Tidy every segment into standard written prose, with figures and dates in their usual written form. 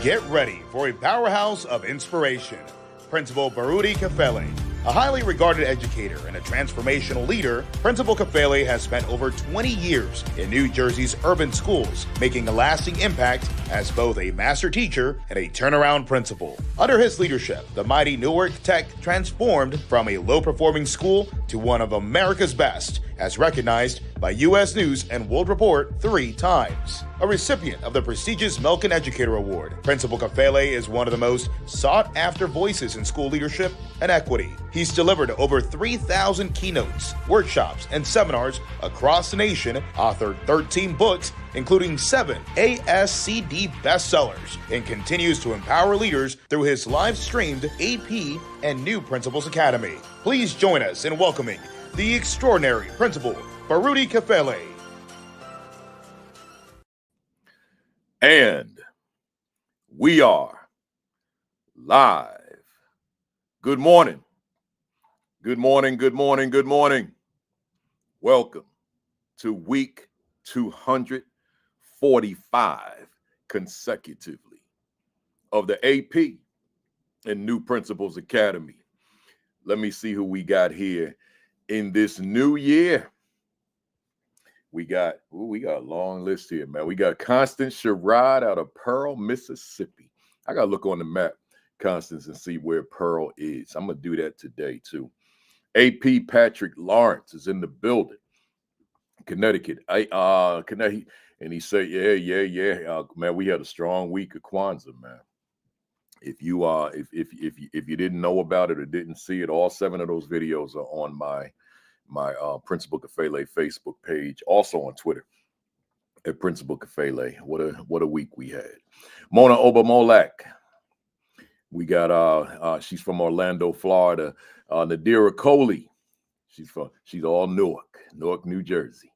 Get ready for a powerhouse of inspiration. Principal Baruti Kafele. A highly regarded educator and a transformational leader, Principal Kafele has spent over 20 years in New Jersey's urban schools, making a lasting impact as both a master teacher and a turnaround principal. Under his leadership, the mighty Newark Tech transformed from a low-performing school to one of America's best, as recognized by U.S. News and World Report 3 times. A recipient of the prestigious Milken Educator Award, Principal Kafele is one of the most sought-after voices in school leadership and equity. He's delivered over 3,000 keynotes, workshops, and seminars across the nation, authored 13 books, including 7 ASCD bestsellers, and continues to empower leaders through his live-streamed AP and New Principals Academy. Please join us in welcoming the extraordinary Principal Baruti Kafele. And we are live. Good morning. Good morning, good morning, good morning. Welcome to week 245 consecutively of the AP and New Principals Academy. Let me see who we got here in this new year. We got a long list here, man. We got Constance Sherrod out of Pearl, Mississippi. I got to look on the map, Constance, and see where Pearl is. I'm going to do that today, too. AP Patrick Lawrence is in the building. Connecticut. Connecticut. And he said, yeah. Man, we had a strong week of Kwanzaa, man. If you didn't know about it or didn't see it, all 7 of those videos are on my Principal Kafele Facebook page, also on Twitter at Principal Kafele. What a week we had. Mona Obamolak. We got she's from Orlando, Florida. Nadira Coley. She's all Newark, New Jersey.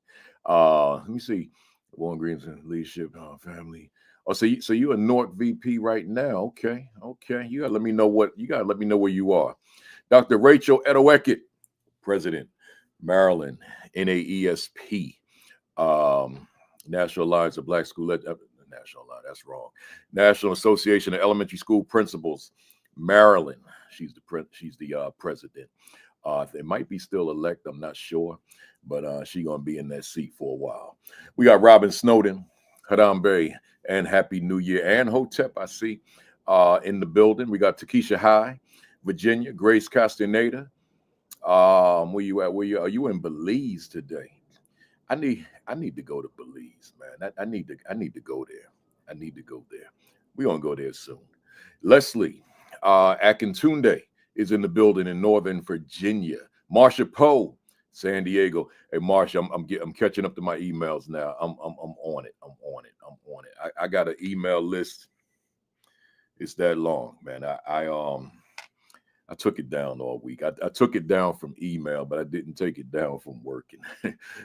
Let me see. Warren Green's in leadership, family. Oh, so you're a Newark VP right now. Okay. You gotta let me know where you are. Dr. Rachel Edowekit, President, Maryland, NAESP, National Alliance of Black School National Association of Elementary School Principals, Maryland. She's the president. They might be still elect, I'm not sure, but she's gonna be in that seat for a while. We got Robin Snowden, Hadambe, and Happy New Year, and Hotep, I see, in the building. We got Takesha High, Virginia, Grace Castaneda. Where you at? Are you in Belize today? I need to go to Belize, man. I need to go there. We're gonna go there soon. Leslie Akintunde is in the building in Northern Virginia. Marsha Poe, San Diego. Hey, Marsha, I'm catching up to my emails now. I'm on it. I got an email list. It's that long, man. I took it down all week. I took it down from email, but I didn't take it down from working.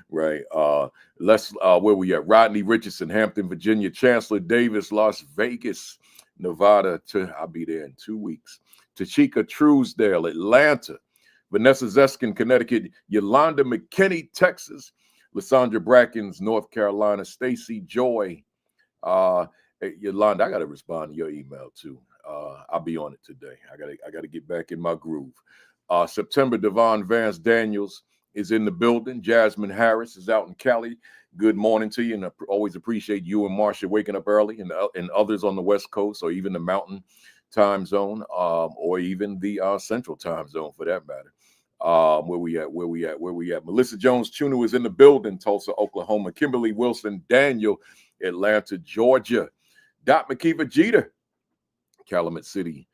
Right. Where we at? Rodney Richardson, Hampton, Virginia. Chancellor Davis, Las Vegas, Nevada. I'll be there in 2 weeks. Tachika Truesdale, Atlanta. Vanessa Zeskin, Connecticut. Yolanda McKinney, Texas. Lysandra Brackens, North Carolina. Stacy Joy. Hey, Yolanda, I got to respond to your email too. I'll be on it today. I gotta get back in my groove. September, Devon Vance Daniels is in the building. Jasmine Harris is out in Cali. Good morning to you, and I always appreciate you and Marsha waking up early, and others on the West Coast, or even the Mountain Time Zone, or even the Central Time Zone for that matter. Where we at? Melissa Jones Chunu is in the building. Tulsa, Oklahoma. Kimberly Wilson Daniel, Atlanta, Georgia. Dot McKeever Jeter, Calumet City,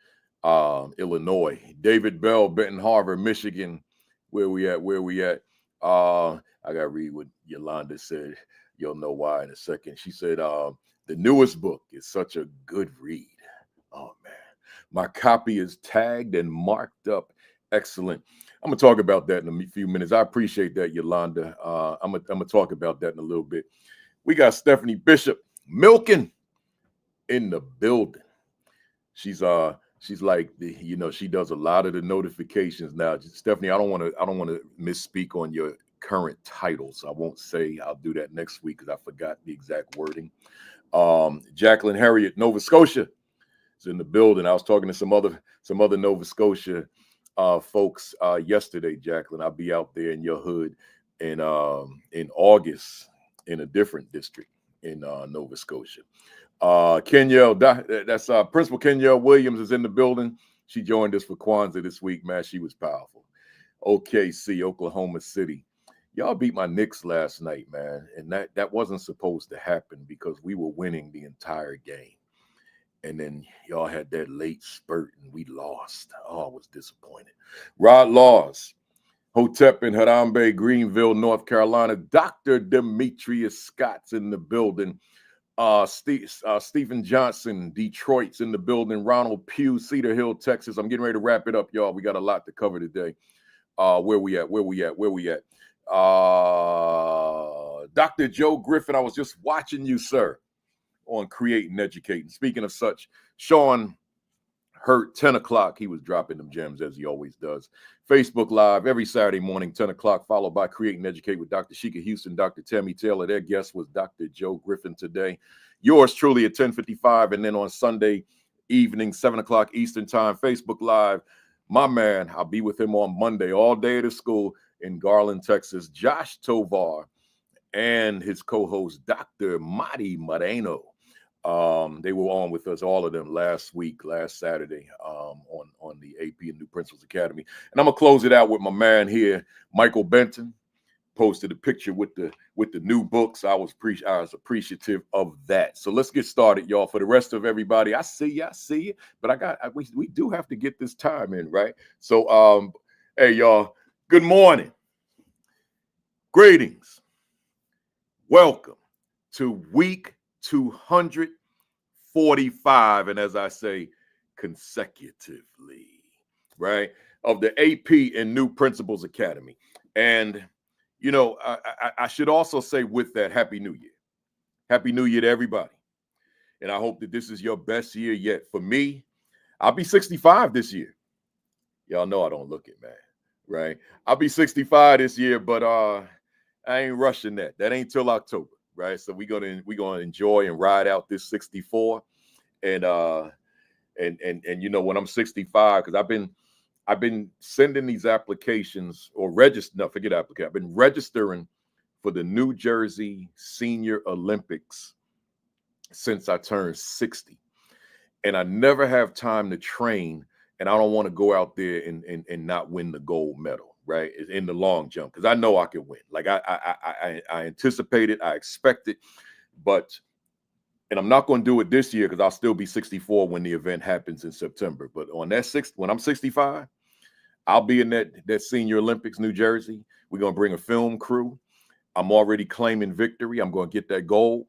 Illinois. David Bell, Benton Harbor, Michigan. Where we at? I gotta read what Yolanda said. You'll know why in a second. She said, the newest book is such a good read. Oh man. My copy is tagged and marked up. Excellent. I'm gonna talk about that in a few minutes. I appreciate that, Yolanda. I'm gonna talk about that in a little bit. We got Stephanie Bishop, Milken, in the building. She's like she does a lot of the notifications now. Stephanie, I don't want to misspeak on your current titles. I won't say. I'll do that next week because I forgot the exact wording. Jacqueline Harriet, Nova Scotia. is in the building. I was talking to some other Nova Scotia folks yesterday, Jacqueline. I'll be out there in your hood in August in a different district in Nova Scotia. Kenyelle, that's Principal Kenyelle Williams is in the building. She joined us for Kwanzaa this week, man. She was powerful. OKC, Oklahoma City. Y'all beat my Knicks last night, man. And that wasn't supposed to happen because we were winning the entire game. And then y'all had that late spurt and we lost. Oh, I was disappointed. Rod Laws, Hotep in Harambe, Greenville, North Carolina. Dr. Demetrius Scott's in the building. Stephen Johnson, Detroit's in the building. Ronald Pugh, Cedar Hill, Texas. I'm getting ready to wrap it up, y'all. We got a lot to cover today. Where we at? Dr. Joe Griffin, I was just watching you, sir, on Create and Educate. Speaking of such, Sean Hurt, 10 o'clock. He was dropping them gems as he always does. Facebook Live every Saturday morning, 10 o'clock, followed by Create and Educate with Dr. Sheikah Houston, Dr. Tammy Taylor. Their guest was Dr. Joe Griffin today. Yours truly at 10:55. And then on Sunday evening, 7 o'clock Eastern time, Facebook Live. My man, I'll be with him on Monday, all day at his school in Garland, Texas. Josh Tovar and his co-host, Dr. Madi Moreno. They were on with us, all of them, last Saturday, on the AP and New Principles Academy. And I'm gonna close it out with my man here, Michael Benton. Posted a picture with the new books. I was appreciative of that. So let's get started, y'all. For the rest of everybody, I see you. But we do have to get this time in, right? So hey, y'all, good morning. Greetings. Welcome to week 245, and as I say, consecutively, right, of the AP and New Principles Academy. And you know, I should also say with that, Happy New Year. Happy New Year to everybody. And I hope that this is your best year yet. For me, I'll be 65 this year. Y'all know I don't look it, man, right? I'll be 65 this year, but I ain't rushing that. That ain't till October, right? So we're gonna enjoy and ride out this 64. And you know, when I'm 65, because I've been sending these applications or I've been registering for the New Jersey Senior Olympics since I turned 60. And I never have time to train, and I don't want to go out there and not win the gold medal, right? In the long jump, because I know I can win. Like I anticipate it, I expect it, and I'm not going to do it this year because I'll still be 64 when the event happens in September. But on when I'm 65, I'll be in that Senior Olympics, New Jersey. We're going to bring a film crew. I'm already claiming victory. I'm going to get that gold.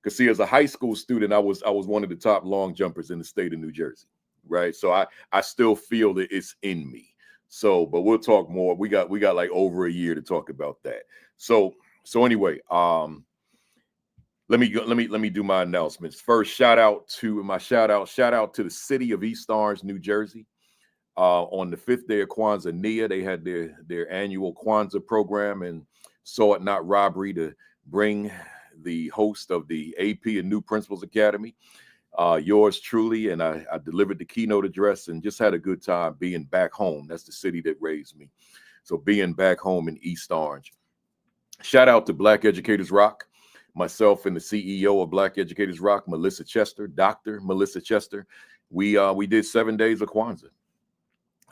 Because see, as a high school student, I was one of the top long jumpers in the state of New Jersey, right? So I still feel that it's in me. So, but we'll talk more. We got like over a year to talk about that. So anyway, let me do my announcements. First, shout out to the city of East Orange, New Jersey. On the 5th day of Kwanzaa, NIA, they had their annual Kwanzaa program and saw it not robbery to bring the host of the AP and New Principles Academy, yours truly, and I delivered the keynote address and just had a good time being back home. That's the city that raised me. So being back home in East Orange. Shout out to Black Educators Rock, myself and the CEO of Black Educators Rock, Dr. Melissa Chester. We did 7 days of Kwanzaa.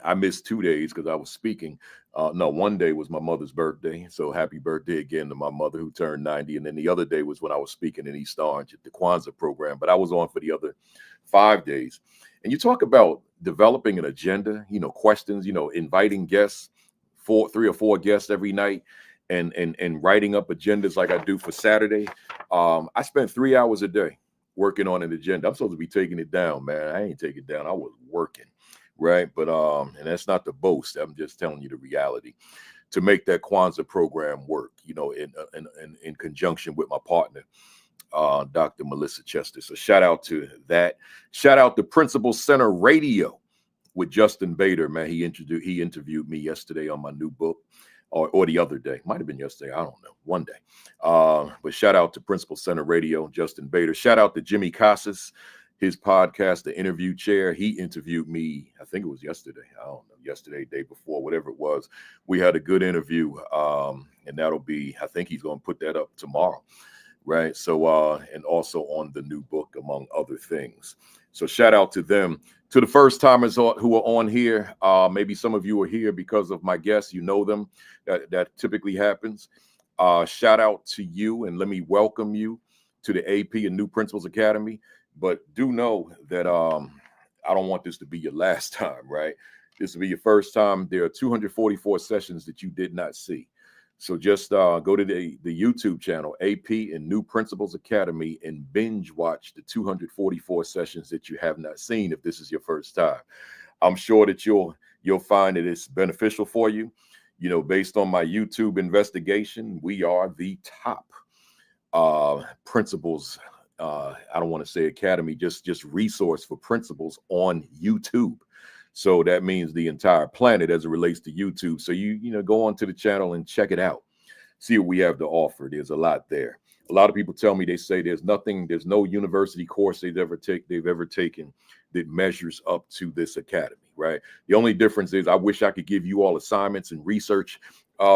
I missed 2 days because I was speaking. No, one day was my mother's birthday. So happy birthday again to my mother who turned 90. And then the other day was when I was speaking in East Orange at the Kwanzaa program. But I was on for the other 5 days. And you talk about developing an agenda, you know, questions, you know, inviting guests, 3 or 4 guests every night and writing up agendas like I do for Saturday. I spent 3 hours a day working on an agenda. I'm supposed to be taking it down, man. I ain't taking it down. I was working. Right. But and that's not the boast. I'm just telling you the reality to make that Kwanzaa program work, you know, in conjunction with my partner, Dr. Melissa Chester. So shout out to that. Shout out to Principal Center Radio with Justin Bader, man. He interviewed me yesterday on my new book or the other day. Might have been yesterday. I don't know. One day. But shout out to Principal Center Radio, Justin Bader. Shout out to Jimmy Casas his podcast, The Interview Chair. He interviewed me, I think it was yesterday. I don't know, yesterday, day before, whatever it was. We had a good interview, and that'll be, I think he's going to put that up tomorrow, right? So, and also on the new book, among other things. So shout out to them. To the first timers who are on here, maybe some of you are here because of my guests. You know them. That typically happens. Shout out to you, and let me welcome you to the AP and New Principals Academy. But do know that I don't want this to be your last time, right? This will be your first time. There are 244 sessions that you did not see. So just go to the YouTube channel, AP and New Principals Academy, and binge watch the 244 sessions that you have not seen if this is your first time. I'm sure that you'll find that it's beneficial for you. You know, based on my YouTube investigation, we are the top principals. I don't want to say academy, just resource for principals on YouTube. So that means the entire planet as it relates to YouTube. So you know, go onto the channel and check it out. See what we have to offer. There's a lot there. A lot of people tell me, they say there's no university course they've ever taken that measures up to this academy, right? The only difference is I wish I could give you all assignments and research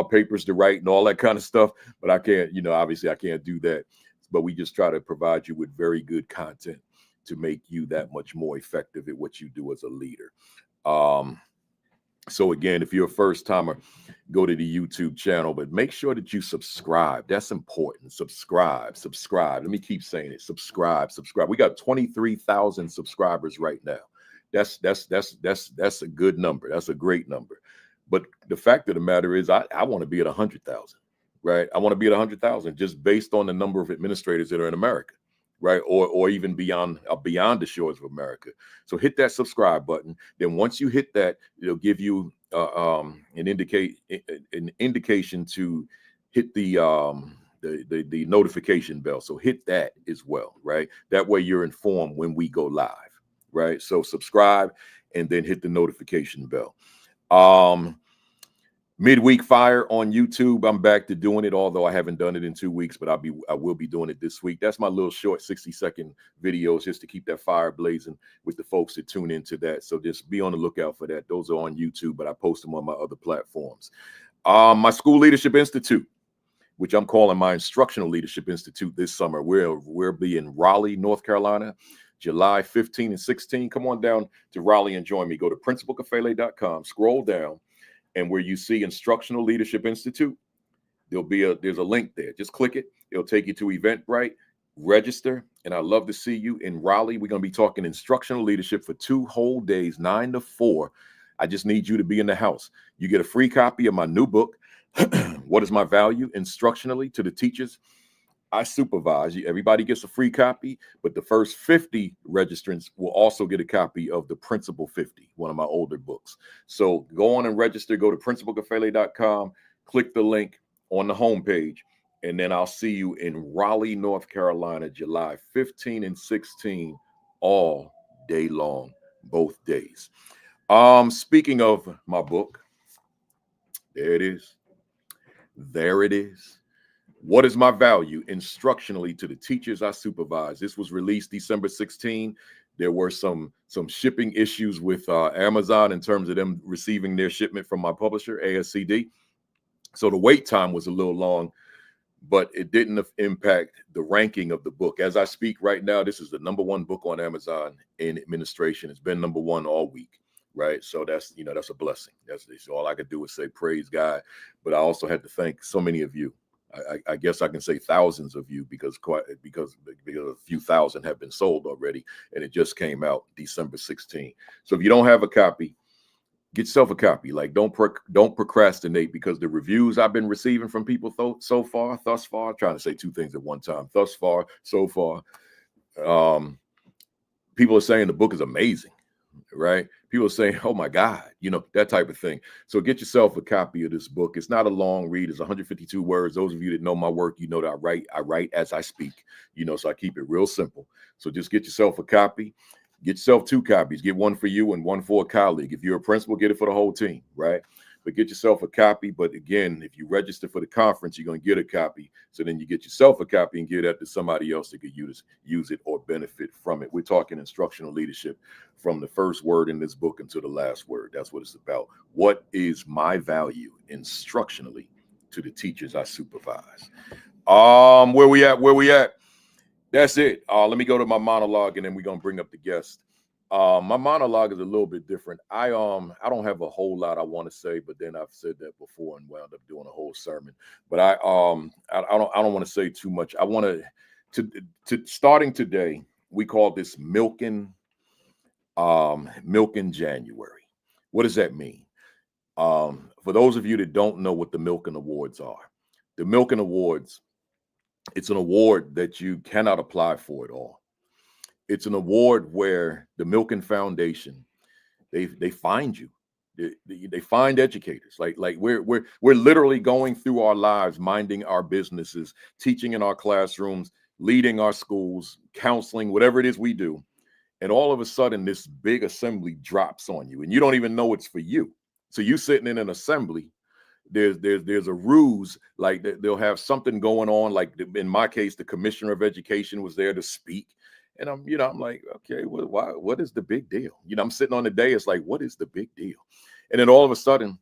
papers to write and all that kind of stuff, but I can't, you know, obviously I can't do that. But we just try to provide you with very good content to make you that much more effective at what you do as a leader. So again, if you're a first timer, go to the YouTube channel, but make sure that you subscribe. That's important. Subscribe. Let me keep saying it. Subscribe. We got 23,000 subscribers right now. That's a good number. That's a great number. But the fact of the matter is, I want to be at 100,000, right? I want to be at 100,000 just based on the number of administrators that are in America, right? Or even beyond the shores of America. So hit that subscribe button. Then once you hit that, it'll give you an indication to hit the notification bell. So hit that as well, right? That way you're informed when we go live, right? So subscribe and then hit the notification bell. Midweek Fire on YouTube. I'm back to doing it, although I haven't done it in 2 weeks, but I will be doing it this week. That's my little short 60-second videos just to keep that fire blazing with the folks that tune into that. So just be on the lookout for that. Those are on YouTube, but I post them on my other platforms. My School Leadership Institute, which I'm calling my Instructional Leadership Institute this summer. We'll be in Raleigh, North Carolina, July 15 and 16. Come on down to Raleigh and join me. Go to principalcafele.com, scroll down, and where you see Instructional Leadership Institute, there's a link there. Just click it. It'll take you to Eventbrite, register, and I'd love to see you in Raleigh. We're going to be talking instructional leadership for 2 whole days, 9 to 4. I just need you to be in the house. You get a free copy of my new book, What is My Value Instructionally to the Teachers I Supervise. Everybody gets a free copy, but the first 50 registrants will also get a copy of the Principal 50, one of my older books. So go on and register. Go to principalcafele.com, click the link on the homepage, and then I'll see you in Raleigh, North Carolina, July 15 and 16, all day long, both days. Speaking of my book, there it is. What is my value instructionally to the teachers I supervise? This was released December 16. There were some shipping issues with Amazon in terms of them receiving their shipment from my publisher, ASCD. So the wait time was a little long, but it didn't impact the ranking of the book. As I speak right now, this is the #1 book on Amazon in administration. It's been #1 all week, right? So that's a blessing. That's all I could do is say praise God. But I also had to thank so many of you. I guess I can say thousands of you because a few thousand have been sold already, and it just came out December 16. So if you don't have a copy, get yourself a copy. Like don't procrastinate, because the reviews I've been receiving from people thus far, I'm trying to say 2 things at one time. So far, people are saying the book is amazing. Right? People are saying, oh my God, that type of thing. So get yourself a copy of this book. It's not a long read. It's 152 words. Those of you that know my work, that I write as I speak, so I keep it real simple. So just get yourself a copy. Get yourself 2 copies. Get one for you and one for a colleague. If you're a principal, get it for the whole team, right? But get yourself a copy. But again, if you register for the conference, you're going to get a copy. So then you get yourself a copy and give that to somebody else that could use it or benefit from it. We're talking instructional leadership from the first word in this book until the last word. That's what it's about. What is my value instructionally to the teachers I supervise? Where we at? That's it. Let me go to my monologue, and then we're gonna bring up the guest. My monologue is a little bit different. I don't have a whole lot I want to say, but then I've said that before and wound up doing a whole sermon. But I don't want to say too much. I want to starting today. We call this Milken January. What does that mean? For those of you that don't know what the Milken Awards are, the Milken Awards, it's an award that you cannot apply for at all. It's an award where the Milken Foundation, they find you. They find educators. Like we're literally going through our lives, minding our businesses, teaching in our classrooms, leading our schools, counseling, whatever it is we do. And all of a sudden, this big assembly drops on you, and you don't even know it's for you. So you sitting in an assembly. There's a ruse, like they'll have something going on. Like in my case, the commissioner of education was there to speak. And I'm like, okay, what is the big deal? I'm sitting on the day. It's like, what is the big deal? And then all of a sudden,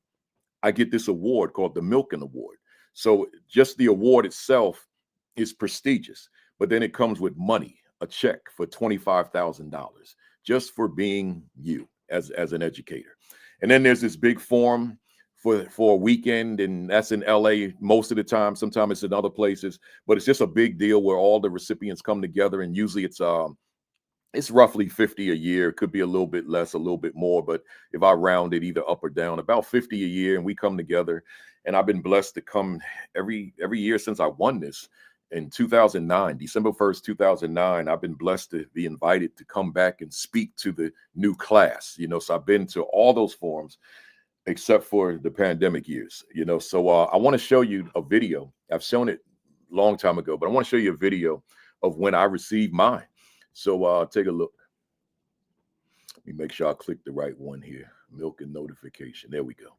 I get this award called the Milken Award. So just the award itself is prestigious, but then it comes with money, a check for $25,000 just for being you as an educator. And then there's this big forum for a weekend, and that's in LA most of the time. Sometimes it's in other places, but it's just a big deal where all the recipients come together, and usually it's roughly 50 a year. It could be a little bit less, a little bit more, but if I round it either up or down, about 50 a year, and we come together. And I've been blessed to come every year since I won this in 2009, December 1st, 2009. I've been blessed to be invited to come back and speak to the new class. So I've been to all those forums except for the pandemic years, So I want to show you a video. I've shown it a long time ago, but I want to show you a video of when I received mine. So take a look. Let me make sure I click the right one here. Milken notification. There we go.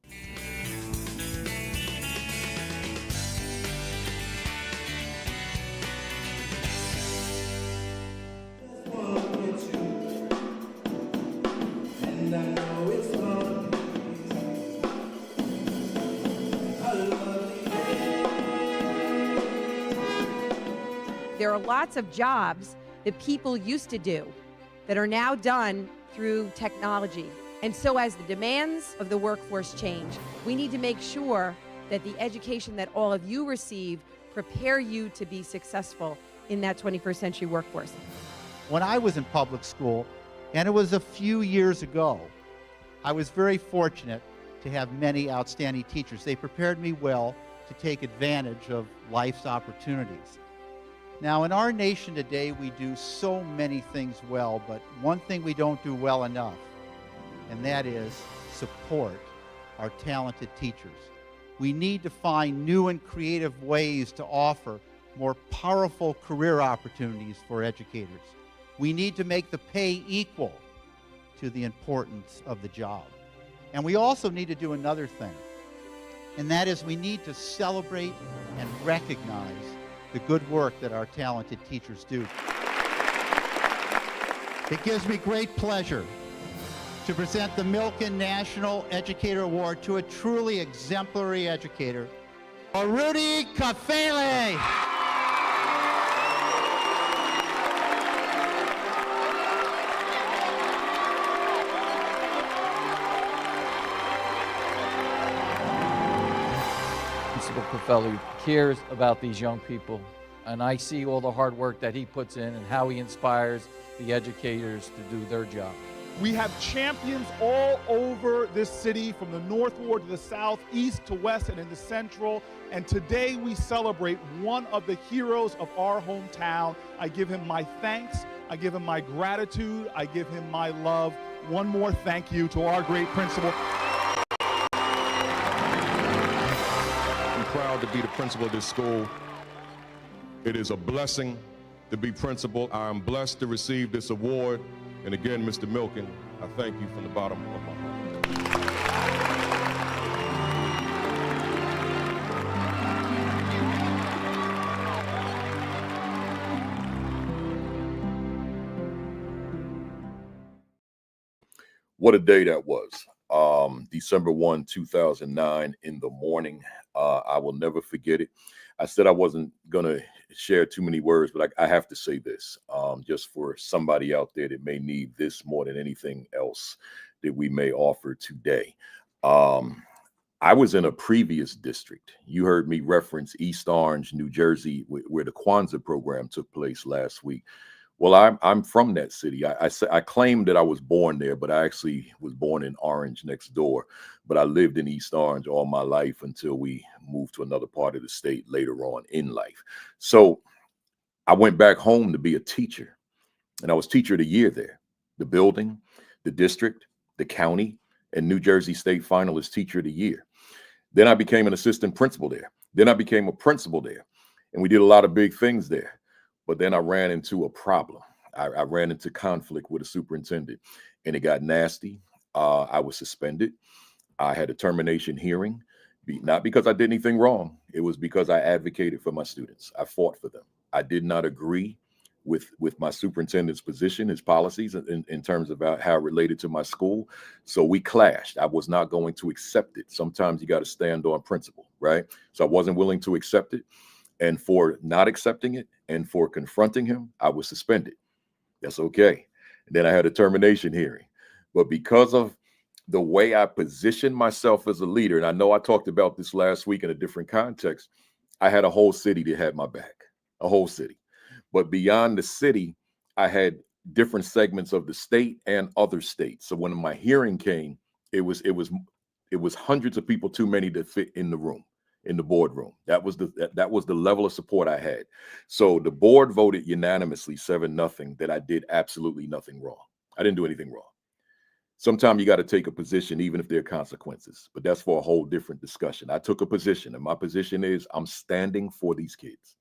There are lots of jobs that people used to do that are now done through technology. And so as the demands of the workforce change, we need to make sure that the education that all of you receive prepare you to be successful in that 21st century workforce. When I was in public school, and it was a few years ago, I was very fortunate to have many outstanding teachers. They prepared me well to take advantage of life's opportunities. Now, in our nation today, we do so many things well, but one thing we don't do well enough, and that is support our talented teachers. We need to find new and creative ways to offer more powerful career opportunities for educators. We need to make the pay equal to the importance of the job. And we also need to do another thing, and that is we need to celebrate and recognize the good work that our talented teachers do. It gives me great pleasure to present the Milken National Educator Award to a truly exemplary educator, Hailey. Principal Cafelli cares about these young people, and I see all the hard work that he puts in and how he inspires the educators to do their job. We have champions all over this city, from the North Ward to the South, East to West, and in the Central. And today we celebrate one of the heroes of our hometown. I give him my thanks. I give him my gratitude. I give him my love. One more thank you to our great principal. I'm proud to be the principal of this school. It is a blessing to be principal. I am blessed to receive this award. And again, Mr. Milken, I thank you from the bottom of my heart. What a day that was. December 1, 2009 in the morning. I will never forget it. I said I wasn't going to share too many words, but I have to say this just for somebody out there that may need this more than anything else that we may offer today. I was in a previous district. You heard me reference East Orange, New Jersey, where the Kwanzaa program took place last week. Well, I'm from that city. I claimed that I was born there, but I actually was born in Orange next door. But I lived in East Orange all my life until we moved to another part of the state later on in life. So I went back home to be a teacher, and I was teacher of the year there. The building, the district, the county, and New Jersey State finalist teacher of the year. Then I became an assistant principal there. Then I became a principal there, and we did a lot of big things there. But then I ran into a problem. I ran into conflict with a superintendent, and it got nasty. I was suspended. I had a termination hearing, not because I did anything wrong. It was because I advocated for my students. I fought for them. I did not agree with my superintendent's position, his policies in terms of how it related to my school. So we clashed. I was not going to accept it. Sometimes you got to stand on principle, right? So I wasn't willing to accept it. And for not accepting it and for confronting him, I was suspended. That's okay. And then I had a termination hearing. But because of the way I positioned myself as a leader, and I know I talked about this last week in a different context, I had a whole city that had my back, a whole city. But beyond the city, I had different segments of the state and other states. So when my hearing came, it was hundreds of people too many to fit in the room. In the boardroom. That was the level of support I had. So the board voted unanimously 7-0 that I did absolutely nothing wrong. I didn't do anything wrong. Sometimes you got to take a position, even if there are consequences, but that's for a whole different discussion. I took a position, and my position is I'm standing for these kids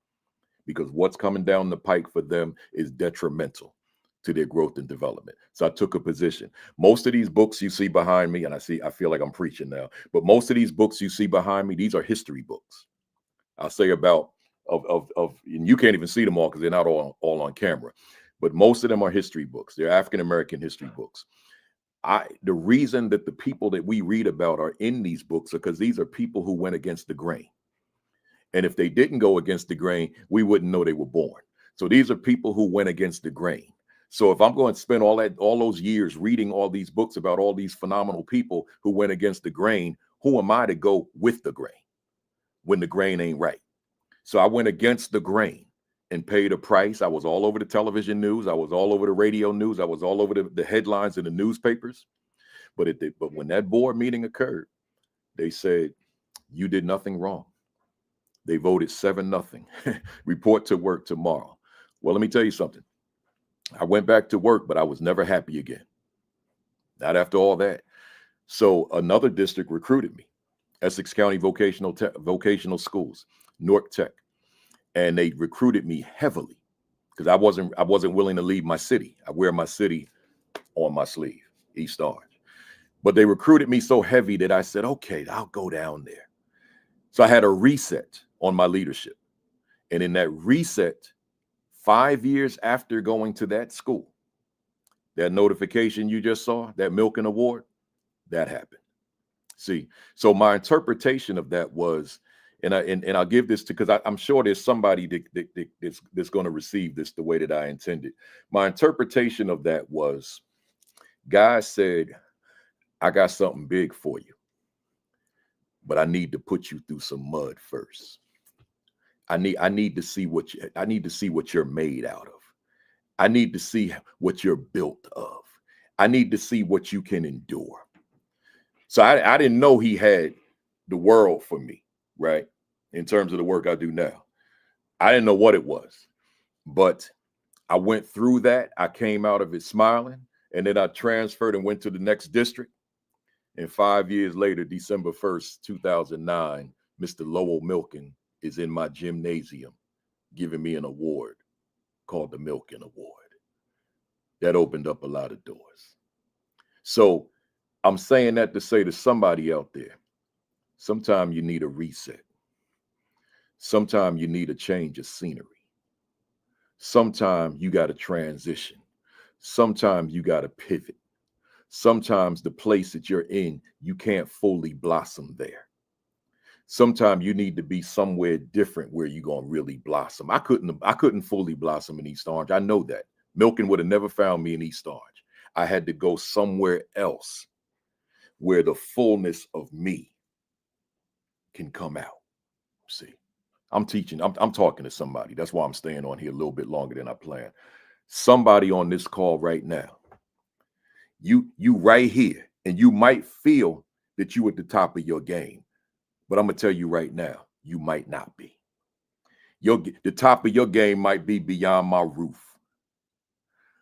because what's coming down the pike for them is detrimental to their growth and development. So I took a position. Most of these books you see behind me, and I feel like I'm preaching now, but most of these books you see behind me, these are history books. I'll say about and you can't even see them all because they're not all on camera, but most of them are history books. They're African-American history books. The reason that the people that we read about are in these books are because these are people who went against the grain. And if they didn't go against the grain, we wouldn't know they were born. So these are people who went against the grain. So if I'm going to spend all those years reading all these books about all these phenomenal people who went against the grain, who am I to go with the grain when the grain ain't right? So I went against the grain and paid a price. I was all over the television news. I was all over the radio news. I was all over the headlines in the newspapers. But when that board meeting occurred, they said, you did nothing wrong. They voted 7-0. Report to work tomorrow. Well, let me tell you something. I went back to work, but I was never happy again. Not after all that. So another district recruited me, Essex County Vocational Schools, Newark Tech, and they recruited me heavily because I wasn't willing to leave my city. I wear my city on my sleeve, East Orange. But they recruited me so heavy that I said, okay, I'll go down there. So I had a reset on my leadership. And in that reset, 5 years after going to that school, that notification you just saw, that Milken Award, that happened. See, so my interpretation of that was, and I'll give this to, because I'm sure there's somebody that's going to receive this the way that I intended. My interpretation of that was, God said, I got something big for you, but I need to put you through some mud first. I need to see what you're made out of. I need to see what you're built of. I need to see what you can endure. So I didn't know he had the world for me, right? In terms of the work I do now. I didn't know what it was, but I went through that. I came out of it smiling, and then I transferred and went to the next district. And 5 years later, December 1st, 2009, Mr. Lowell Milken is in my gymnasium giving me an award called the Milken Award. That opened up a lot of doors. So I'm saying that to say to somebody out there, sometimes you need a reset. Sometimes you need a change of scenery. Sometimes you got to transition. Sometimes you got to pivot. sometimes the place that you're in, you can't fully blossom there. Sometimes you need to be somewhere different where you're gonna really blossom. I couldn't fully blossom in East Orange. I know that. Milken would have never found me in East Orange. I had to go somewhere else where the fullness of me can come out. See, I'm teaching, I'm talking to somebody. That's why I'm staying on here a little bit longer than I planned. Somebody on this call right now, you right here, and you might feel that you at the top of your game. But I'm gonna tell you right now, you might not be. The top of your game might be beyond my roof.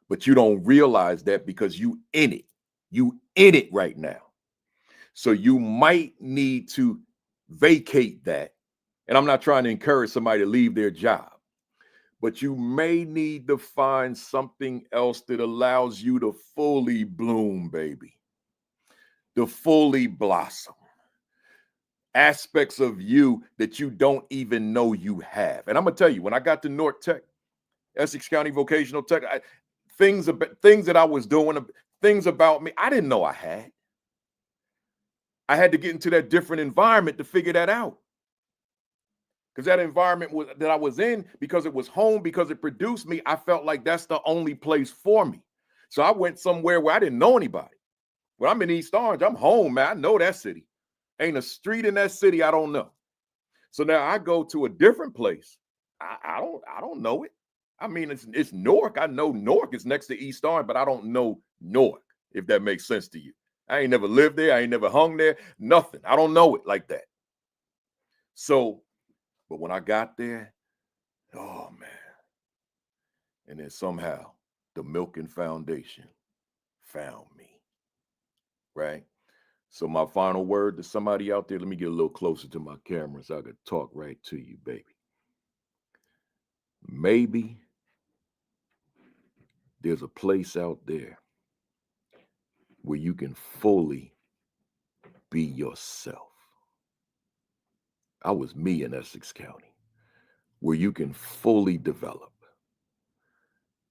But you don't realize that because you in it. You in it right now. So you might need to vacate that. And I'm not trying to encourage somebody to leave their job, but you may need to find something else that allows you to fully bloom, baby, to fully blossom. Aspects of you that you don't even know you have. And I'm gonna tell you, when I got to North Tech, Essex County Vocational Tech, things that I was doing, things about me, I didn't know I had. I had to get into that different environment to figure that out. Because that environment that I was in, because it was home, because it produced me, I felt like that's the only place for me. So I went somewhere where I didn't know anybody. When I'm in East Orange, I'm home, man. I know that city. Ain't a street in that city I don't know. So now I go to a different place. I don't know it. I mean, it's Newark. I know Newark is next to East Orange, but I don't know Newark, if that makes sense to you. I ain't never lived there. I ain't never hung there. Nothing. I don't know it like that. So, but when I got there, oh man. And then somehow the Milken Foundation found me, right? So my final word to somebody out there, let me get a little closer to my camera so I could talk right to you, baby. Maybe there's a place out there where you can fully be yourself. I was me in Essex County, where you can fully develop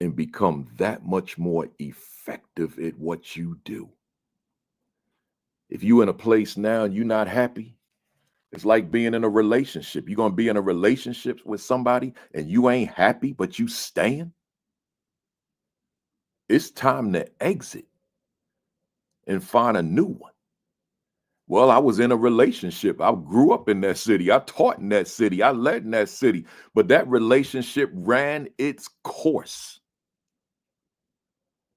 and become that much more effective at what you do. If you're in a place now and you're not happy, it's like being in a relationship. You're going to be in a relationship with somebody and you ain't happy, but you staying. It's time to exit and find a new one. Well, I was in a relationship. I grew up in that city. I taught in that city. I led in that city. But that relationship ran its course.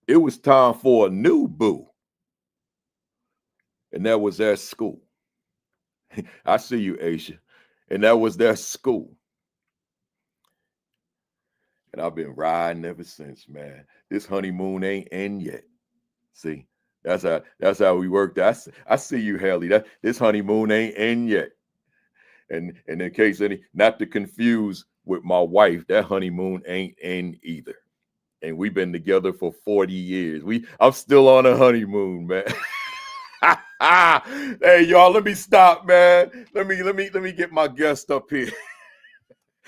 It was time for a new boo. And that was at school. I see you, Aisha. And that was their school. And I've been riding ever since, man. This honeymoon ain't end yet. See, that's how we worked. I see you, Hailey. This honeymoon ain't end yet. And in case not to confuse with my wife, that honeymoon ain't end either. And we've been together for 40 years. I'm still on a honeymoon, man. Hey, y'all, let me stop, man. Let me get my guest up here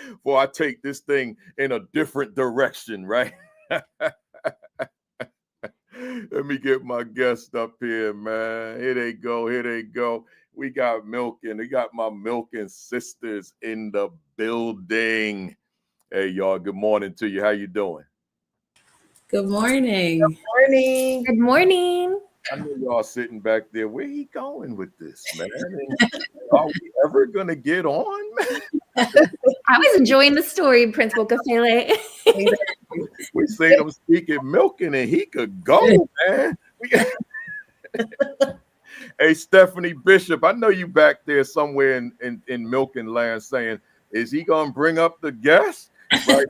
before I take this thing in a different direction, right? Let me get my guest up here, man. Here they go. We got Milken. We got my Milken sisters in the building. Hey, y'all, good morning to you. How you doing? Good morning. Good morning. Good morning. I know y'all sitting back there. Where he going with this, man? Are we ever gonna get on, man? I was enjoying the story, Principal Kafele. We seen him speaking Milken, and he could go, man. Hey, Stephanie Bishop, I know you back there somewhere in Milken land saying, is he gonna bring up the guest? Right,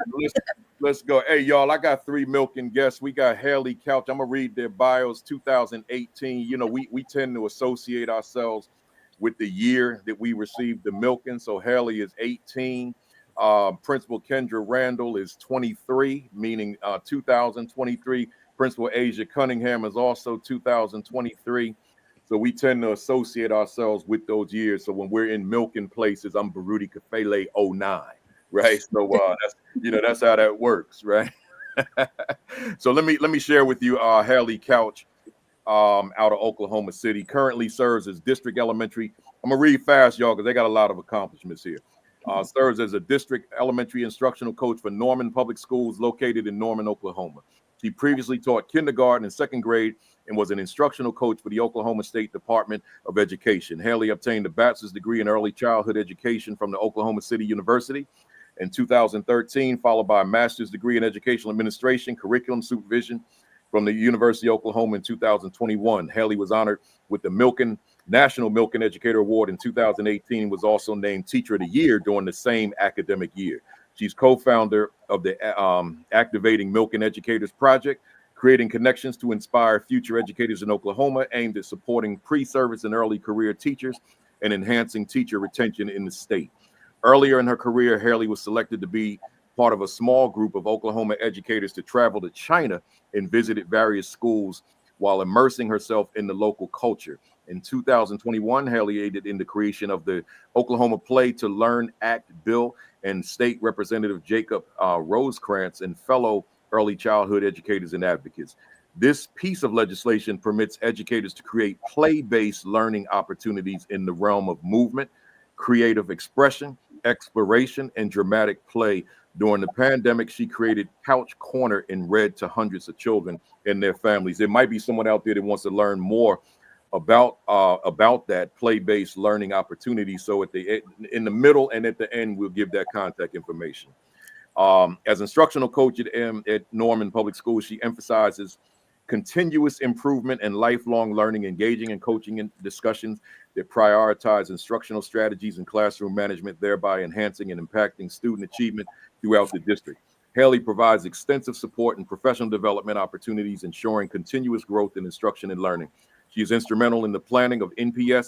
let's go. Hey, y'all, I got 3 Milken guests. We got Hailey Couch. I'm gonna read their bios. 2018. You know, we tend to associate ourselves with the year that we received the Milken. So Hailey is 18. Principal Kendra Randle is 23, meaning 2023. Principal Asia Cunningham is also 2023. So we tend to associate ourselves with those years. So when we're in Milken places, I'm Baruti Kafele 09. Right. So that's how that works, right? So let me share with you Hailey Couch. out of Oklahoma City. Currently serves as district elementary. I'm gonna read fast, y'all, because they got a lot of accomplishments here. Serves as a district elementary instructional coach for Norman Public Schools located in Norman, Oklahoma. She previously taught kindergarten and second grade and was an instructional coach for the Oklahoma State Department of Education. Hailey obtained a bachelor's degree in early childhood education from the Oklahoma City University in 2013, followed by a master's degree in educational administration, curriculum supervision from the University of Oklahoma in 2021. Hailey was honored with the National Milken Educator Award in 2018, was also named Teacher of the Year during the same academic year. She's co-founder of the Activating Milken Educators Project, creating connections to inspire future educators in Oklahoma, aimed at supporting pre-service and early career teachers and enhancing teacher retention in the state. Earlier in her career, Hailey was selected to be part of a small group of Oklahoma educators to travel to China and visited various schools while immersing herself in the local culture. In 2021, Hailey aided in the creation of the Oklahoma Play to Learn Act bill, and State Representative Jacob Rosecrans and fellow early childhood educators and advocates. This piece of legislation permits educators to create play-based learning opportunities in the realm of movement, creative expression, exploration, and dramatic play. During the pandemic, she created Couch Corner and read to hundreds of children and their families. There might be someone out there that wants to learn more about that play-based learning opportunity. So in the middle and at the end, we'll give that contact information. As instructional coach at Norman Public Schools, she emphasizes continuous improvement and lifelong learning, engaging in coaching and discussions that prioritize instructional strategies and classroom management, thereby enhancing and impacting student achievement throughout the district. Hailey provides extensive support and professional development opportunities, ensuring continuous growth in instruction and learning. She is instrumental in the planning of NPS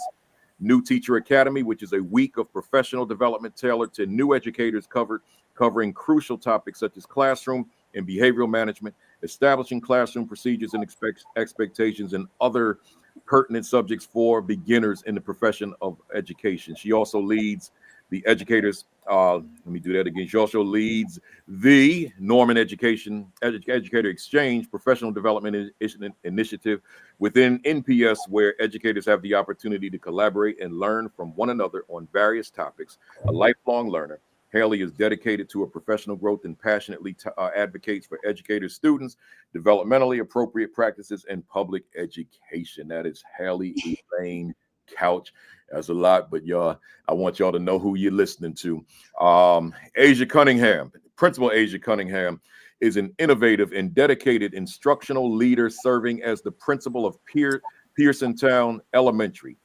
New Teacher Academy, which is a week of professional development tailored to new educators covering crucial topics such as classroom and behavioral management, establishing classroom procedures and expectations, and other pertinent subjects for beginners in the profession of education. She also leads the educators. She also leads the Norman Educator Exchange Professional Development Initiative within NPS, where educators have the opportunity to collaborate and learn from one another on various topics. A lifelong learner, Hailey is dedicated to her professional growth and passionately advocates for educators, students, developmentally appropriate practices, and public education. That is Hailey Elaine Couch. That's a lot, but y'all, I want y'all to know who you're listening to. Asia Cunningham, Principal Asia Cunningham, is an innovative and dedicated instructional leader serving as the principal of Pearsontown Elementary.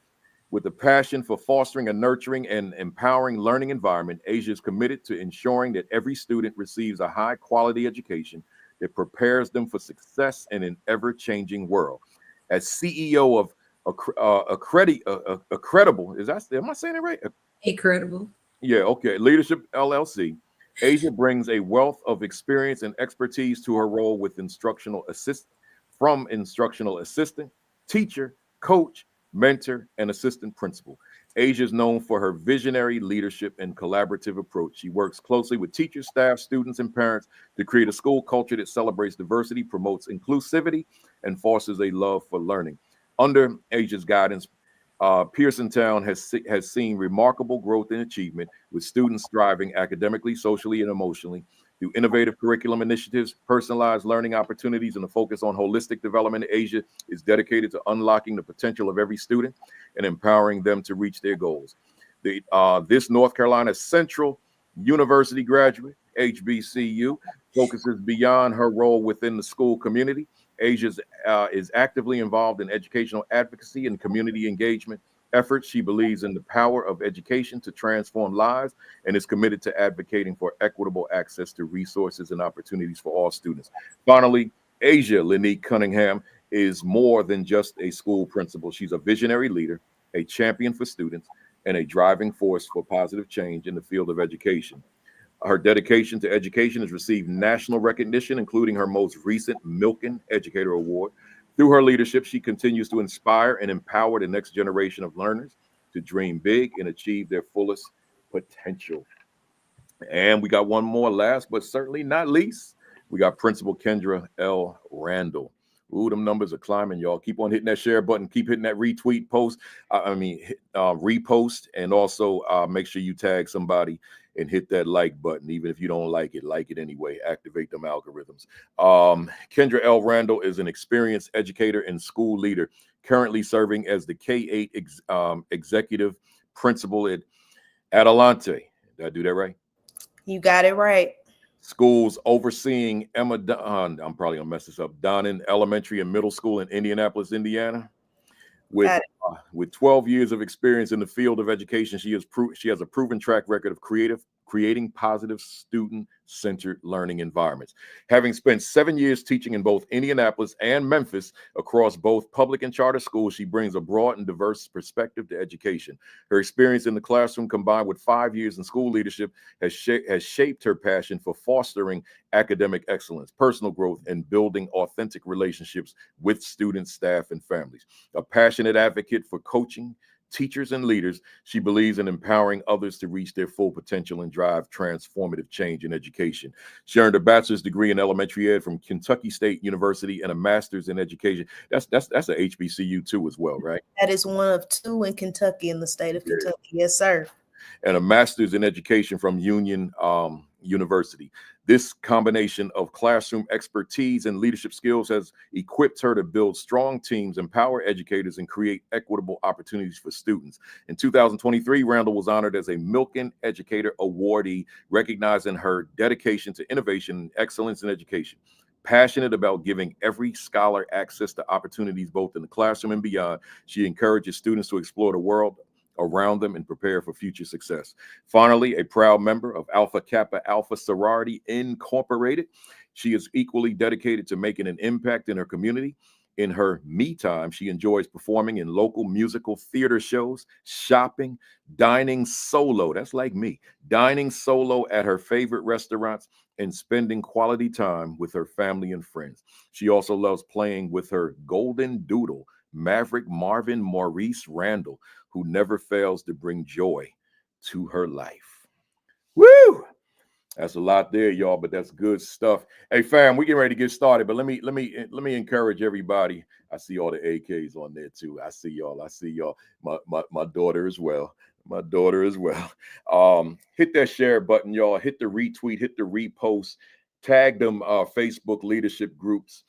With a passion for fostering a nurturing and empowering learning environment, Asia is committed to ensuring that every student receives a high-quality education that prepares them for success in an ever-changing world. As CEO of Credible, am I saying it right? Incredible. Yeah, okay. Leadership LLC. Asia brings a wealth of experience and expertise to her role with instructional assistant, teacher, coach, mentor, and assistant principal. Asia is known for her visionary leadership and collaborative approach. She works closely with teachers, staff, students, and parents to create a school culture that celebrates diversity, promotes inclusivity, and fosters a love for learning. Under Asia's guidance, Pearsontown has seen remarkable growth and achievement, with students thriving academically, socially, and emotionally. Through innovative curriculum initiatives, personalized learning opportunities, and a focus on holistic development, Asia is dedicated to unlocking the potential of every student and empowering them to reach their goals. This North Carolina Central University graduate, HBCU, focuses beyond her role within the school community. Asia is actively involved in educational advocacy and community engagement efforts. She believes in the power of education to transform lives and is committed to advocating for equitable access to resources and opportunities for all students. Finally, Asia Lanique Cunningham is more than just a school principal. She's a visionary leader, a champion for students, and a driving force for positive change in the field of education. Her dedication to education has received national recognition, including her most recent Milken Educator Award. Through her leadership, she continues to inspire and empower the next generation of learners to dream big and achieve their fullest potential. And we got one more, last but certainly not least. We got Principal Kendra L. Randle. Ooh, them numbers are climbing, y'all. Keep on hitting that share button. Keep hitting that retweet post. Repost, and also make sure you tag somebody and hit that like button. Even if you don't like it anyway. Activate them algorithms. Kendra L. Randle is an experienced educator and school leader, currently serving as the K-8 executive principal at Adelante. Did I do that right? You got it right. Schools overseeing I'm probably gonna mess this up. Donnan Elementary and Middle School in Indianapolis, Indiana. With 12 years of experience in the field of education, she has a proven track record of creating positive student-centered learning environments. Having spent 7 years teaching in both Indianapolis and Memphis across both public and charter schools, she brings a broad and diverse perspective to education. Her experience in the classroom, combined with 5 years in school leadership, has shaped her passion for fostering academic excellence, personal growth, and building authentic relationships with students, staff, and families. A passionate advocate for coaching, teachers, and leaders, she believes in empowering others to reach their full potential and drive transformative change in education. She earned a bachelor's degree in elementary ed from Kentucky State University and a master's in education. That's a HBCU too as well, right? That is one of 2 in Kentucky, in the state of Kentucky. Yes, sir. And a master's in education from Union University. This combination of classroom expertise and leadership skills has equipped her to build strong teams, empower educators, and create equitable opportunities for students. In 2023, Randle was honored as a Milken Educator Awardee, recognizing her dedication to innovation and excellence in education. Passionate about giving every scholar access to opportunities both in the classroom and beyond, she encourages students to explore the world around them and prepare for future success. Finally, a proud member of Alpha Kappa Alpha Sorority Incorporated, she is equally dedicated to making an impact in her community. In her me time, she enjoys performing in local musical theater shows, shopping, dining solo. That's like me. Dining solo at her favorite restaurants and spending quality time with her family and friends. She also loves playing with her golden doodle, Maverick Marvin Maurice Randle, who never fails to bring joy to her life. Woo! That's a lot there, y'all, but that's good stuff. Hey, fam, we getting ready to get started, but let me encourage everybody. I see all the AKs on there too. I see y'all. My daughter as well. Hit that share button, y'all. Hit the retweet. Hit the repost. Tag them Facebook leadership groups.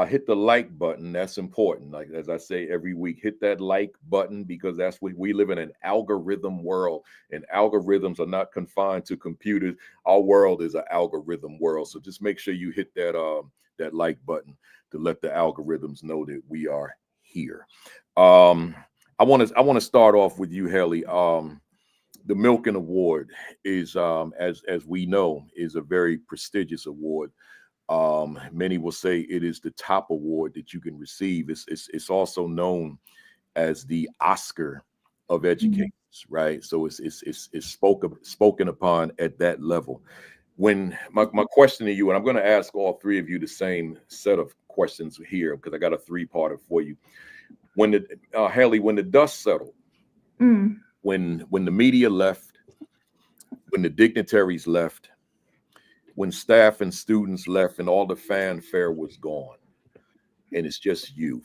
Hit the like button. That's important. Like, as I say every week, hit that like button, because that's what we live in, an algorithm world, and algorithms are not confined to computers. Our world is an algorithm world. So just make sure you hit that like button to let the algorithms know that we are here. I want to start off with you, Hailey. The Milken Award is, as we know, is a very prestigious award. Many will say it is the top award that you can receive. It's also known as the Oscar of educators, right? So it's spoken upon at that level. When my question to you, and I'm going to ask all three of you the same set of questions here, because I got a 3-parter for you. When Hailey, when the dust settled, when the media left, when the dignitaries left, when staff and students left and all the fanfare was gone, and it's just you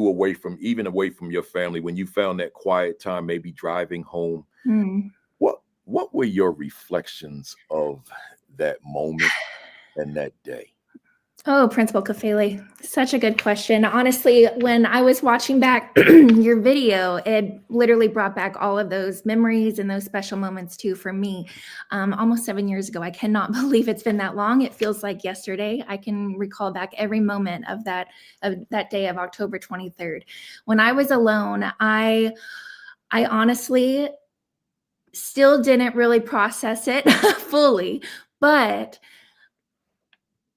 away from your family, when you found that quiet time, maybe driving home, what were your reflections of that moment and that day? Oh, Principal Kafele, such a good question. Honestly, when I was watching back your video, it literally brought back all of those memories and those special moments too for me. Almost 7 years ago, I cannot believe it's been that long. It feels like yesterday. I can recall back every moment of that day of October 23rd. When I was alone, I honestly still didn't really process it fully, but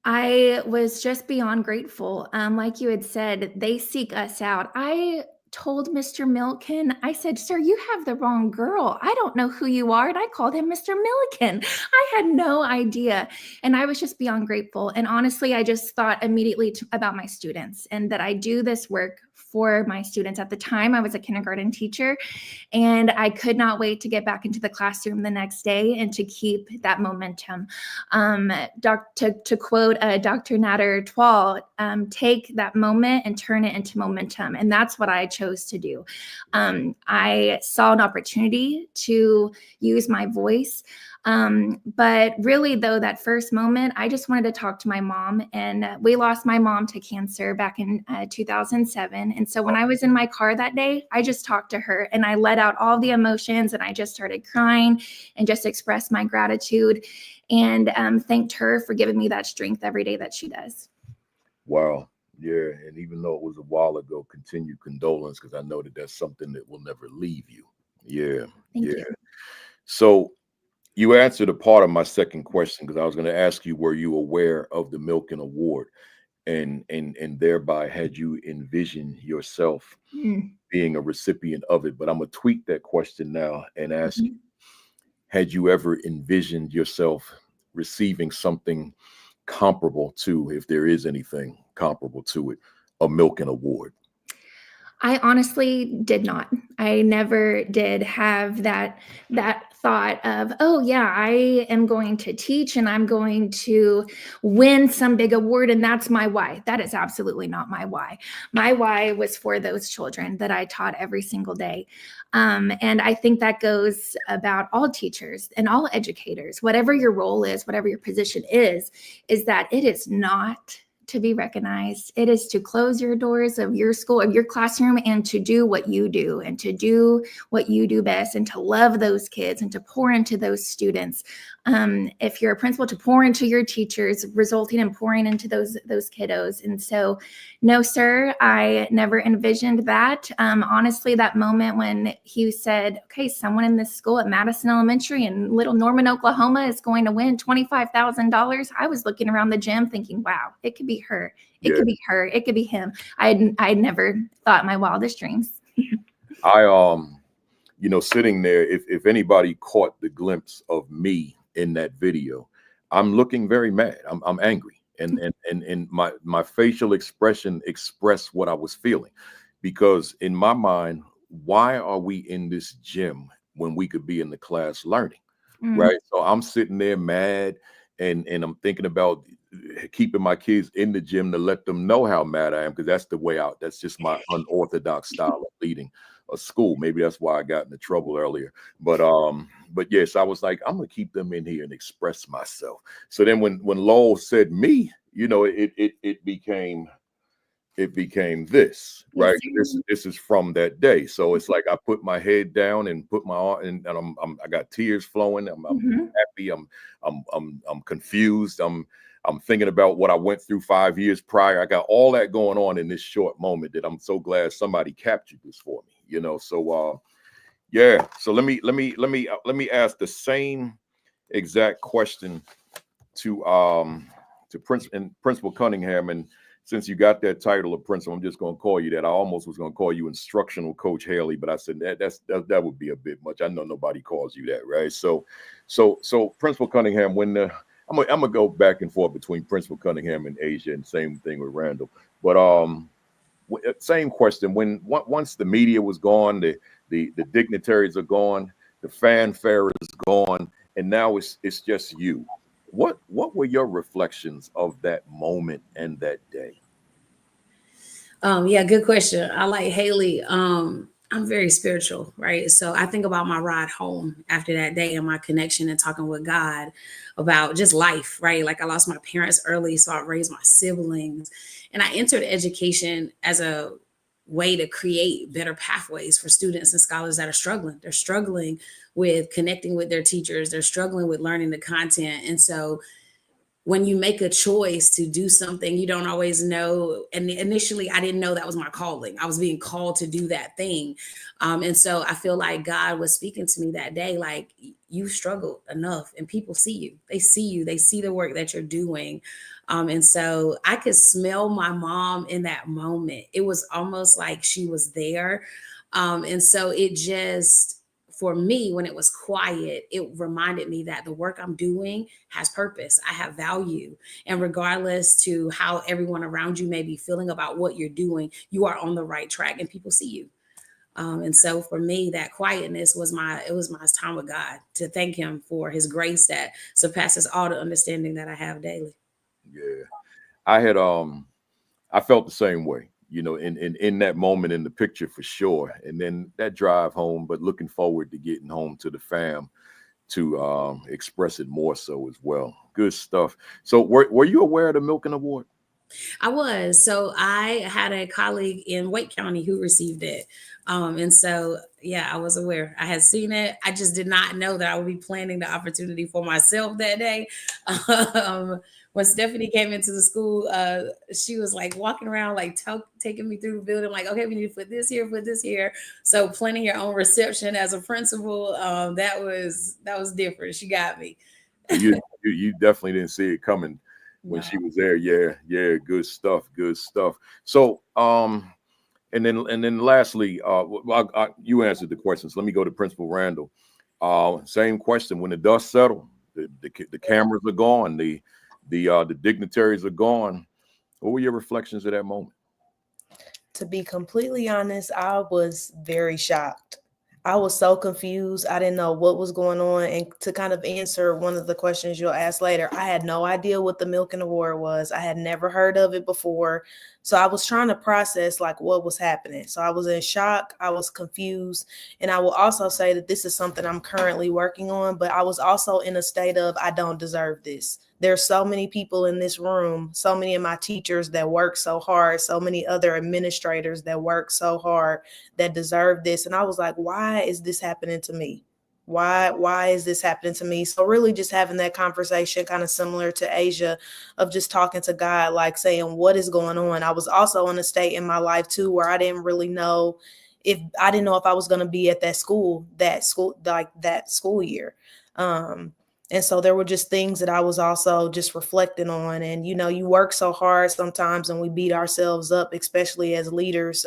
I was just beyond grateful. Like you had said, they seek us out. I told Mr. Milken, I said, sir, you have the wrong girl. I don't know who you are. And I called him Mr. Milken. I had no idea. And I was just beyond grateful. And honestly, I just thought immediately about my students and that I do this work for my students. At the time, I was a kindergarten teacher, and I could not wait to get back into the classroom the next day and to keep that momentum. To quote Dr. Nader Twal, take that moment and turn it into momentum. And that's what I chose to do. I saw an opportunity to use my voice. But really, though, that first moment, I just wanted to talk to my mom. And we lost my mom to cancer back in 2007. And so when I was in my car that day, I just talked to her and I let out all the emotions and I just started crying and just expressed my gratitude and thanked her for giving me that strength every day that she does. Wow. Yeah. And even though it was a while ago, continued condolence, because I know that that's something that will never leave you. Yeah. Thank yeah. you. So you answered a part of my second question, because I was going to ask you, were you aware of the Milken Award, and thereby had you envisioned yourself being a recipient of it? But I'm going to tweak that question now and ask you, had you ever envisioned yourself receiving something comparable to, if there is anything comparable to it, a Milken Award? I honestly did not. I never did have that thought of, oh yeah, I am going to teach and I'm going to win some big award and that's my why. That is absolutely not my why. My why was for those children that I taught every single day. And I think that goes about all teachers and all educators, whatever your role is, whatever your position is that it is not to be recognized. It is to close your doors of your school, of your classroom, and to do what you do and to do what you do best and to love those kids and to pour into those students. If you're a principal, to pour into your teachers, resulting in pouring into those kiddos. And so, no, sir, I never envisioned that. Honestly, that moment when he said, okay, someone in this school at Madison Elementary in Little Norman, Oklahoma is going to win $25,000. I was looking around the gym thinking, wow, it could be her. It could be her. It could be him. I'd never thought in my wildest dreams. Sitting there, if anybody caught the glimpse of me in that video, I'm looking very mad. I'm angry. And my facial expression expressed what I was feeling, because in my mind, why are we in this gym when we could be in the class learning? Right. So I'm sitting there mad and I'm thinking about keeping my kids in the gym to let them know how mad I am, because that's the way out. That's just my unorthodox style of leading a school. Maybe that's why I got into trouble earlier. But yes, I was like, I'm gonna keep them in here and express myself. So then when Lowell said me, it became this, right? This is from that day. So it's like I put my head down and put my arm, and I got tears flowing. I'm happy. I'm confused. I'm thinking about what I went through 5 years prior. I got all that going on in this short moment that I'm so glad somebody captured this for me. So yeah. So let me ask the same exact question to Principal Cunningham. And since you got that title of principal, I'm just going to call you that. I almost was going to call you instructional coach Hailey, but I said that would be a bit much. I know nobody calls you that, right? So Principal Cunningham, I'm gonna go back and forth between Principal Cunningham and Asia, and same thing with Randle. But same question. Once the media was gone, the dignitaries are gone, the fanfare is gone, and now it's just you. What were your reflections of that moment and that day? Yeah, good question. I like Hailey. I'm very spiritual, right? So I think about my ride home after that day and my connection and talking with God about just life, right? Like I lost my parents early, so I raised my siblings. And I entered education as a way to create better pathways for students and scholars that are struggling. They're struggling with connecting with their teachers. They're struggling with learning the content. And so when you make a choice to do something, you don't always know. And initially, I didn't know that was my calling. I was being called to do that thing. And so I feel like God was speaking to me that day, like, you struggled enough and people see you. They see you. They see the work that you're doing. And so I could smell my mom in that moment. It was almost like she was there. And so it just, for me, when it was quiet, it reminded me that the work I'm doing has purpose. I have value. And regardless to how everyone around you may be feeling about what you're doing, you are on the right track and people see you. And so for me, that quietness was my time with God, to thank him for his grace that surpasses all the understanding that I have daily. Yeah. I felt the same way, you know, in that moment in the picture for sure. And then that drive home, but looking forward to getting home to the fam to express it more so as well. Good stuff. So were you aware of the Milken Award? I was. So I had a colleague in Wake County who received it. And so, yeah, I was aware. I had seen it. I just did not know that I would be planning the opportunity for myself that day. When Stephanie came into the school, she was like walking around, like taking me through the building, like, okay, we need to put this here, put this here. So planning your own reception as a principal, that was different. She got me. You definitely didn't see it coming when she was there. Yeah, good stuff. So and then lastly, you answered the questions. Let me go to Principal Randle. Same question. When the dust settled, the cameras are gone, the dignitaries are gone. What were your reflections of that moment? To be completely honest, I was very shocked. I was so confused. I didn't know what was going on. And to kind of answer one of the questions you'll ask later, I had no idea what the Milken Award was. I had never heard of it before. So I was trying to process like what was happening. So I was in shock. I was confused. And I will also say that this is something I'm currently working on, but I was also in a state of, I don't deserve this. There's so many people in this room, so many of my teachers that work so hard, so many other administrators that work so hard that deserve this. And I was like, why is this happening to me? Why is this happening to me? So really just having that conversation, kind of similar to Asia, of just talking to God, like saying, what is going on? I was also in a state in my life too, where I didn't really know if I was going to be at that school year. And so there were just things that I was also just reflecting on. And, you know, you work so hard sometimes and we beat ourselves up, especially as leaders,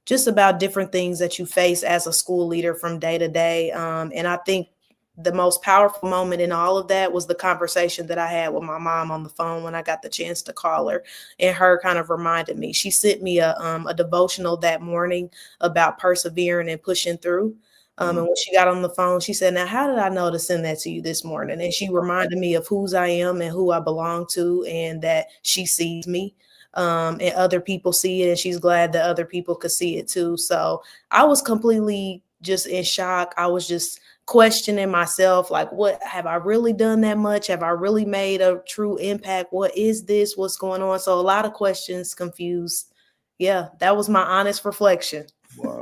just about different things that you face as a school leader from day to day. And I think the most powerful moment in all of that was the conversation that I had with my mom on the phone when I got the chance to call her, and her kind of reminded me. She sent me a devotional that morning about persevering and pushing through. And when she got on the phone, she said, now, how did I know to send that to you this morning? And she reminded me of whose I am and who I belong to, and that she sees me, and other people see it. And she's glad that other people could see it too. So I was completely just in shock. I was just questioning myself, like, what have I really done that much? Have I really made a true impact? What is this? What's going on? So a lot of questions, confused. Yeah, that was my honest reflection. Wow.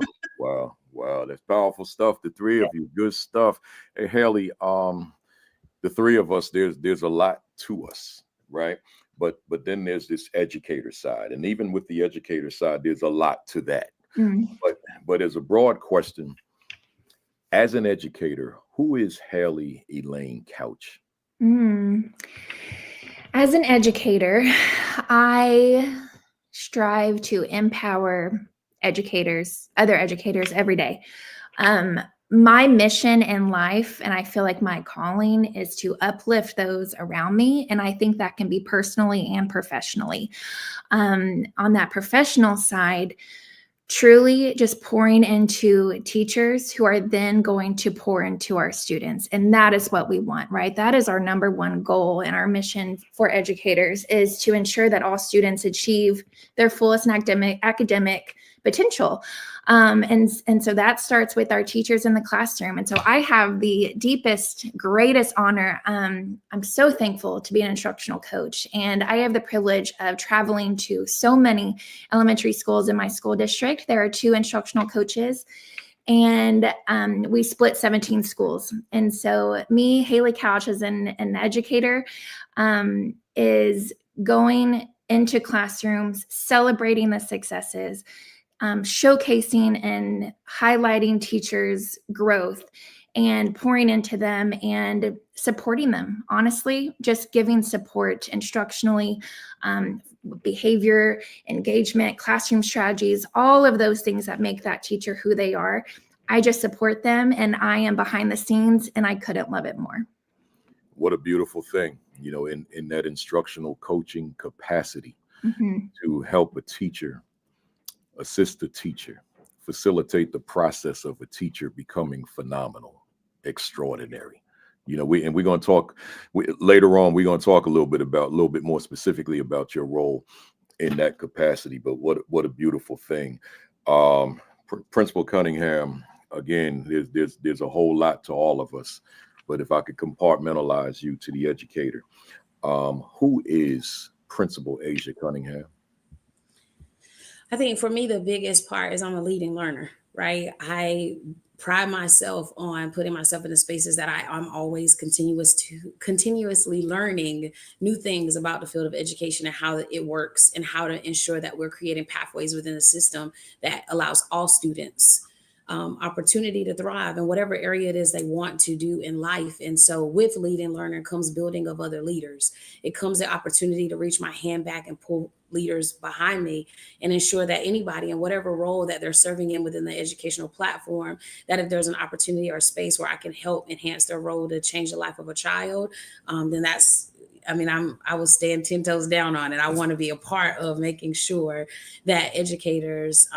That's powerful stuff. The three of you, good stuff. Hey, Hailey, the three of us, there's a lot to us, right? But then there's this educator side. And even with the educator side, there's a lot to that. But as a broad question, as an educator, who is Hailey Elaine Couch? As an educator, I strive to empower other educators every day. My mission in life, and I feel like my calling, is to uplift those around me. And I think that can be personally and professionally. On that professional side, truly just pouring into teachers who are then going to pour into our students. And that is what we want, right? That is our number one goal, and our mission for educators is to ensure that all students achieve their fullest academic potential. And so that starts with our teachers in the classroom. And so I have the deepest, greatest honor. I'm so thankful to be an instructional coach. And I have the privilege of traveling to so many elementary schools in my school district. There are 2 instructional coaches, and we split 17 schools. And so me, Hailey Couch, as an educator, is going into classrooms, celebrating the successes, showcasing and highlighting teachers' growth, and pouring into them and supporting them. Honestly, just giving support instructionally, behavior, engagement, classroom strategies, all of those things that make that teacher who they are. I just support them, and I am behind the scenes, and I couldn't love it more. What a beautiful thing, in that instructional coaching capacity, to help a teacher, assist a teacher, facilitate the process of a teacher becoming phenomenal, extraordinary. We're going to talk later on. We're going to talk a little bit more specifically about your role in that capacity. But what a beautiful thing. Principal Cunningham, again, there's a whole lot to all of us. But if I could compartmentalize you to the educator, who is Principal Asia Cunningham? I think for me, the biggest part is I'm a leading learner, right? I pride myself on putting myself in the spaces that I'm always continuously learning new things about the field of education and how it works, and how to ensure that we're creating pathways within the system that allows all students opportunity to thrive in whatever area it is they want to do in life. And so with leading learner comes building of other leaders. It comes the opportunity to reach my hand back and pull leaders behind me and ensure that anybody in whatever role that they're serving in within the educational platform, that if there's an opportunity or space where I can help enhance their role to change the life of a child, then I will stand 10 toes down on it. I want to be a part of making sure that educators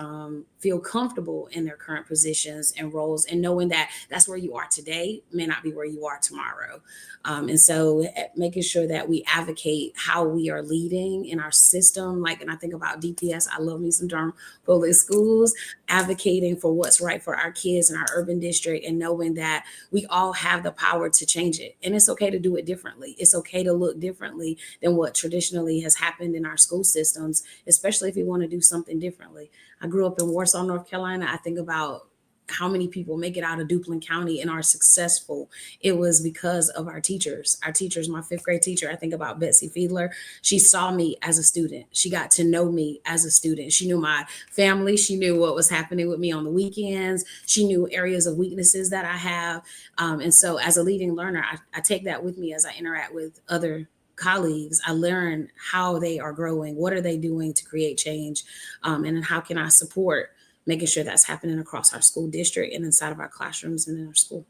feel comfortable in their current positions and roles, and knowing that that's where you are today may not be where you are tomorrow. And so making sure that we advocate how we are leading in our system. And I think about DPS, I love me some Durham public schools, advocating for what's right for our kids in our urban district, and knowing that we all have the power to change it. And it's okay to do it differently. It's okay to look differently than what traditionally has happened in our school systems, especially if you want to do something differently. I grew up in Warsaw, North Carolina. I think about how many people make it out of Duplin County and are successful. It was because of our teachers. Our teachers, my 5th grade teacher, I think about Betsy Fiedler. She saw me as a student. She got to know me as a student. She knew my family. She knew what was happening with me on the weekends. She knew areas of weaknesses that I have. And so as a leading learner, I take that with me as I interact with other colleagues. I learn how they are growing. What are they doing to create change? And then how can I support making sure that's happening across our school district and inside of our classrooms and in our school.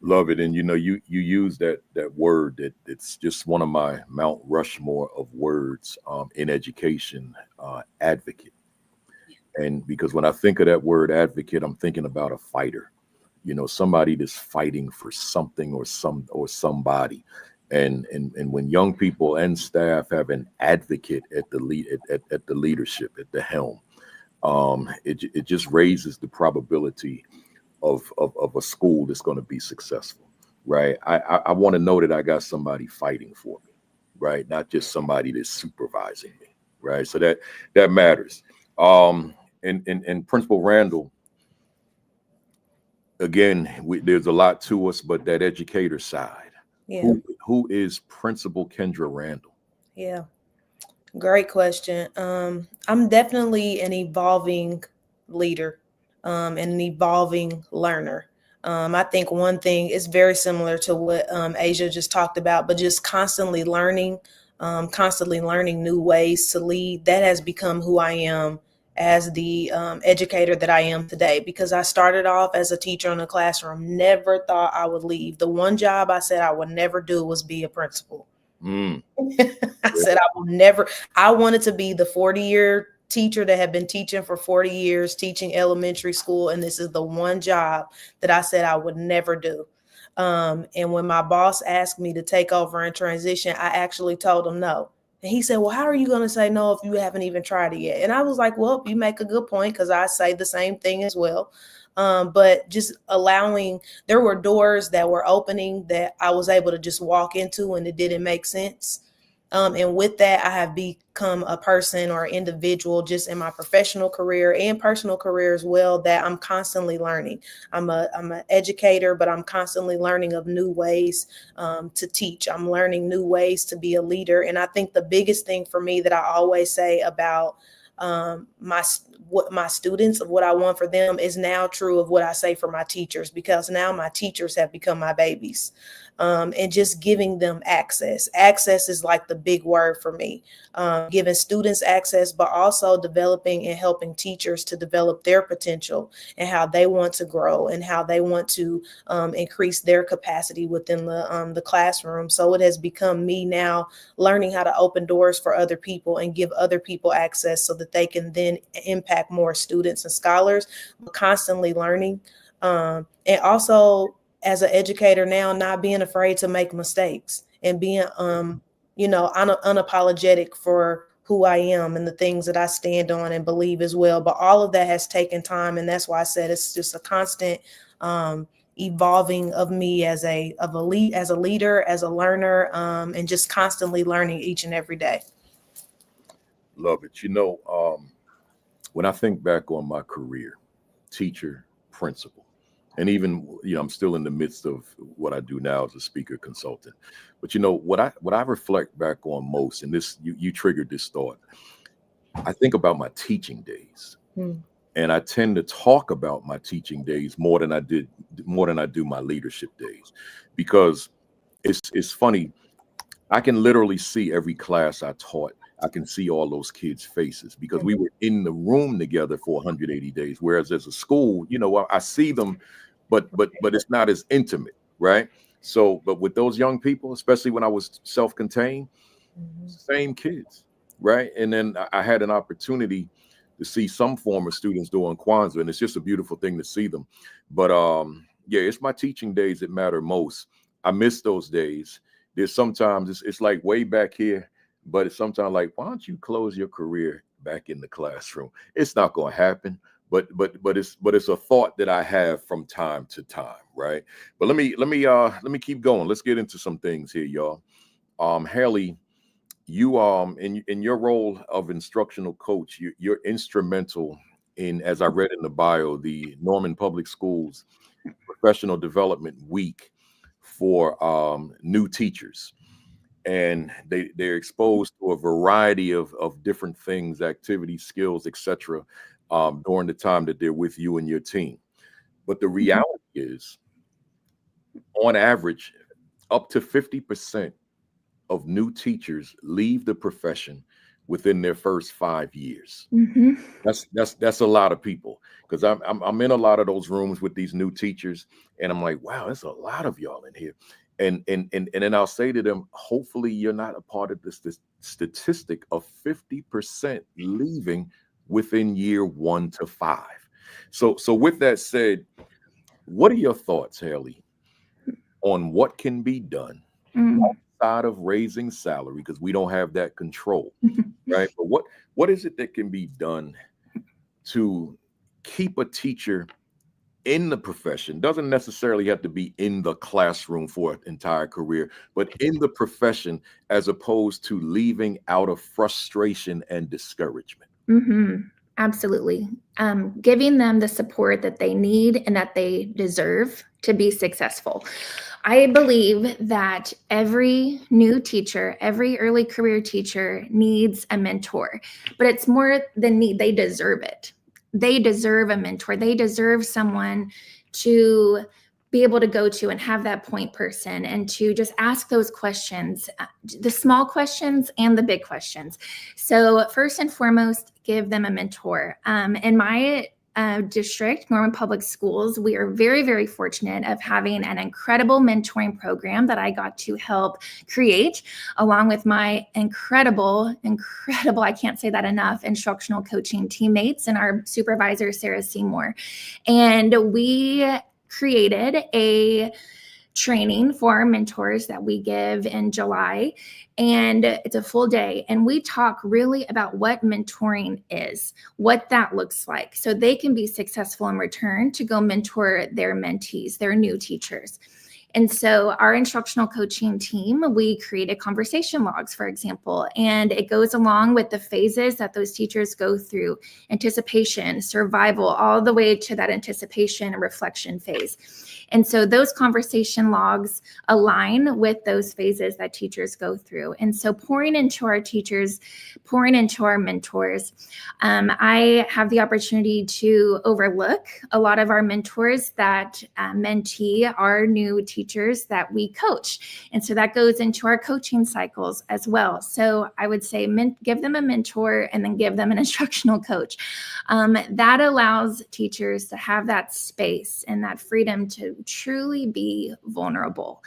Love it. And you use that word that it's just one of my Mount Rushmore of words in education, advocate. And because when I think of that word advocate, I'm thinking about a fighter, somebody that's fighting for something or somebody. And when young people and staff have an advocate at the leadership, at the helm, it just raises the probability of a school that's going to be successful, right? I want to know that I got somebody fighting for me, right? Not just somebody that's supervising me, right? So that matters. And Principal Randle, again, there's a lot to us, but that educator side, who is Principal Kendra Randle? Yeah. Great question. I'm definitely an evolving leader and an evolving learner. I think one thing is very similar to what Asia just talked about, but just constantly learning new ways to lead. That has become who I am as the educator that I am today, because I started off as a teacher in a classroom, never thought I would leave. The one job I said I would never do was be a principal. I said I wanted to be the 40-year teacher that had been teaching for 40 years, teaching elementary school. And this is the one job that I said I would never do. And when my boss asked me to take over and transition, I actually told him no. And he said, well, how are you going to say no if you haven't even tried it yet? And I was like, well, you make a good point, because I say the same thing as well. But just there were doors that were opening that I was able to just walk into, and it didn't make sense. And with that, I have become a person or individual just in my professional career and personal career as well, that I'm constantly learning. I'm an educator, but I'm constantly learning of new ways to teach. I'm learning new ways to be a leader. And I think the biggest thing for me that I always say about what my students, of what I want for them, is now true of what I say for my teachers, because now my teachers have become my babies. And just giving them access. Access is like the big word for me. Giving students access, but also developing and helping teachers to develop their potential and how they want to grow and how they want to increase their capacity within the classroom. So it has become me now learning how to open doors for other people and give other people access so that they can then impact more students and scholars, constantly learning. And also, as an educator now, not being afraid to make mistakes and being, unapologetic for who I am and the things that I stand on and believe as well. But all of that has taken time. And that's why I said it's just a constant evolving of me as a leader, as a learner, and just constantly learning each and every day. Love it. When I think back on my career, teacher, principal, and even, I'm still in the midst of what I do now as a speaker consultant. But what I reflect back on most, and this, you triggered this thought. I think about my teaching days. And I tend to talk about my teaching days more than I do my leadership days, because it's funny. I can literally see every class I taught. I can see all those kids' faces because we were in the room together for 180 days. Whereas as a school, I see them, but it's not as intimate, right? So, but with those young people, especially when I was self-contained, same kids, right? And then I had an opportunity to see some former students doing Kwanzaa, and it's just a beautiful thing to see them. But yeah, it's my teaching days that matter most. I miss those days. There's sometimes it's like way back here, but it's sometimes like, why don't you close your career back in the classroom? It's not going to happen, but it's a thought that I have from time to time, right? But let me keep going. Let's get into some things here, y'all. Hailey, you in your role of instructional coach, you're instrumental in, as I read in the bio, the Norman Public Schools Professional Development Week for new teachers. And they're exposed to a variety of different things, activities, skills, etc., during the time that they're with you and your team. But the reality is, on average, up to 50% of new teachers leave the profession within their first 5 years. That's a lot of people, because I'm in a lot of those rooms with these new teachers, and I'm like, wow, there's a lot of y'all in here. And then I'll say to them, hopefully you're not a part of this statistic of 50% leaving within year 1 to 5. So with that said, what are your thoughts, Hailey, on what can be done outside of raising salary, because we don't have that control, right? But what is it that can be done to keep a teacher in the profession? Doesn't necessarily have to be in the classroom for an entire career, but in the profession, as opposed to leaving out of frustration and discouragement. Absolutely. Giving them the support that they need and that they deserve to be successful. I believe that every new teacher, every early career teacher needs a mentor, but it's more than need. They deserve it. They deserve a mentor. They deserve someone to be able to go to and have that point person and to just ask those questions, the small questions and the big questions. So first and foremost, give them a mentor. In my district, Norman Public Schools, we are very, very fortunate of having an incredible mentoring program that I got to help create, along with my incredible, I can't say that enough, instructional coaching teammates and our supervisor, Sarah Seymour. And we created a training for our mentors that we give in July, and it's a full day, and we talk really about what mentoring is, what that looks like, so they can be successful in return to go mentor their mentees, their new teachers. And so our instructional coaching team, we created conversation logs, for example, and it goes along with the phases that those teachers go through: anticipation, survival, all the way to that anticipation and reflection phase. And so those conversation logs align with those phases that teachers go through. And so pouring into our teachers, pouring into our mentors, I have the opportunity to overlook a lot of our mentors that mentee our new teachers that we coach. And so that goes into our coaching cycles as well. So I would say give them a mentor and then give them an instructional coach. That allows teachers to have that space and that freedom to truly be vulnerable.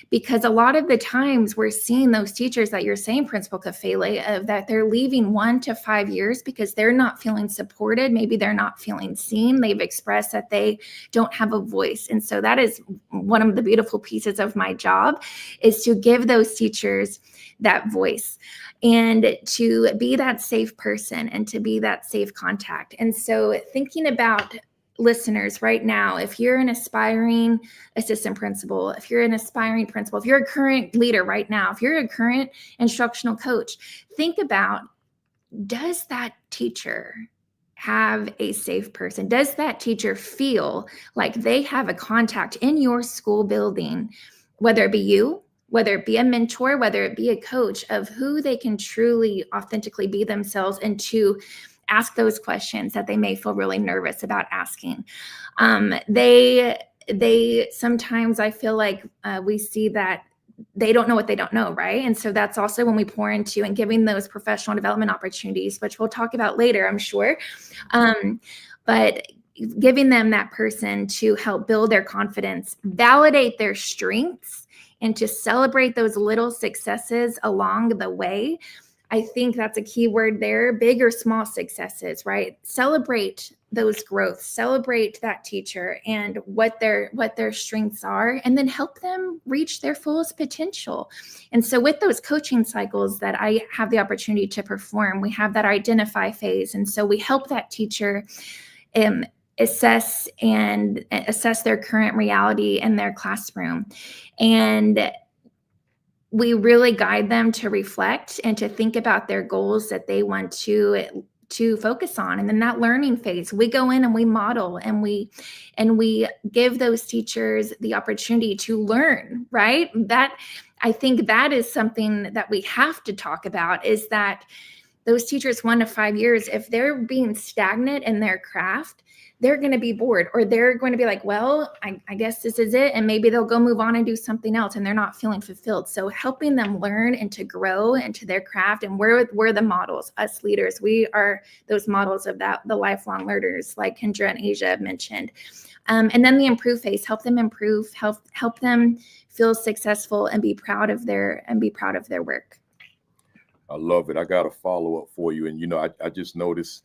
Because a lot of the times we're seeing those teachers that you're saying, Principal Kafele, of that they're leaving 1 to 5 years because they're not feeling supported. Maybe they're not feeling seen. They've expressed that they don't have a voice. And so that is one of the beautiful pieces of my job, is to give those teachers that voice and to be that safe person and to be that safe contact. And so thinking about listeners right now, if you're an aspiring assistant principal, if you're an aspiring principal, if you're a current leader right now, if you're a current instructional coach, think about, does that teacher have a safe person? Does that teacher feel like they have a contact in your school building, whether it be you, whether it be a mentor, whether it be a coach, of who they can truly authentically be themselves and to ask those questions that they may feel really nervous about asking. They sometimes, I feel like we see that they don't know what they don't know, right? And so that's also when we pour into and giving those professional development opportunities, which we'll talk about later, I'm sure. But giving them that person to help build their confidence, validate their strengths, and to celebrate those little successes along the way. I think that's a key word there, big or small successes, right? Celebrate those growths, celebrate that teacher and what their strengths are, and then help them reach their fullest potential. And so with those coaching cycles that I have the opportunity to perform, we have that identify phase. And so we help that teacher assess their current reality in their classroom. And we really guide them to reflect and to think about their goals that they want to focus on. And then that learning phase, we go in and we model and we give those teachers the opportunity to learn, right? That, I think that is something that we have to talk about, is that those teachers 1 to 5 years, if they're being stagnant in their craft, they're going to be bored, or they're going to be like, well, I guess this is it. And maybe they'll go move on and do something else, and they're not feeling fulfilled. So helping them learn and to grow into their craft. And we're the models, us leaders. We are those models of that, the lifelong learners, like Kendra and Asia have mentioned. And then the improve phase, help them improve, help them feel successful and be proud of their work. I love it. I got a follow-up for you. And, I just noticed,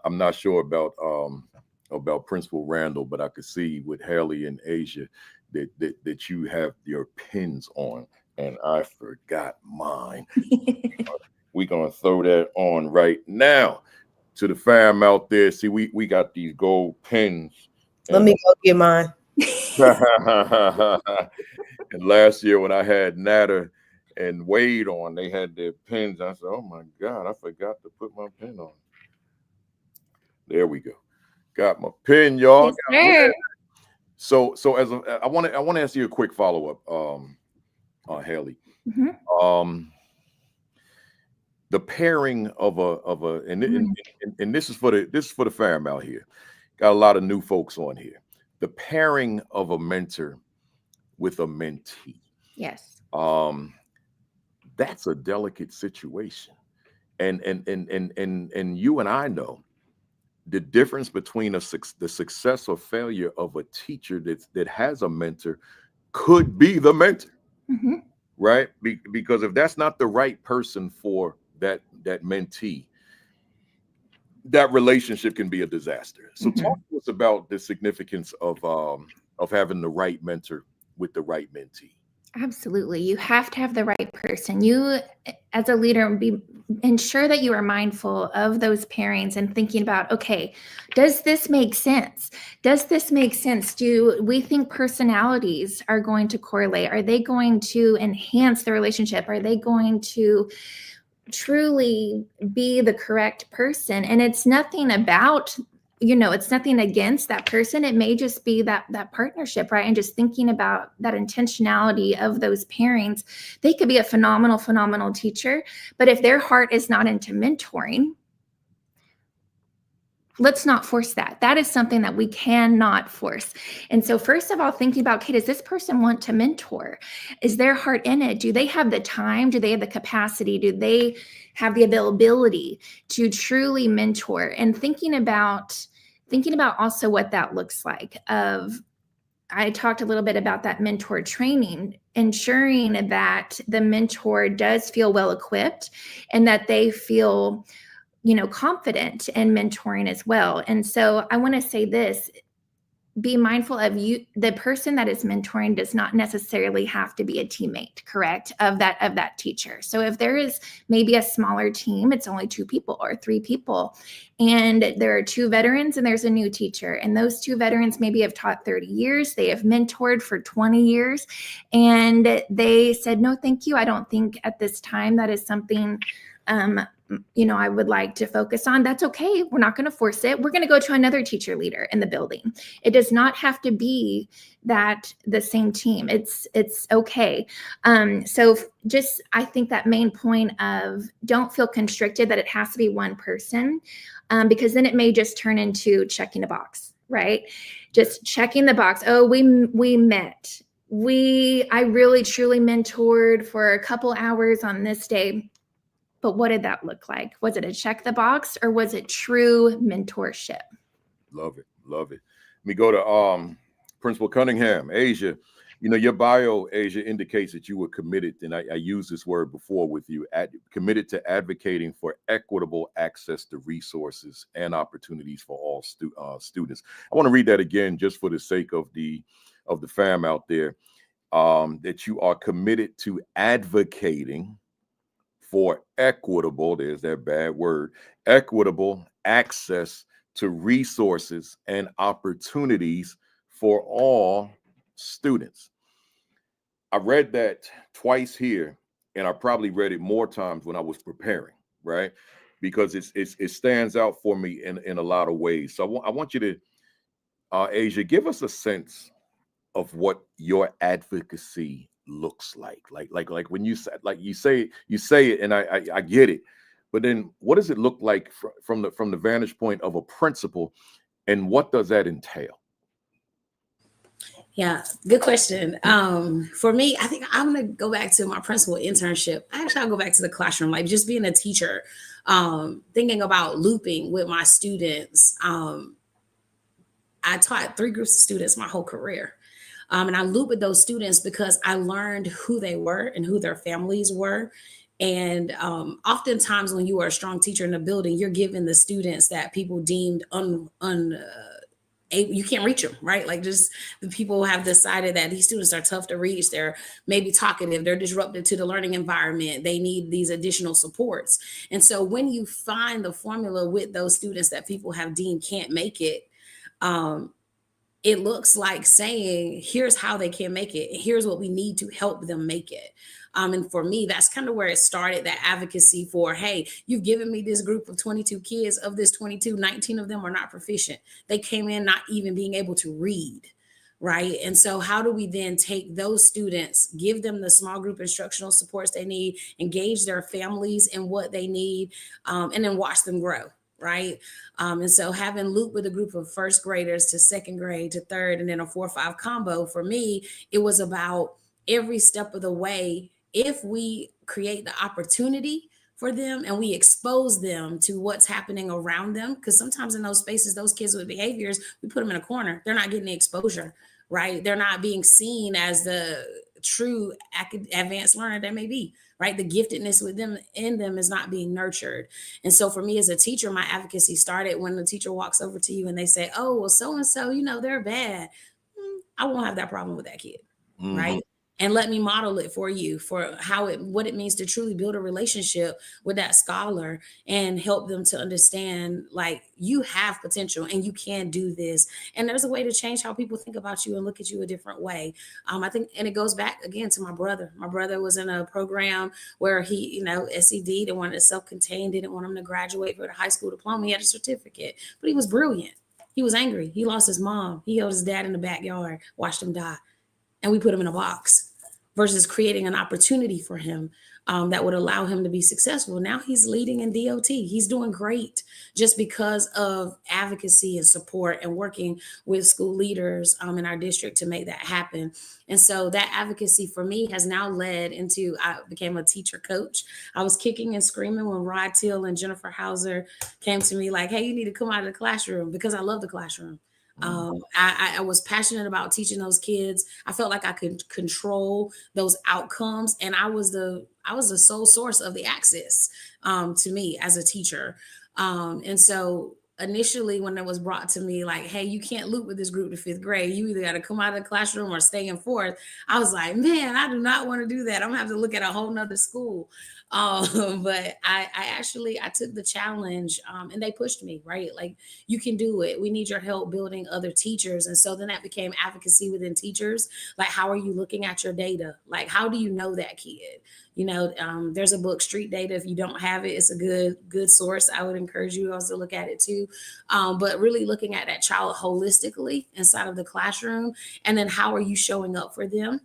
I'm not sure about Principal Randle, but I could see with Hailey and Asia that you have your pins on, and I forgot mine. We're going to throw that on right now to the fam out there. See, we got these gold pins. Let me go get mine. And last year when I had Natter and Wade on, they had their pins. I said, oh my God, I forgot to put my pin on. There we go. Got my pin, y'all. Yes, So I want to ask you a quick follow-up, Hailey. Mm-hmm. The pairing of a and this is for the fam out here. Got a lot of new folks on here. The pairing of a mentor with a mentee. Yes. That's a delicate situation. And you and I know the difference between the success or failure of a teacher that has a mentor could be the mentor, Mm-hmm. right? Because if that's not the right person for that mentee, that relationship can be a disaster. So Mm-hmm. talk to us about the significance of having the right mentor with the right mentee. Absolutely. You have to have the right person. You, as a leader, ensure that you are mindful of those pairings and thinking about, okay, does this make sense? Does this make sense? Do we think personalities are going to correlate? Are they going to enhance the relationship? Are they going to truly be the correct person? And it's nothing about, it's nothing against that person. It may just be that partnership, right? And just thinking about that intentionality of those pairings. They could be a phenomenal teacher, but if their heart is not into mentoring, let's not force that. That is something that we cannot force. And so first of all, thinking about, okay, does this person want to mentor? Is their heart in it? Do they have the time? Do they have the capacity? Do they have the availability to truly mentor? And thinking about also what that looks like. I talked a little bit about that mentor training, ensuring that the mentor does feel well equipped and that they feel confident in mentoring as well. And so I want to say this, be mindful of the person that is mentoring does not necessarily have to be a teammate, correct, of that teacher. So if there is maybe a smaller team, it's only 2 people or 3 people, and there are 2 veterans and there's a new teacher, and those 2 veterans maybe have taught 30 years, they have mentored for 20 years, and they said, no, thank you. I don't think at this time that is something I would like to focus on. That's okay. We're not going to force it. We're going to go to another teacher leader in the building. It does not have to be that the same team. It's okay. So just, I think that main point of don't feel constricted that it has to be one person, because then it may just turn into checking a box, right? Just checking the box. Oh, we met. I really truly mentored for a couple hours on this day. But what did that look like? Was it a check the box or was it true mentorship? Love it. Love it. Let me go to Principal Cunningham. Asia, your bio, Asia, indicates that you were committed, and I used this word before with you, committed to advocating for equitable access to resources and opportunities for all students. I want to read that again just for the sake of the fam out there, that you are committed to advocating for equitable, there's that bad word, equitable access to resources and opportunities for all students. I read that twice here, and I probably read it more times when I was preparing, right? Because it stands out for me in a lot of ways. So I want you to, Asia, give us a sense of what your advocacy looks like when you say it, and I get it, but then what does it look like from the vantage point of a principal, and what does that entail? Yeah, good question. For me, I think I'm gonna go back to my principal internship. Actually, I'll go back to the classroom, like just being a teacher, thinking about looping with my students. I taught 3 groups of students my whole career. And I loop with those students because I learned who they were and who their families were. And oftentimes when you are a strong teacher in the building, you're giving the students that people deemed you can't reach them, right? Like just the people have decided that these students are tough to reach. They're maybe talkative. They're disruptive to the learning environment. They need these additional supports. And so when you find the formula with those students that people have deemed can't make it, it looks like saying, here's how they can make it. Here's what we need to help them make it. And for me, that's kind of where it started, that advocacy for, hey, you've given me this group of 22 kids. Of this 22, 19 of them are not proficient. They came in not even being able to read, right? And so how do we then take those students, give them the small group instructional supports they need, engage their families in what they need, and then watch them grow? Right. And so having loop with a group of first graders to second grade to third, and then a 4-5 combo, for me, it was about every step of the way. If we create the opportunity for them and we expose them to what's happening around them, because sometimes in those spaces, those kids with behaviors, we put them in a corner. They're not getting the exposure, right? They're not being seen as the true advanced learner they may be, right? The giftedness in them is not being nurtured. And so for me as a teacher, my advocacy started when the teacher walks over to you and they say, oh, well, so-and-so, they're bad. I won't have that problem with that kid, right? and let me model it for you, for what it means to truly build a relationship with that scholar and help them to understand, like, you have potential and you can do this. And there's a way to change how people think about you and look at you a different way. I think, and it goes back again to my brother. My brother was in a program where he, SED, they wanted self-contained, didn't want him to graduate for the high school diploma. He had a certificate, but he was brilliant. He was angry. He lost his mom. He held his dad in the backyard, watched him die. And we put him in a box versus creating an opportunity for him that would allow him to be successful. Now he's leading in DOT. He's doing great just because of advocacy and support and working with school leaders in our district to make that happen. And so that advocacy for me has now led into, I became a teacher coach. I was kicking and screaming when Rod Till and Jennifer Hauser came to me like, hey, you need to come out of the classroom, because I love the classroom. I was passionate about teaching those kids. I felt like I could control those outcomes, and I was the sole source of the access to me as a teacher. And so initially, when it was brought to me like, hey, you can't loop with this group to 5th grade, you either got to come out of the classroom or stay in 4th, I was like, man, I do not want to do that. I'm gonna have to look at a whole nother school. But I took the challenge, and they pushed me, right? Like, you can do it. We need your help building other teachers. And so then that became advocacy within teachers. Like, how are you looking at your data? Like, how do you know that kid? There's a book, Street Data. If you don't have it, it's a good source. I would encourage you also to look at it too. But really looking at that child holistically inside of the classroom. And then how are you showing up for them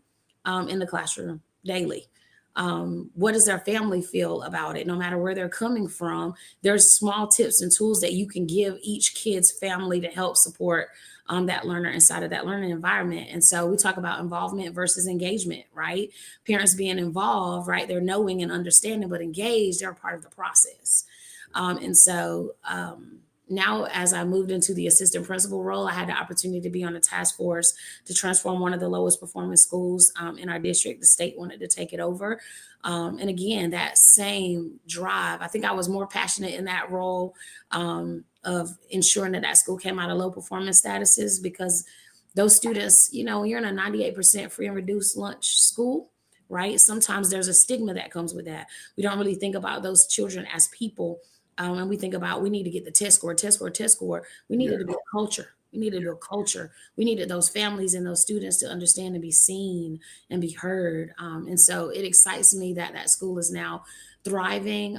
in the classroom daily? What does their family feel about it? No matter where they're coming from, there's small tips and tools that you can give each kid's family to help support that learner inside of that learning environment. And so we talk about involvement versus engagement, right? Parents being involved, right? They're knowing and understanding, but engaged, they're a part of the process. Now, as I moved into the assistant principal role, I had the opportunity to be on a task force to transform one of the lowest performing schools in our district. The state wanted to take it over. And again, that same drive, I think I was more passionate in that role of ensuring that school came out of low performance statuses, because those students, when you're in a 98% free and reduced lunch school, right? Sometimes there's a stigma that comes with that. We don't really think about those children as people. And we think about, we need to get the test score. We needed to build culture. We needed to build culture. We needed those families and those students to understand and be seen and be heard. And so it excites me that school is now thriving.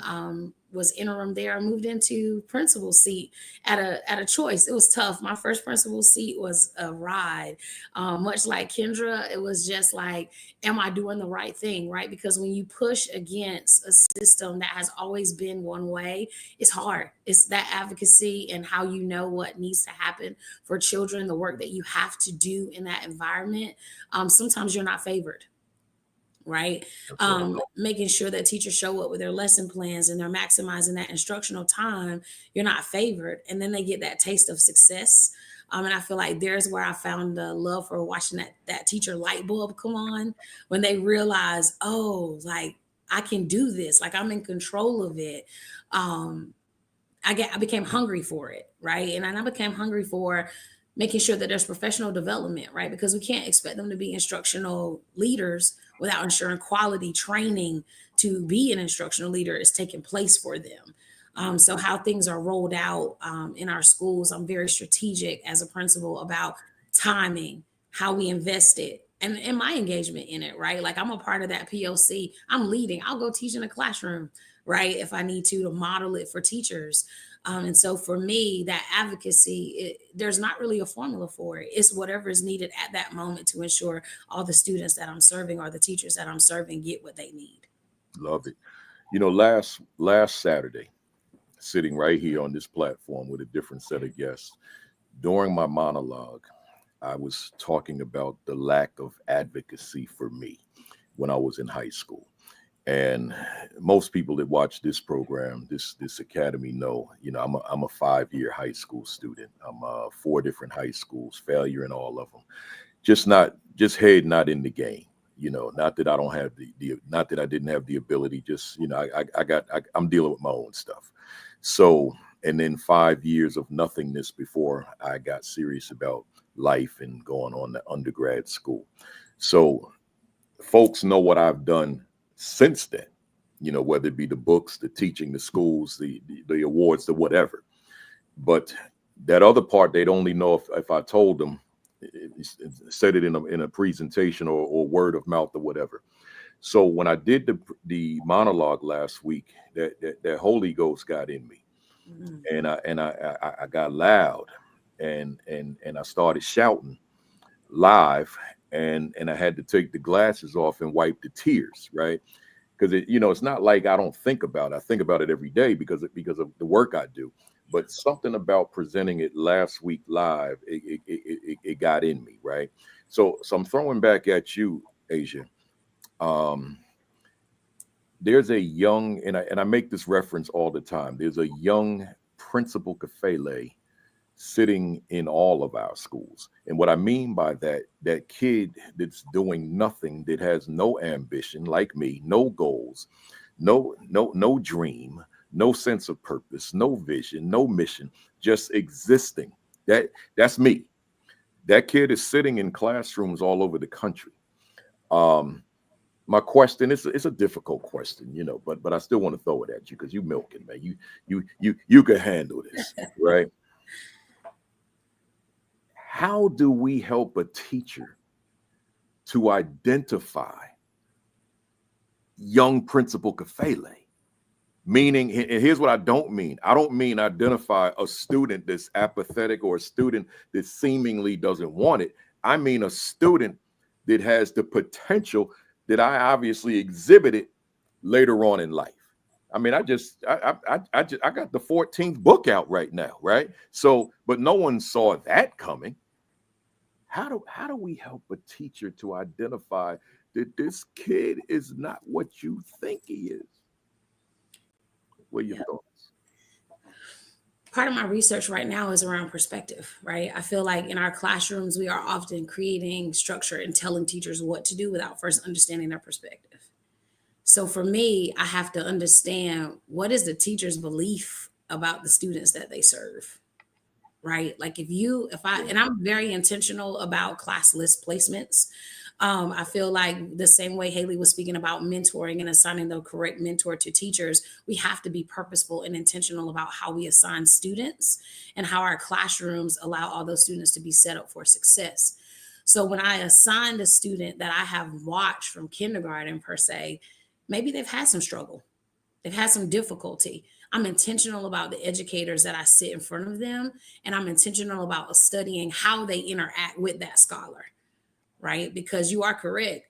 Was interim there. I moved into principal seat at a choice. It was tough. My first principal seat was a ride. Much like Kendra, it was just like, am I doing the right thing, right? Because when you push against a system that has always been one way, it's hard. It's that advocacy and how you know what needs to happen for children, the work that you have to do in that environment. Sometimes you're not favored. Right. Making sure that teachers show up with their lesson plans and they're maximizing that instructional time, you're not favored. And then they get that taste of success. And I feel like there's where I found the love for watching that teacher light bulb come on, when they realize, oh, like, I can do this, like, I'm in control of it. I became hungry for it. Right. And I became hungry for making sure that there's professional development, right? Because we can't expect them to be instructional leaders without ensuring quality training to be an instructional leader is taking place for them. So how things are rolled out in our schools, I'm very strategic as a principal about timing, how we invest it, and my engagement in it, right? Like, I'm a part of that POC. I'm leading. I'll go teach in a classroom, right? If I need to model it for teachers. And so for me, that advocacy, there's not really a formula for it. It's whatever is needed at that moment to ensure all the students that I'm serving or the teachers that I'm serving get what they need. Love it. Last Saturday, sitting right here on this platform with a different set of guests, during my monologue, I was talking about the lack of advocacy for me when I was in high school. And most people that watch this program, this academy know, I'm a 5-year high school student. I'm 4 different high schools, failure in all of them. Just head not in the game. Not that I don't have not that I didn't have the ability. Just I'm dealing with my own stuff. So, and then 5 years of nothingness before I got serious about life and going on to undergrad school. So folks know what I've done since then, you know, whether it be the books, the teaching, the schools, the awards, the whatever. But that other part, they'd only know if I told them, said it in a presentation or word of mouth or whatever. So when I did the monologue last week, that Holy Ghost got in me, and I got loud, and I started shouting live, and I had to take the glasses off and wipe the tears, right? Because it's not like I don't think about it. I think about it every day because of the work I do. But something about presenting it last week live, it got in me, right? So I'm throwing back at you, Asia. There's a young, and I make this reference all the time. There's a young Principal Kafele sitting in all of our schools. And what I mean by that kid that's doing nothing, that has no ambition, like me, no goals, no dream, no sense of purpose, no vision, no mission, just existing. That's me. That kid is sitting in classrooms all over the country. My question is, it's a difficult question, but I still want to throw it at you because you Milken, man. You can handle this, right? How do we help a teacher to identify young Principal Kafele? Meaning, and here's what I don't mean. I don't mean identify a student that's apathetic or a student that seemingly doesn't want it. I mean a student that has the potential that I obviously exhibited later on in life. I mean, I got the 14th book out right now, right? So, but no one saw that coming. How do we help a teacher to identify that this kid is not what you think he is? What are your thoughts? Part of my research right now is around perspective, right? I feel like in our classrooms, we are often creating structure and telling teachers what to do without first understanding their perspective. So for me, I have to understand, what is the teacher's belief about the students that they serve, right? Like and I'm very intentional about class list placements. I feel like the same way Hailey was speaking about mentoring and assigning the correct mentor to teachers, we have to be purposeful and intentional about how we assign students and how our classrooms allow all those students to be set up for success. So when I assign a student that I have watched from kindergarten per se, maybe they've had some struggle. They've had some difficulty. I'm intentional about the educators that I sit in front of them, and I'm intentional about studying how they interact with that scholar. Right? Because you are correct.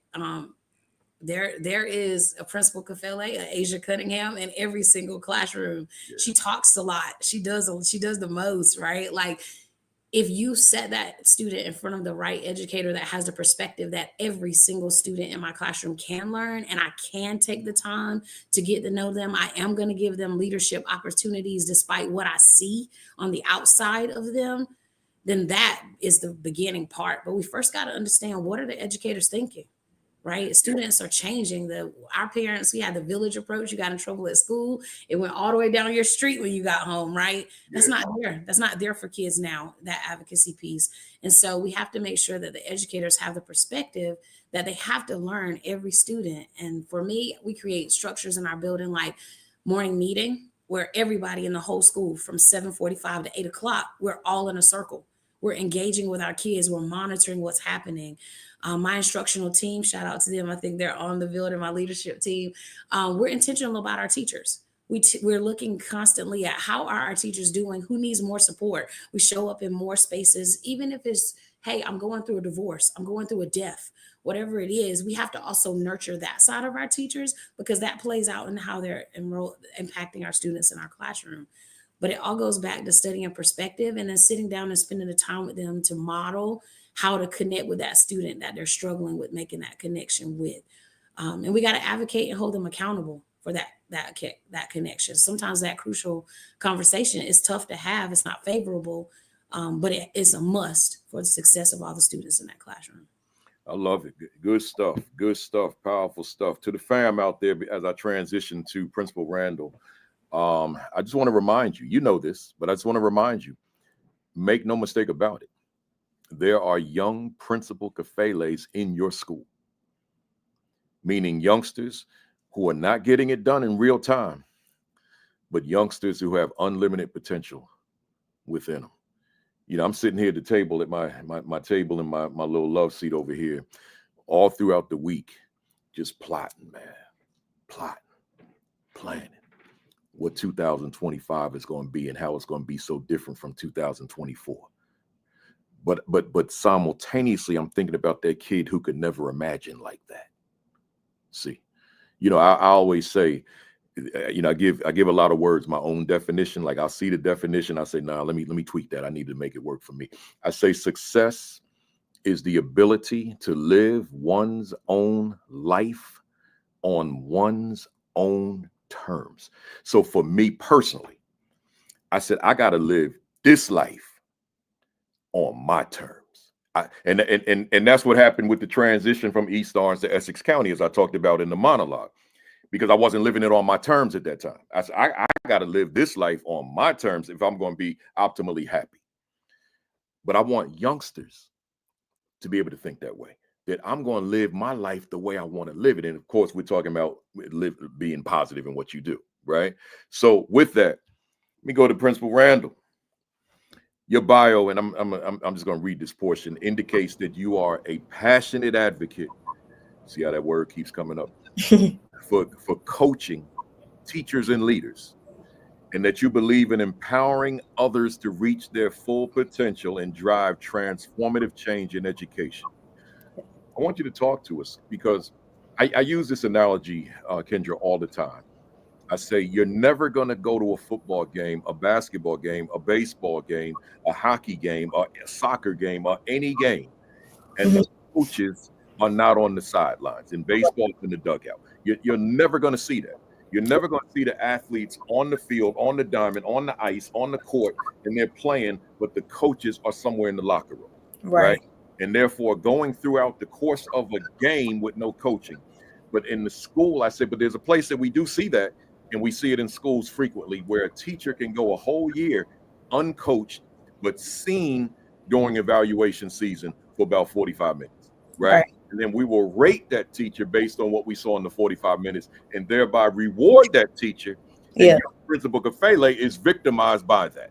There is a Principal Kafele, Asia Cunningham, in every single classroom. Yeah. She talks a lot. She does the most, right? Like, if you set that student in front of the right educator that has the perspective that every single student in my classroom can learn, and I can take the time to get to know them, I am going to give them leadership opportunities despite what I see on the outside of them, then that is the beginning part. But we first got to understand, what are the educators thinking, right? Students are changing. Our parents, we had the village approach. You got in trouble at school, it went all the way down your street when you got home, right? That's not there. That's not there for kids now, that advocacy piece. And so we have to make sure that the educators have the perspective that they have to learn every student. And for me, we create structures in our building like morning meeting, where everybody in the whole school from 7:45 to 8 o'clock, we're all in a circle. We're engaging with our kids. We're monitoring what's happening. My instructional team, shout out to them. I think they're on the building, my leadership team. We're intentional about our teachers. We're looking constantly at how are our teachers doing, who needs more support. We show up in more spaces, even if it's, hey, I'm going through a divorce, I'm going through a death, whatever it is. We have to also nurture that side of our teachers, because that plays out in how they're impacting our students in our classroom. But it all goes back to studying perspective and then sitting down and spending the time with them to model how to connect with that student that they're struggling with making that connection with. And we got to advocate and hold them accountable for that connection. Sometimes that crucial conversation is tough to have. It's not favorable, but it is a must for the success of all the students in that classroom. I love it. Good stuff. Good stuff. Powerful stuff. To the fam out there, as I transition to Principal Randle, I just want to remind you, you know this, but I just want to remind you, make no mistake about it. There are young Principal Kafeles in your school. meaning youngsters who are not getting it done in real time, but youngsters who have unlimited potential within them. You know, I'm sitting here at the table at my table in my little love seat over here, all throughout the week, just plotting, man, planning what 2025 is going to be and how it's going to be so different from 2024. But simultaneously, I'm thinking about that kid who could never imagine like that. See, you know, I always say, you know, I give a lot of words my own definition. Like I'll see the definition, I say, nah, let me tweak that. I need to make it work for me. I say success is the ability to live one's own life on one's own terms. So for me personally, I said, I got to live this life on my terms. And that's what happened with the transition from East Orange to Essex County, as I talked about in the monologue, because I wasn't living it on my terms at that time. I said, I got to live this life on my terms if I'm going to be optimally happy. But I want youngsters to be able to think that way, that I'm going to live my life the way I want to live it. And of course, we're talking about being positive in what you do, right? So with that, let me go to Principal Randle. Your bio, and I'm just going to read this portion, indicates that you are a passionate advocate. See how that word keeps coming up? for coaching teachers and leaders, and that you believe in empowering others to reach their full potential and drive transformative change in education. I want you to talk to us because I use this analogy, Kendra, all the time. I say, you're never going to go to a football game, a basketball game, a baseball game, a hockey game, a soccer game, or any game, and the coaches are not on the sidelines. In baseball, in the dugout. You're never going to see that. You're never going to see the athletes on the field, on the diamond, on the ice, on the court, and they're playing, but the coaches are somewhere in the locker room, right? And therefore, going throughout the course of a game with no coaching. But in the school, I said, but there's a place that we do see that, and we see it in schools frequently, where a teacher can go a whole year uncoached, but seen during evaluation season for about 45 minutes, right? And then we will rate that teacher based on what we saw in the 45 minutes and thereby reward that teacher. And Principal Kafele is victimized by that.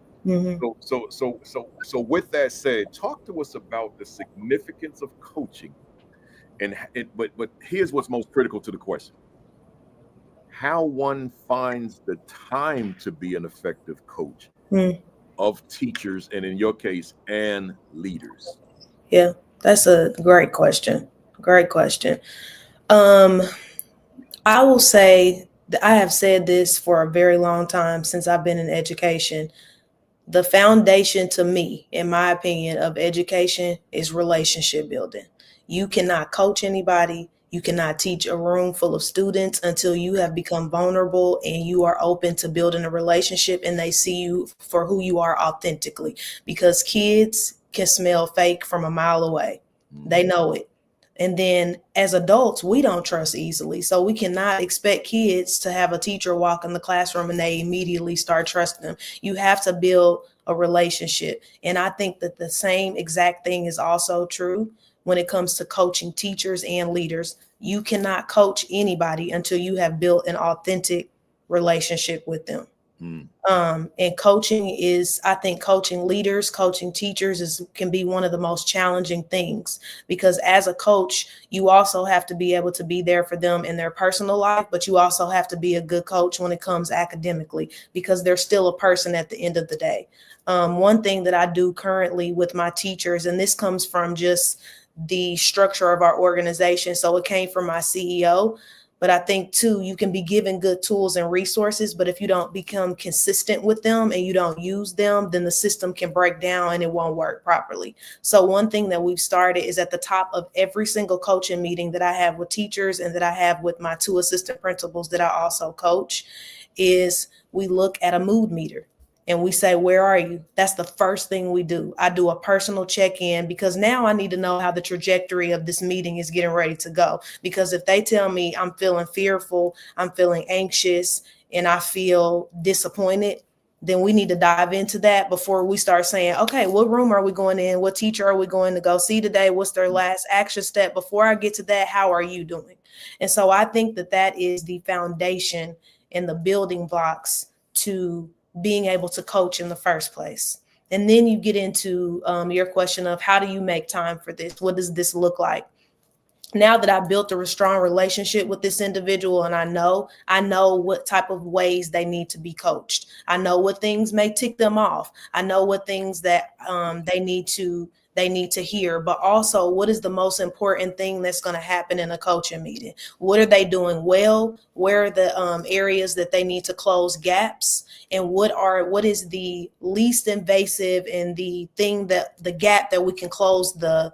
So with that said, talk to us about the significance of coaching. But here's what's most critical to the question. How one finds the time to be an effective coach of teachers, and in your case, and leaders. Yeah, that's a great question. Great question. I will say that I have said this for a very long time since I've been in education. The foundation to me, in my opinion, of education is relationship building. You cannot coach anybody. You cannot teach a room full of students until you have become vulnerable and you are open to building a relationship and they see you for who you are authentically, because kids can smell fake from a mile away. They know it. And then as adults, we don't trust easily. So we cannot expect kids to have a teacher walk in the classroom and they immediately start trusting them. You have to build a relationship. And I think that the same exact thing is also true when it comes to coaching teachers and leaders. You cannot coach anybody until you have built an authentic relationship with them. And coaching is, I think coaching leaders, coaching teachers can be one of the most challenging things, because as a coach, you also have to be able to be there for them in their personal life, but you also have to be a good coach when it comes academically, because they're still a person at the end of the day. One thing that I do currently with my teachers, and this comes from just the structure of our organization, so it came from my CEO. But I think, too, you can be given good tools and resources, but if you don't become consistent with them and you don't use them, then the system can break down and it won't work properly. So one thing that we've started is at the top of every single coaching meeting that I have with teachers and that I have with my 2 assistant principals that I also coach, is we look at a mood meter. And we say, where are you? That's the first thing we do. I do a personal check-in, because now I need to know how the trajectory of this meeting is getting ready to go. Because if they tell me I'm feeling fearful, I'm feeling anxious, and I feel disappointed, then we need to dive into that before we start saying, okay, what room are we going in? What teacher are we going to go see today? What's their last action step? Before I get to that, how are you doing? And so I think that that is the foundation and the building blocks to being able to coach in the first place. And then you get into your question of how do you make time for this? What does this look like? Now that I've built a strong relationship with this individual and I know what type of ways they need to be coached. I know what things may tick them off. I know what things that they need to hear, but also what is the most important thing that's going to happen in a coaching meeting? What are they doing well? Where are the areas that they need to close gaps? And what is the least invasive and the gap that we can close the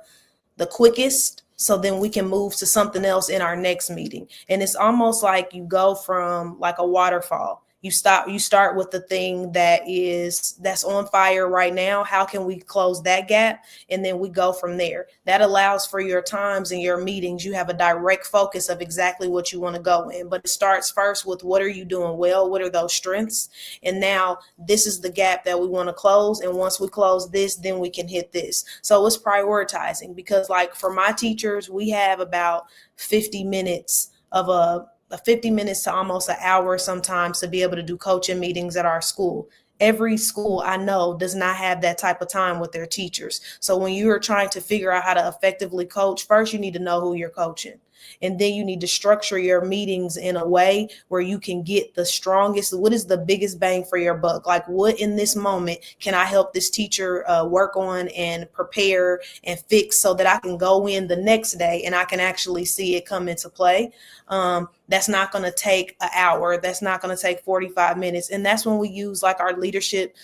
quickest, so then we can move to something else in our next meeting. And it's almost like you go from like a waterfall. You start with the thing that's on fire right now. How can we close that gap? And then we go from there. That allows for your times and your meetings. You have a direct focus of exactly what you want to go in. But it starts first with what are you doing well? What are those strengths? And now this is the gap that we want to close. And once we close this, then we can hit this. So it's prioritizing, because like for my teachers, we have about 50 minutes of 50 minutes to almost an hour sometimes to be able to do coaching meetings at our school. Every school I know does not have that type of time with their teachers. So when you are trying to figure out how to effectively coach, first you need to know who you're coaching. And then you need to structure your meetings in a way where you can get the strongest, what is the biggest bang for your buck? Like what in this moment can I help this teacher work on and prepare and fix so that I can go in the next day and I can actually see it come into play. That's not going to take an hour. That's not going to take 45 minutes. And that's when we use like our leadership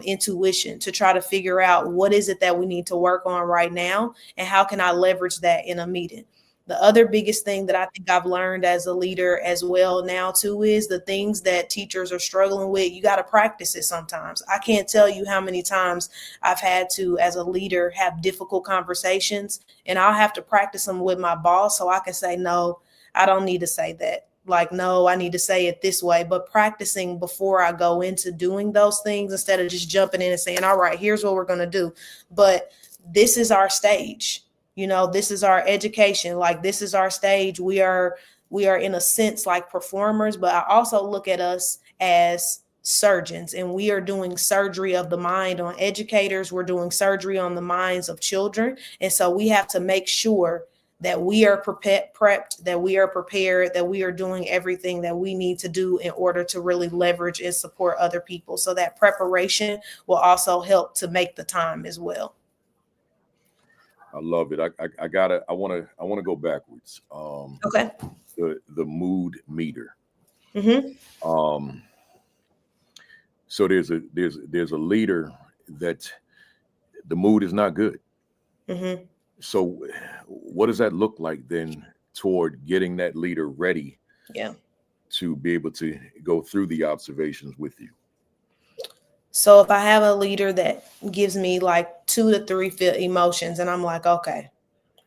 intuition to try to figure out what is it that we need to work on right now and how can I leverage that in a meeting. The other biggest thing that I think I've learned as a leader as well now too is the things that teachers are struggling with. You got to practice it sometimes. I can't tell you how many times I've had to, as a leader, have difficult conversations, and I'll have to practice them with my boss so I can say, no, I don't need to say that. Like, no, I need to say it this way. But practicing before I go into doing those things instead of just jumping in and saying, all right, here's what we're going to do. But this is our stage. You know, this is our education. Like, this is our stage. We are in a sense like performers, but I also look at us as surgeons, and we are doing surgery of the mind on educators. We're doing surgery on the minds of children. And so we have to make sure that we are prepped, that we are prepared, that we are doing everything that we need to do in order to really leverage and support other people. So that preparation will also help to make the time as well. I love it. I want to go backwards. Okay. The mood meter. Mm-hmm. So there's a leader that the mood is not good. Mm-hmm. So what does that look like then toward getting that leader ready? Yeah. To be able to go through the observations with you? So if I have a leader that gives me like 2 to 3 emotions and I'm like, okay,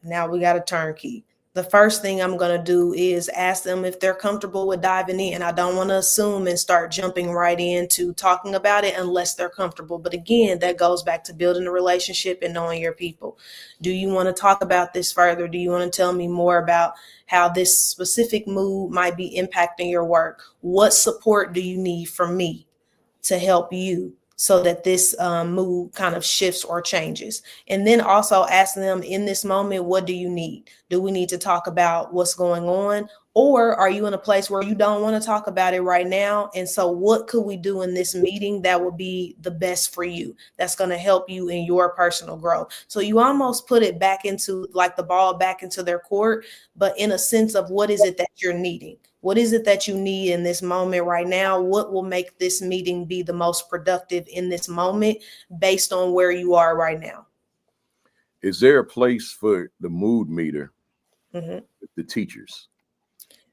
now we got a turnkey. The first thing I'm going to do is ask them if they're comfortable with diving in. I don't want to assume and start jumping right into talking about it unless they're comfortable. But again, that goes back to building a relationship and knowing your people. Do you want to talk about this further? Do you want to tell me more about how this specific mood might be impacting your work? What support do you need from me to help you so that this mood kind of shifts or changes? And then also ask them in this moment, what do you need? Do we need to talk about what's going on? Or are you in a place where you don't want to talk about it right now? And so what could we do in this meeting that would be the best for you? That's going to help you in your personal growth. So you almost put it back into like the ball back into their court, but in a sense of what is it that you're needing? What is it that you need in this moment right now? What will make this meeting be the most productive in this moment based on where you are right now? Is there a place for the mood meter, Mm-hmm. the teachers?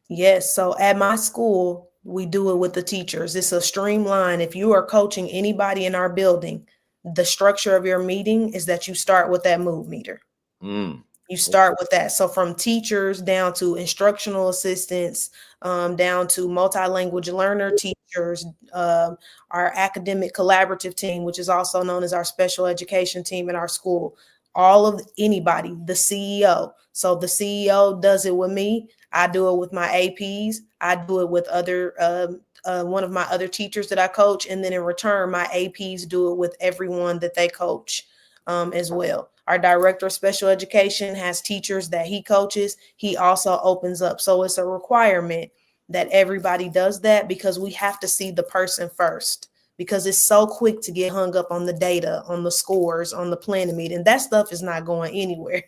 Yes. So at my school, we do it with the teachers. It's a streamline. If you are coaching anybody in our building, the structure of your meeting is that you start with that mood meter. You start with that. So from teachers down to instructional assistants, down to multilingual learner teachers, teachers, our academic collaborative team, which is also known as our special education team in our school, all of anybody, the CEO. So the CEO does it with me. I do it with my APs. I do it with other one of my other teachers that I coach. And then in return, my APs do it with everyone that they coach as well. Our director of special education has teachers that he coaches. He also opens up. So it's a requirement that everybody does that, because we have to see the person first, because it's so quick to get hung up on the data, on the scores, on the planning meeting. That stuff is not going anywhere.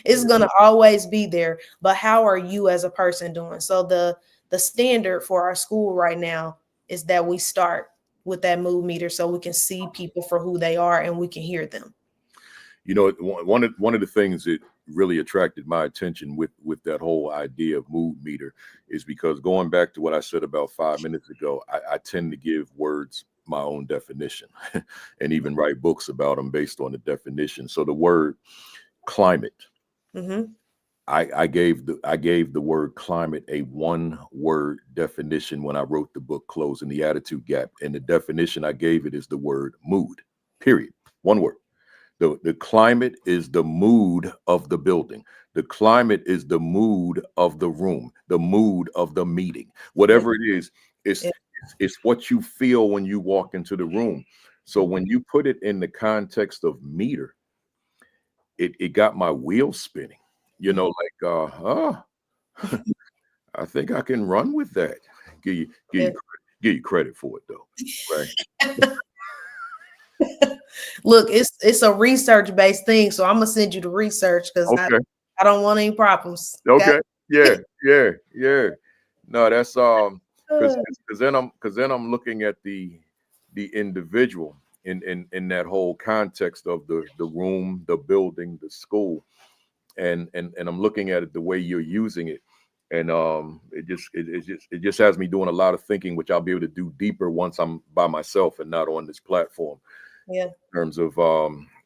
It's going to always be there. But how are you as a person doing? So the standard for our school right now is that we start with that mood meter so we can see people for who they are and we can hear them. You know, one of the things that really attracted my attention with that whole idea of mood meter is because, going back to what I said about 5 minutes ago, I tend to give words my own definition and even write books about them based on the definition. So the word climate, Mm-hmm. I gave the word climate a one-word definition when I wrote the book Closing the Attitude Gap, and the definition I gave it is the word mood, period. One word. The climate is the mood of the building. The climate is the mood of the room, the mood of the meeting. Whatever it is, it's what you feel when you walk into the room. So when you put it in the context of meter, it got my wheels spinning. You know, like I think I can run with that. Give you credit for it though, right? Look, it's a research-based thing, so I'm gonna send you the research because I don't want any problems. Okay. Yeah. No, that's because then I'm looking at the individual in that whole context of the room, the building, the school, and I'm looking at it the way you're using it, and it just has me doing a lot of thinking, which I'll be able to do deeper once I'm by myself and not on this platform. Yeah. In terms of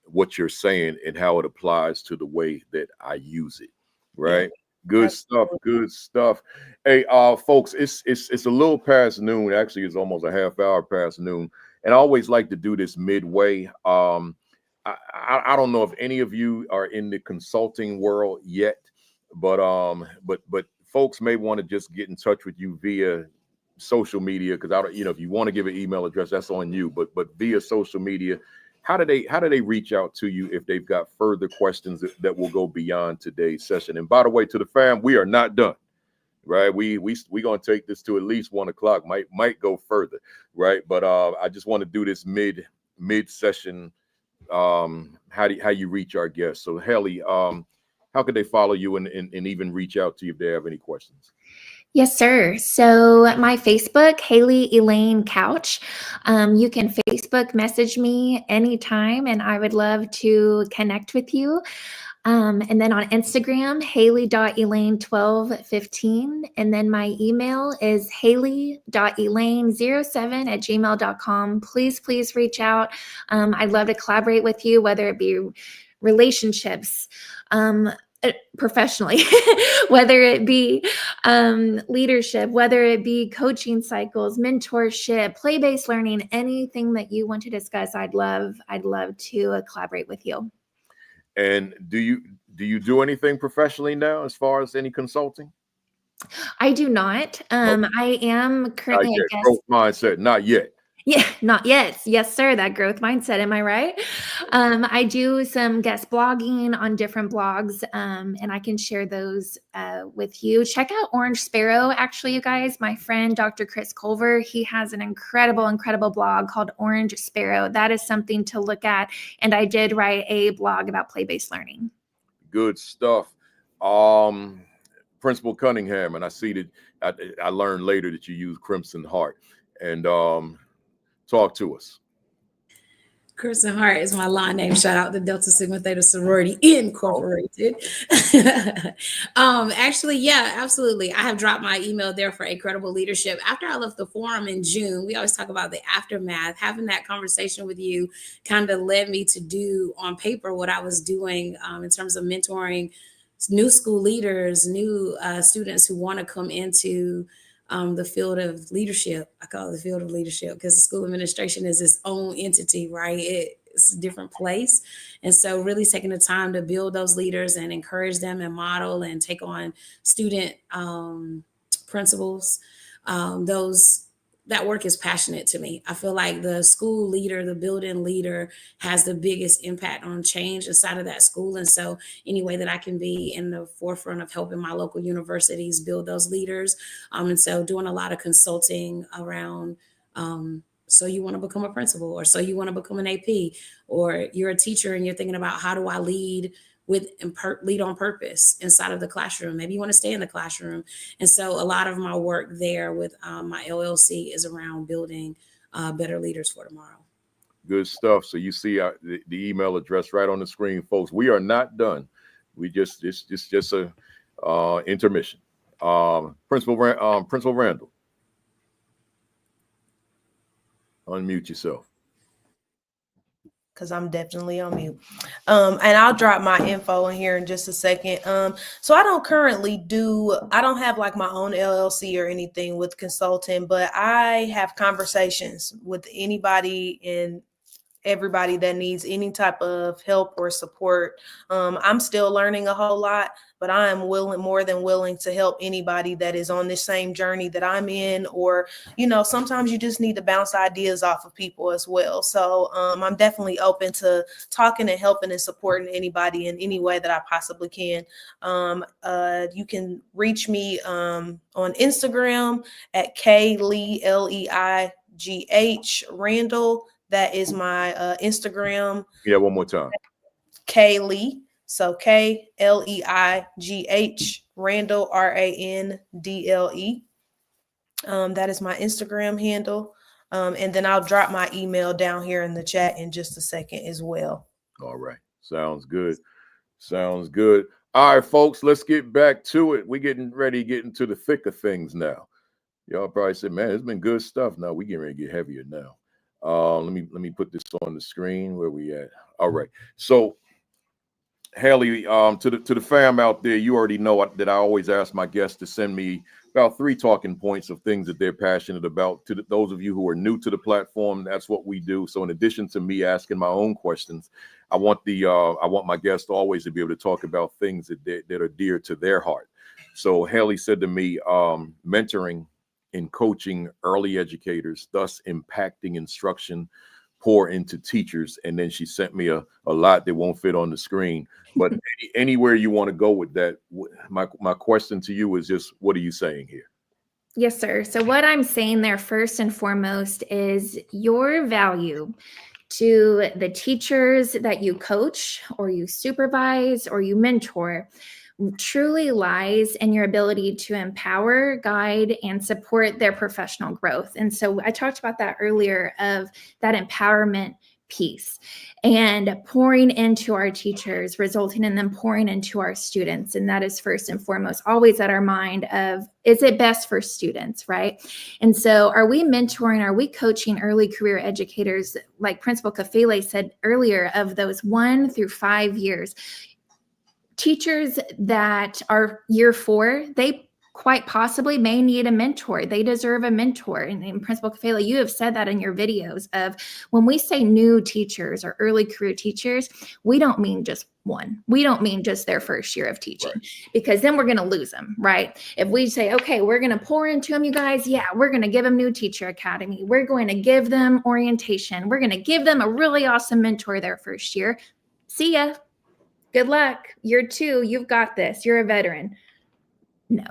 what you're saying and how it applies to the way that I use it. Right. Yeah. Good stuff. Good stuff. Hey, folks, it's a little past noon. Actually, it's almost a half hour past noon. And I always like to do this midway. I don't know if any of you are in the consulting world yet, but folks may want to just get in touch with you via social media, because I don't, if you want to give an email address, that's on you, but via social media, how do they reach out to you if they've got further questions that will go beyond today's session? And by the way, to the fam, we are not done, right? We gonna take this to at least 1 o'clock, might go further, right? But I just want to do this mid session. How you reach our guests? So Hailey, how could they follow you and even reach out to you if they have any questions? Yes, sir. So my Facebook, Hailey Elaine Couch. You can Facebook message me anytime, and I would love to connect with you. And then on Instagram, Hailey.Elaine1215. And then my email is Hailey.Elaine07@gmail.com. Please reach out. I'd love to collaborate with you, whether it be relationships, professionally, whether it be leadership, whether it be coaching cycles, mentorship, play-based learning, anything that you want to discuss, I'd love to collaborate with you. And do you do anything professionally now as far as any consulting? I do not. I am currently a guest. Growth mindset, not yet. Yeah, not yet. Yes, sir. That growth mindset. Am I right? I do some guest blogging on different blogs, and I can share those with you. Check out Orange Sparrow. Actually, you guys, my friend, Dr. Chris Culver, he has an incredible blog called Orange Sparrow. That is something to look at. And I did write a blog about play-based learning. Good stuff. Principal Cunningham, and I see that I learned later that you use Crimson Heart. And talk to us. Crimson Heart is my line name. Shout out to Delta Sigma Theta Sorority Incorporated. Actually, yeah, absolutely. I have dropped my email there for Incredible Leadership. After I left the forum in June, we always talk about the aftermath. Having that conversation with you kind of led me to do on paper what I was doing in terms of mentoring new school leaders, new students who want to come into the field of leadership. I call it the field of leadership because school administration is its own entity, right? It's a different place. And so really taking the time to build those leaders and encourage them and model and take on student principles, that work is passionate to me. I feel like the school leader, the building leader has the biggest impact on change inside of that school. And so any way that I can be in the forefront of helping my local universities build those leaders. And so doing a lot of consulting around, so you want to become a principal, or so you want to become an AP, or you're a teacher and you're thinking about how do I lead lead on purpose inside of the classroom. Maybe you want to stay in the classroom. And so a lot of my work there with my LLC is around building better leaders for tomorrow. Good stuff. So you see the email address right on the screen, folks. We are not done. We just a intermission. Principal Randle, unmute yourself. Because I'm definitely on mute. And I'll drop my info in here in just a second. So I don't have like my own LLC or anything with consulting, but I have conversations with anybody and everybody that needs any type of help or support. I'm still learning a whole lot, but I am more than willing to help anybody that is on this same journey that I'm in, or, sometimes you just need to bounce ideas off of people as well. So I'm definitely open to talking and helping and supporting anybody in any way that I possibly can. You can reach me on Instagram at Kleigh, Leigh Randle. That is my Instagram. Yeah, one more time. Kleigh. So Kleigh Randle, Randle. That is my Instagram handle. And then I'll drop my email down here in the chat in just a second as well. All right. Sounds good. All right, folks, let's get back to it. We're getting ready to get into the thick of things now. Y'all probably said, man, it's been good stuff. Now we getting ready to get heavier now. Let me put this on the screen. Where we at? All right. So, Hailey, to the fam out there, you already know that I always ask my guests to send me about 3 talking points of things that they're passionate about. To those of you who are new to the platform, that's what we do. So, in addition to me asking my own questions, I want my guests always to be able to talk about things that are dear to their heart. So, Hailey said to me, mentoring in coaching early educators, thus impacting instruction, pour into teachers. And then she sent me a lot that won't fit on the screen. But anywhere you want to go with that, my question to you is just, what are you saying here? Yes, sir. So what I'm saying there first and foremost is your value to the teachers that you coach or you supervise or you mentor truly lies in your ability to empower, guide, and support their professional growth. And so I talked about that earlier, of that empowerment piece and pouring into our teachers, resulting in them pouring into our students. And that is first and foremost always at our mind of, is it best for students, right? And so are we mentoring, are we coaching early career educators, like Principal Kafele said earlier, of those 1 through 5 years? Teachers that are year 4, they quite possibly may need a mentor. They deserve a mentor. And Principal Kafele, you have said that in your videos of, when we say new teachers or early career teachers, we don't mean just one. We don't mean just their first year of teaching, right? Because then we're going to lose them, right? If we say, okay, we're going to pour into them, you guys, yeah, we're going to give them New Teacher Academy. We're going to give them orientation. We're going to give them a really awesome mentor their first year. See ya. Good luck. Year 2, you've got this. You're a veteran. No,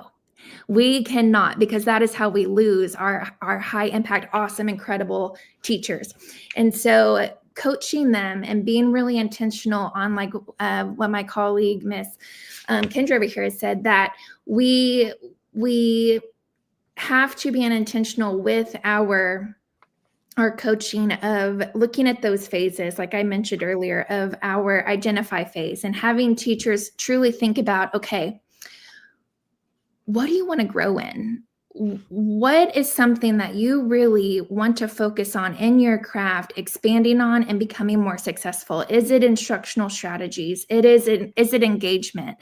we cannot, because that is how we lose our high impact, awesome, incredible teachers. And so coaching them and being really intentional on, like what my colleague, Miss Kendra over here has said, that we have to be intentional with our coaching of looking at those phases, like I mentioned earlier, of our identify phase, and having teachers truly think about, okay, what do you want to grow in? What is something that you really want to focus on in your craft, expanding on and becoming more successful? Is it instructional strategies? Is it engagement?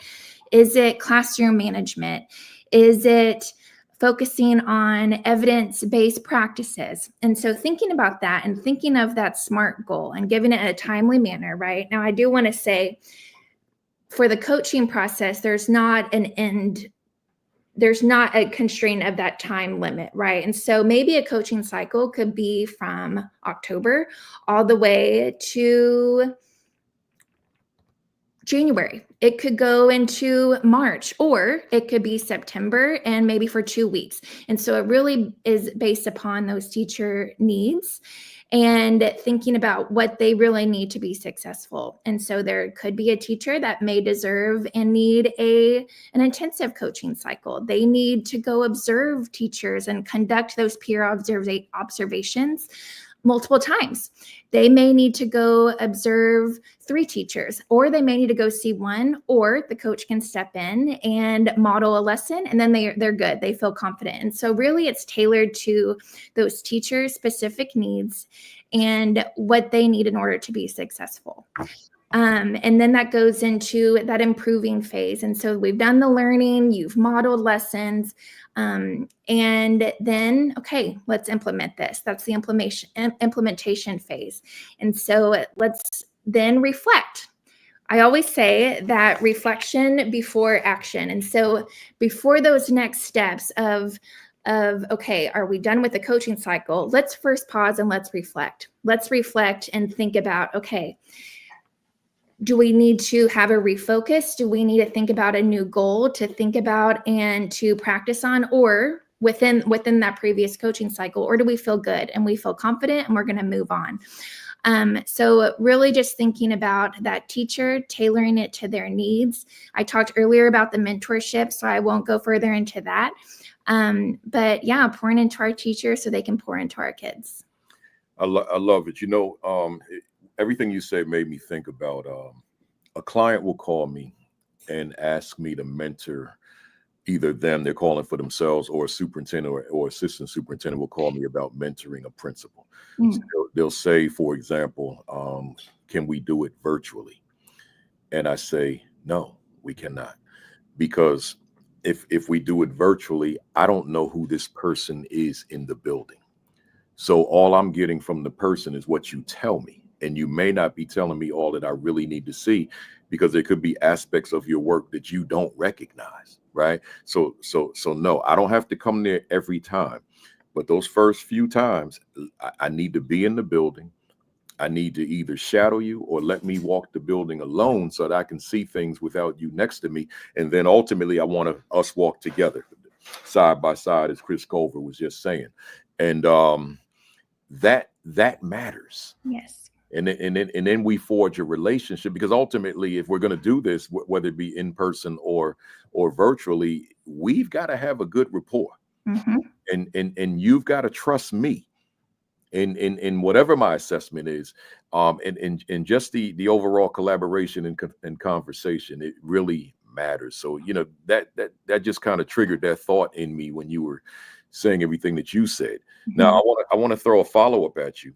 Is it classroom management? Is it focusing on evidence-based practices. And so thinking about that and thinking of that SMART goal and giving it a timely manner, right? Now, I do want to say for the coaching process, there's not an end, there's not a constraint of that time limit, right? And so maybe a coaching cycle could be from October all the way to January. It could go into March, or it could be September and maybe for 2 weeks. And so it really is based upon those teacher needs and thinking about what they really need to be successful. And so there could be a teacher that may deserve and need an intensive coaching cycle. They need to go observe teachers and conduct those peer observations multiple times. They may need to go observe 3 teachers, or they may need to go see one, or the coach can step in and model a lesson, and then they're good. They feel confident. And so really it's tailored to those teachers' specific needs and what they need in order to be successful. And then that goes into that improving phase. And so we've done the learning, you've modeled lessons, and then, okay, let's implement this. That's the implementation phase. And so let's then reflect. I always say that reflection before action. And so before those next steps of okay, are we done with the coaching cycle? Let's first pause and let's reflect. Let's reflect and think about, okay, do we need to have a refocus? Do we need to think about a new goal to think about and to practice on, or within that previous coaching cycle? Or do we feel good and we feel confident and we're going to move on? So really just thinking about that teacher, tailoring it to their needs. I talked earlier about the mentorship, so I won't go further into that. But yeah, pouring into our teachers so they can pour into our kids. I love it. You know, everything you said made me think about a client will call me and ask me to mentor either them, they're calling for themselves, or a superintendent or assistant superintendent will call me about mentoring a principal. So they'll say, for example, can we do it virtually? And I say, no, we cannot. Because if we do it virtually, I don't know who this person is in the building. So all I'm getting from the person is what you tell me. And you may not be telling me all that I really need to see, because there could be aspects of your work that you don't recognize, right? So no, I don't have to come there every time. But those first few times, I need to be in the building. I need to either shadow you or let me walk the building alone so that I can see things without you next to me. And then ultimately, I want us walk together, side by side, as Chris Culver was just saying. And that matters. Yes. And then we forge a relationship, because ultimately, if we're going to do this, whether it be in person or virtually, we've got to have a good rapport. Mm-hmm. And you've got to trust me in whatever my assessment is, and just the overall collaboration and conversation. It really matters. So, you know, that just kind of triggered that thought in me when you were saying everything that you said. Mm-hmm. Now, I want to throw a follow-up at you.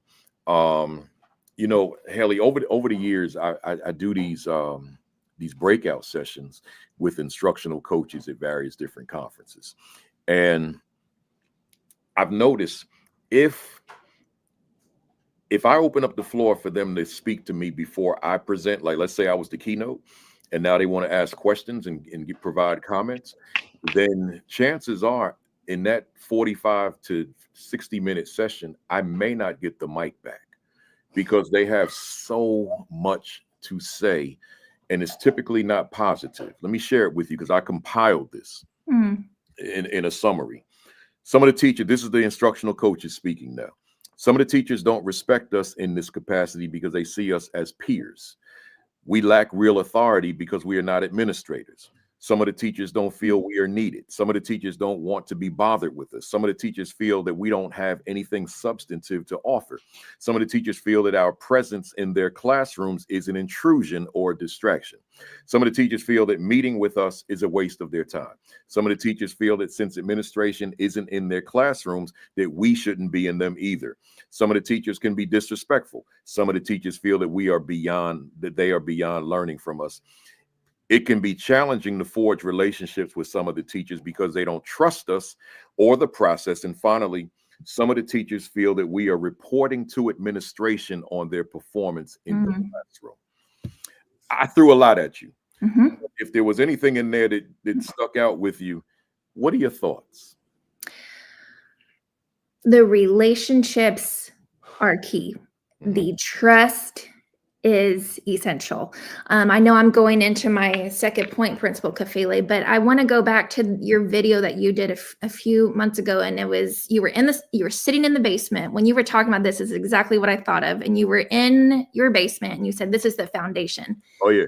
You know, Hailey, over the years, I do these breakout sessions with instructional coaches at various different conferences. And I've noticed if I open up the floor for them to speak to me before I present, like let's say I was the keynote and now they want to ask questions and provide comments, then chances are in that 45 to 60-minute session, I may not get the mic back, because they have so much to say, and it's typically not positive. Let me share it with you, because I compiled this in a summary. Some of the teachers, this is the instructional coaches speaking now. Some of the teachers don't respect us in this capacity because they see us as peers. We lack real authority because we are not administrators. Some of the teachers don't feel we are needed. Some of the teachers don't want to be bothered with us. Some of the teachers feel that we don't have anything substantive to offer. Some of the teachers feel that our presence in their classrooms is an intrusion or a distraction. Some of the teachers feel that meeting with us is a waste of their time. Some of the teachers feel that since administration isn't in their classrooms, that we shouldn't be in them either. Some of the teachers can be disrespectful. Some of the teachers feel that they are beyond learning from us. It can be challenging to forge relationships with some of the teachers because they don't trust us or the process. And finally, some of the teachers feel that we are reporting to administration on their performance in the classroom. I threw a lot at you. If there was anything in there that stuck out with you, what are your thoughts? The relationships are key. The trust is essential. I know I'm going into my second point, Principal Kafele, but I want to go back to your video that you did a few months ago, and it was you were sitting in the basement when you were talking about this. Is exactly what I thought of, and you were in your basement, and you said this is the foundation. Oh yeah.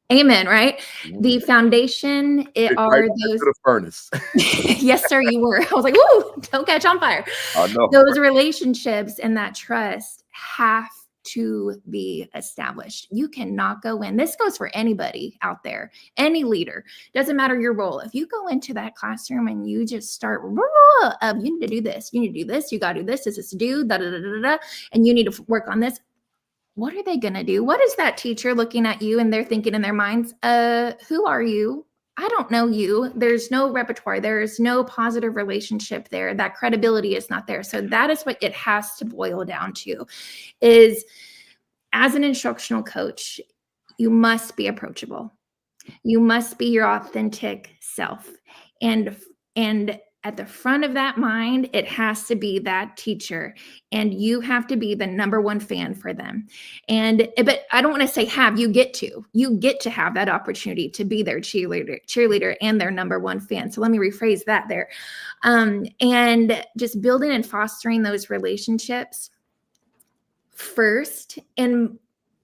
Amen. Right, the foundation. Are those the furnace? Yes, sir. You were. I was like, "Ooh, don't catch on fire." I know. Those relationships and that trust have to be established. You cannot go in. This goes for anybody out there, any leader. Doesn't matter your role. If you go into that classroom and you just start, you need to do this, you need to do this, you got to do this, this is to do, and you need to work on this. What are they going to do? What is that teacher looking at you and they're thinking in their minds, who are you? I don't know you. There's no repertoire. There's no positive relationship there. That credibility is not there. So that is what it has to boil down to, is as an instructional coach, you must be approachable. You must be your authentic self. And at the front of that mind, it has to be that teacher, and you have to be the number one fan for them. But I don't want to say you get to have that opportunity to be their cheerleader and their number one fan. So let me rephrase that there. And just building and fostering those relationships first and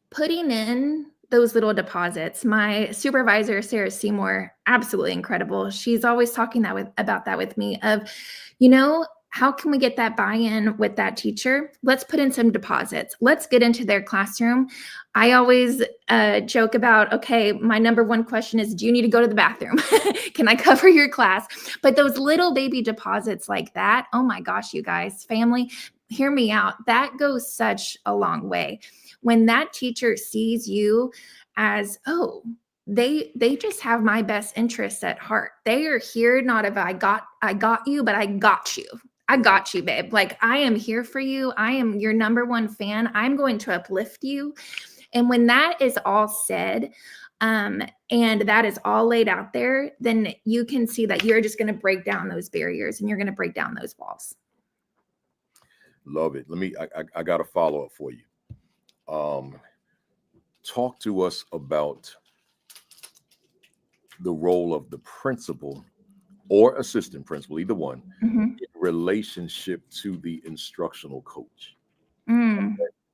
putting in those little deposits. My supervisor, Sarah Seymour, absolutely incredible. She's always talking about that with me of, how can we get that buy-in with that teacher? Let's put in some deposits. Let's get into their classroom. I always joke about, okay, my number one question is, do you need to go to the bathroom? Can I cover your class? But those little baby deposits like that, oh my gosh, you guys, family, hear me out. That goes such a long way. When that teacher sees you as, oh, they just have my best interests at heart. They are here, not if I got you, but I got you. I got you, babe. Like, I am here for you. I am your number one fan. I'm going to uplift you. And when that is all said, and that is all laid out there, then you can see that you're just going to break down those barriers and you're going to break down those walls. Love it. I got a follow-up for you. Talk to us about the role of the principal or assistant principal, either one, in relationship to the instructional coach.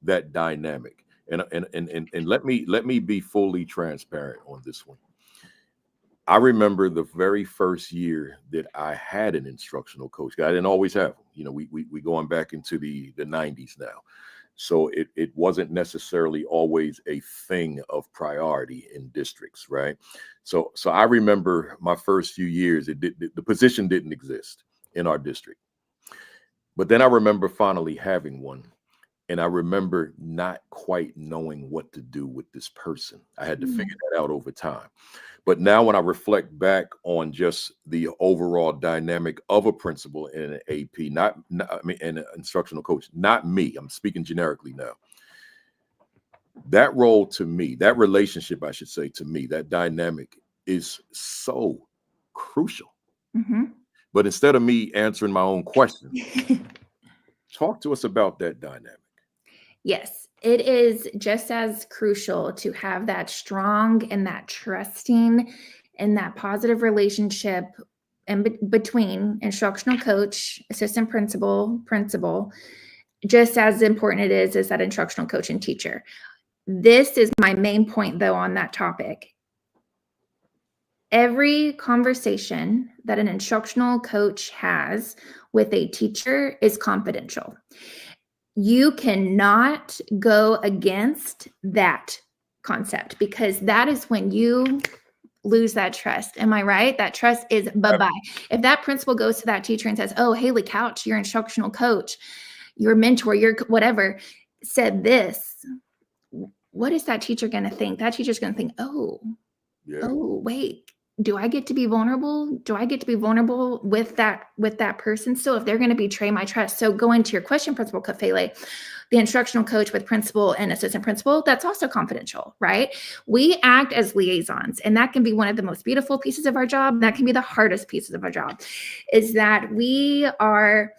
That dynamic. And let me be fully transparent on this one. I remember the very first year that I had an instructional coach. I didn't always have them. We going back into the 90s now. So it wasn't necessarily always a thing of priority in districts, right? So I remember my first few years, the position didn't exist in our district. But then I remember finally having one. And I remember not quite knowing what to do with this person. I had to figure that out over time. But now when I reflect back on just the overall dynamic of a principal and an AP, and an instructional coach, not me, I'm speaking generically now. That role to me, that relationship, I should say, to me, that dynamic is so crucial. But instead of me answering my own question, talk to us about that dynamic. Yes, it is just as crucial to have that strong and that trusting and that positive relationship between instructional coach, assistant principal, just as important it is that instructional coach and teacher. This is my main point, though, on that topic. Every conversation that an instructional coach has with a teacher is confidential. You cannot go against that concept, because that is when you lose that trust. Am I right? That trust is bye-bye. If that principal goes to that teacher and says, oh, Hailey Couch, your instructional coach, your mentor, your whatever, said this, what is that teacher going to think? That teacher's going to think, oh, Yeah. Oh, wait, do I get to be vulnerable? Do I get to be vulnerable with that person still if they're going to betray my trust? So going to your question, Principal Kafele, the instructional coach with principal and assistant principal, that's also confidential, right? We act as liaisons, and that can be one of the most beautiful pieces of our job. That can be the hardest pieces of our job, is that we are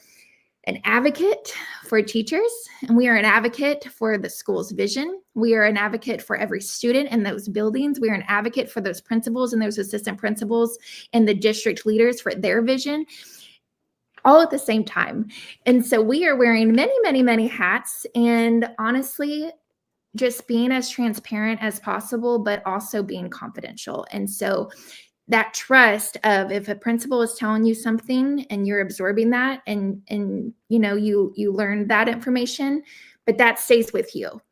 an advocate for teachers, and we are an advocate for the school's vision. We are an advocate for every student in those buildings. We are an advocate for those principals and those assistant principals and the district leaders for their vision, all at the same time. And so we are wearing many, many, many hats, and honestly, just being as transparent as possible, but also being confidential. And so that trust of, if a principal is telling you something and you're absorbing that, and you learn that information, but that stays with you,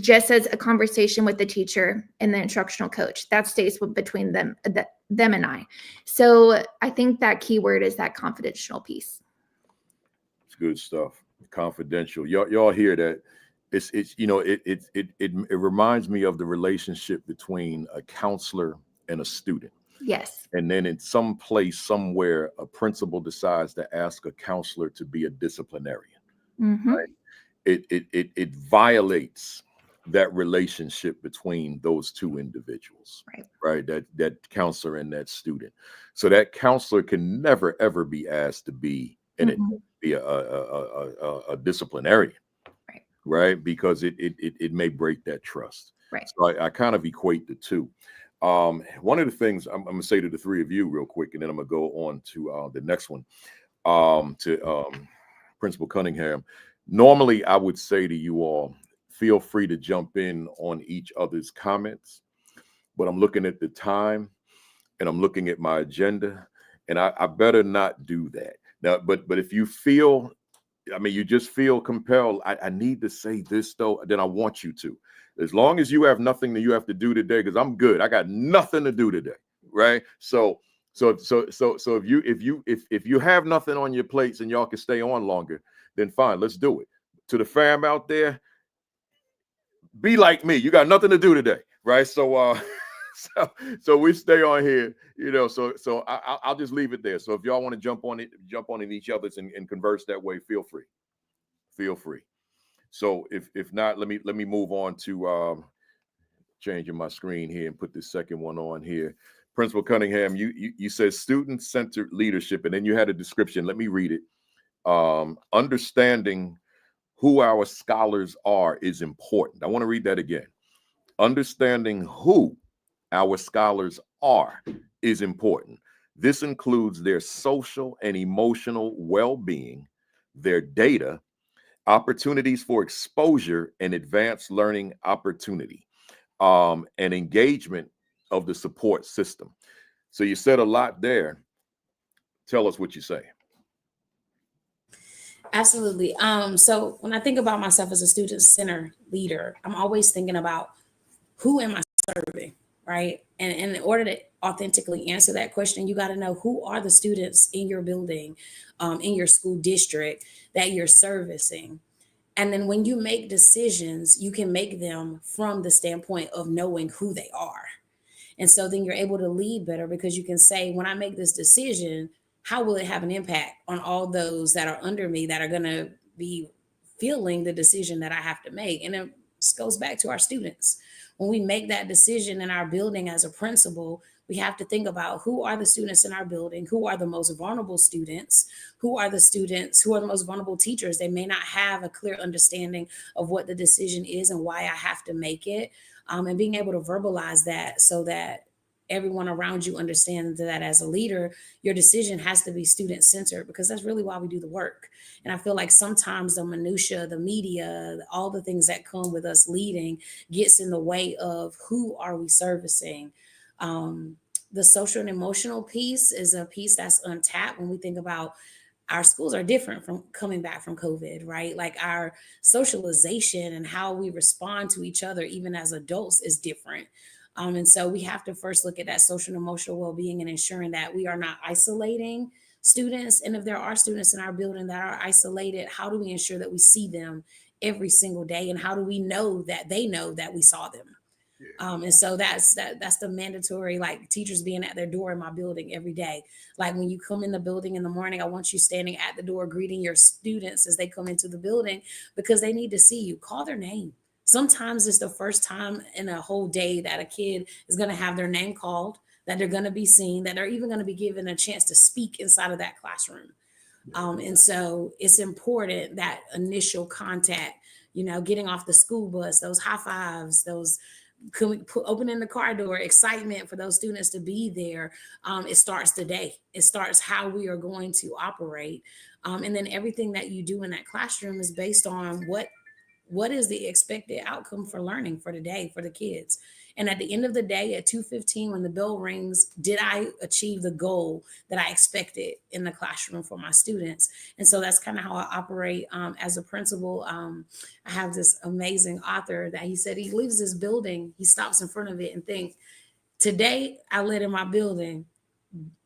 just as a conversation with the teacher and the instructional coach, that stays between them and I. So I think that key word is that confidential piece. It's good stuff. Confidential. Y'all hear that? It reminds me of the relationship between a counselor and a student. Yes. And then in some place somewhere, a principal decides to ask a counselor to be a disciplinarian. Mm-hmm. Right? It violates that relationship between those two individuals. Right? That counselor and that student. So that counselor can never ever be asked to be a disciplinarian. Right? Because it may break that trust. Right. So I kind of equate the two. One of the things I'm going to say to the three of you real quick, and then I'm going to go on to the next one, to Principal Cunningham. Normally, I would say to you all, feel free to jump in on each other's comments, but I'm looking at the time and I'm looking at my agenda, and I better not do that. Now, but if you feel, you just feel compelled, I need to say this though, then I want you to. As long as you have nothing that you have to do today, because I'm good. I got nothing to do today, right? So if you have nothing on your plates and y'all can stay on longer, then fine, let's do it. To the fam out there, be like me. You got nothing to do today, right? So we stay on here, So I'll just leave it there. So if y'all want to jump on in each other's and converse that way, feel free. Feel free. So if not, let me move on to changing my screen here and put this second one on here. Principal Cunningham, you said student-centered leadership, and then you had a description. Let me read it. Understanding who our scholars are is important. I want to read that again. Understanding who our scholars are is important. This includes their social and emotional well-being, their data, opportunities for exposure and advanced learning opportunity, and engagement of the support system. So you said a lot there. Tell us what you say. Absolutely. So when I think about myself as a student-centered leader, I'm always thinking about who am I serving, right? And in order to authentically answer that question, you got to know who are the students in your building, in your school district that you're servicing. And then when you make decisions, you can make them from the standpoint of knowing who they are. And so then you're able to lead better, because you can say, when I make this decision, how will it have an impact on all those that are under me that are going to be feeling the decision that I have to make? And it goes back to our students. When we make that decision in our building as a principal, we have to think about who are the students in our building, who are the most vulnerable students, who are the most vulnerable teachers. They may not have a clear understanding of what the decision is and why I have to make it. And being able to verbalize that so that everyone around you understands that as a leader, your decision has to be student-centered, because that's really why we do the work. And I feel like sometimes the minutia, the media, all the things that come with us leading gets in the way of who are we servicing. The social and emotional piece is a piece that's untapped when we think about our schools are different from coming back from COVID, right? Like our socialization and how we respond to each other, even as adults, is different. And so we have to first look at that social and emotional well-being and ensuring that we are not isolating students. And if there are students in our building that are isolated, how do we ensure that we see them every single day? And how do we know that they know that we saw them? And so that's the mandatory, like teachers being at their door in my building every day. Like when you come in the building in the morning, I want you standing at the door greeting your students as they come into the building, because they need to see you. Call their name. Sometimes it's the first time in a whole day that a kid is going to have their name called, that they're going to be seen, that they're even going to be given a chance to speak inside of that classroom. And so it's important, that initial contact, getting off the school bus, those high fives, those opening the car door, excitement for those students to be there. It starts the day. It starts how we are going to operate. And then everything that you do in that classroom is based on what is the expected outcome for learning for the day for the kids. And at the end of the day, at 2:15, when the bell rings, did I achieve the goal that I expected in the classroom for my students? And so that's kind of how I operate as a principal. I have this amazing author that he said he leaves this building, he stops in front of it and think, today I lit in my building,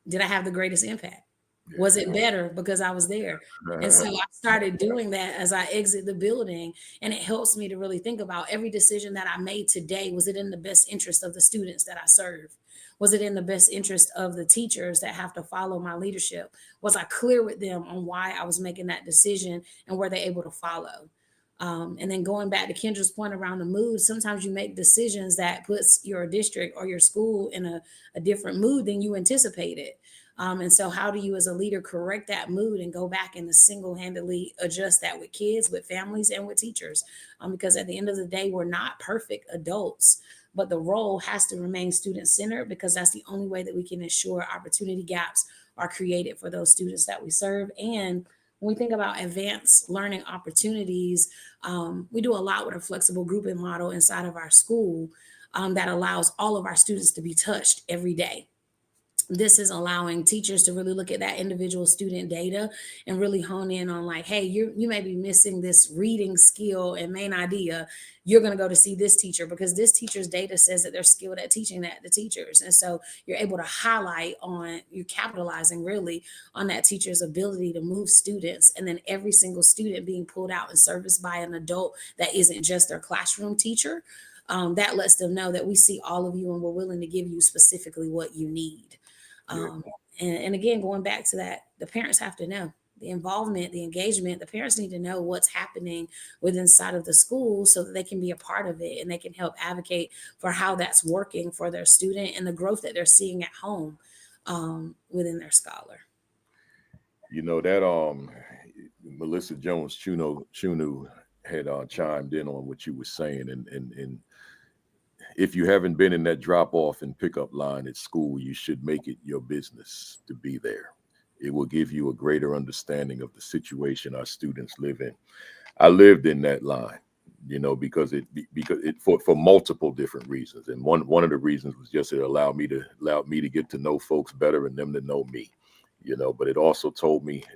did I have the greatest impact? Was it better because I was there? And so I started doing that as I exit the building. And it helps me to really think about every decision that I made today. Was it in the best interest of the students that I serve? Was it in the best interest of the teachers that have to follow my leadership? Was I clear with them on why I was making that decision, and were they able to follow? And then going back to Kendra's point around the mood, sometimes you make decisions that puts your district or your school in a different mood than you anticipated. And so how do you as a leader correct that mood and go back and single-handedly adjust that with kids, with families, and with teachers? Because at the end of the day, we're not perfect adults, but the role has to remain student-centered, because that's the only way that we can ensure opportunity gaps are created for those students that we serve. And when we think about advanced learning opportunities, we do a lot with a flexible grouping model inside of our school that allows all of our students to be touched every day. This is allowing teachers to really look at that individual student data and really hone in on, like, hey, you may be missing this reading skill and main idea. You're going to go to see this teacher because this teacher's data says that they're skilled at teaching that to teachers. And so you're able to highlight on, you're capitalizing really on that teacher's ability to move students, and then every single student being pulled out and serviced by an adult that isn't just their classroom teacher. That lets them know that we see all of you and we're willing to give you specifically what you need. And again, going back to that, the parents have to know the involvement, the engagement. The parents need to know what's happening within inside of the school so that they can be a part of it, and they can help advocate for how that's working for their student and the growth that they're seeing at home within their scholar. That Melissa Jones Chunu had chimed in on what you were saying, and if you haven't been in that drop-off and pickup line at school, you should make it your business to be there. It will give you a greater understanding of the situation our students live in. I lived in that line, because it for multiple different reasons, and one of the reasons was just it allowed me to get to know folks better and them to know me. But it also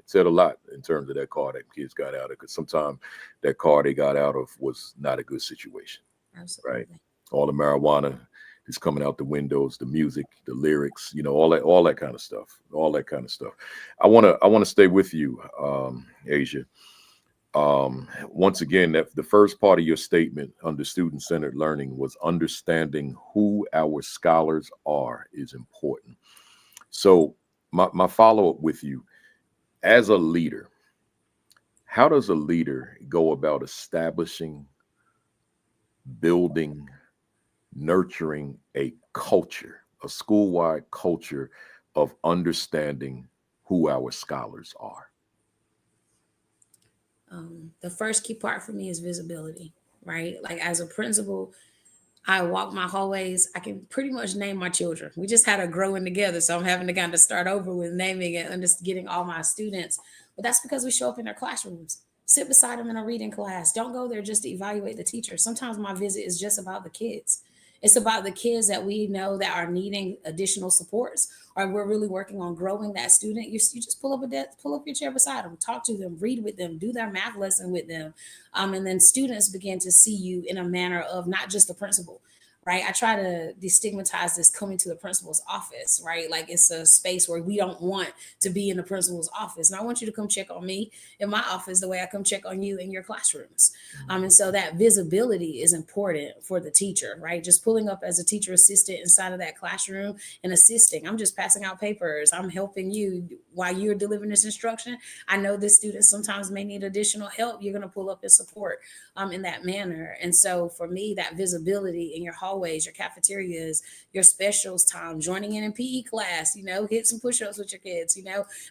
said a lot in terms of that car that kids got out of, because sometimes that car they got out of was not a good situation. Absolutely. Right. All the marijuana is coming out the windows, the music, the lyrics, all that kind of stuff. I want to stay with you, Asia. Once again, that the first part of your statement under student-centered learning was understanding who our scholars are is important. So my follow-up with you, as a leader, how does a leader go about establishing, building, nurturing a culture, a school-wide culture of understanding who our scholars are? The first key part for me is visibility, right? Like as a principal, I walk my hallways. I can pretty much name my children. We just had a growing together, so I'm having to kind of start over with naming and just getting all my students. But that's because we show up in their classrooms. Sit beside them in a reading class. Don't go there just to evaluate the teacher. Sometimes my visit is just about the kids. It's about the kids that we know that are needing additional supports, or we're really working on growing that student. You just pull up your chair beside them, talk to them, read with them, do their math lesson with them. And then students begin to see you in a manner of not just the principal, right? I try to destigmatize this coming to the principal's office, right? Like it's a space where we don't want to be in the principal's office. And I want you to come check on me in my office the way I come check on you in your classrooms. And so that visibility is important for the teacher, right? Just pulling up as a teacher assistant inside of that classroom and assisting. I'm just passing out papers. I'm helping you while you're delivering this instruction. I know this student sometimes may need additional help. You're going to pull up and support in that manner. And so for me, that visibility in your hallways, your cafeterias, your specials time, joining in PE class, hit some push-ups with your kids,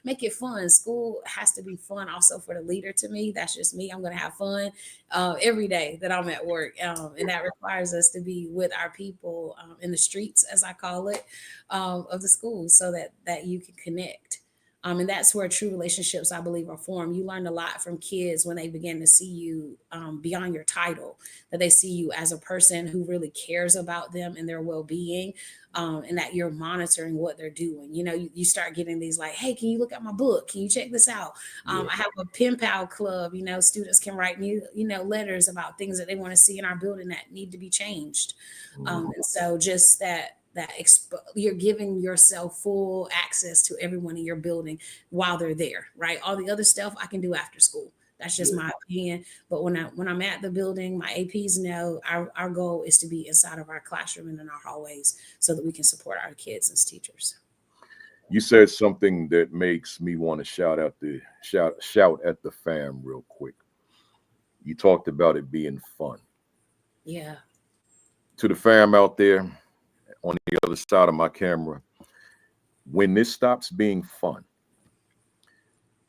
make it fun. School has to be fun also for the leader. To me, that's just me. I'm going to have fun every day that I'm at work. And that requires us to be with our people in the streets, as I call it, of the school, so that you can connect. And that's where true relationships, I believe, are formed. You learn a lot from kids when they begin to see you beyond your title, that they see you as a person who really cares about them and their well-being, and that you're monitoring what they're doing. You start getting these like, hey, can you look at my book? Can you check this out? I have a pen pal club. Students can write new, letters about things that they want to see in our building that need to be changed. And so just that you're giving yourself full access to everyone in your building while they're there, right? All the other stuff I can do after school. That's just my opinion. But when I'm at the building, my APs know our goal is to be inside of our classroom and in our hallways so that we can support our kids as teachers. You said something that makes me want to shout at the fam real quick. You talked about it being fun. Yeah. To the fam out there on the other side of my camera, when this stops being fun,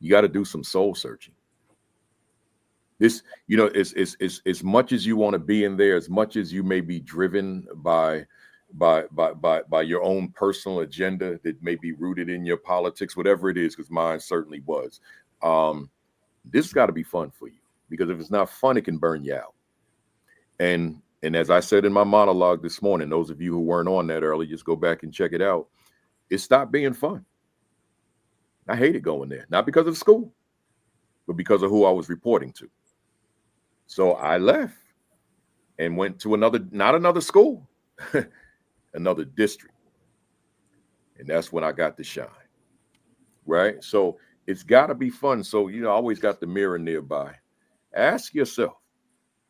you got to do some soul searching. This, as much as you want to be in there, as much as you may be driven by your own personal agenda that may be rooted in your politics, whatever it is, because mine certainly was. This has got to be fun for you, because if it's not fun, it can burn you out. And as I said in my monologue this morning, those of you who weren't on that early, just go back and check it out. It stopped being fun. I hated going there, not because of the school, but because of who I was reporting to. So I left and went to not another school, another district. And that's when I got to shine, right? So it's got to be fun. So, I always got the mirror nearby. Ask yourself,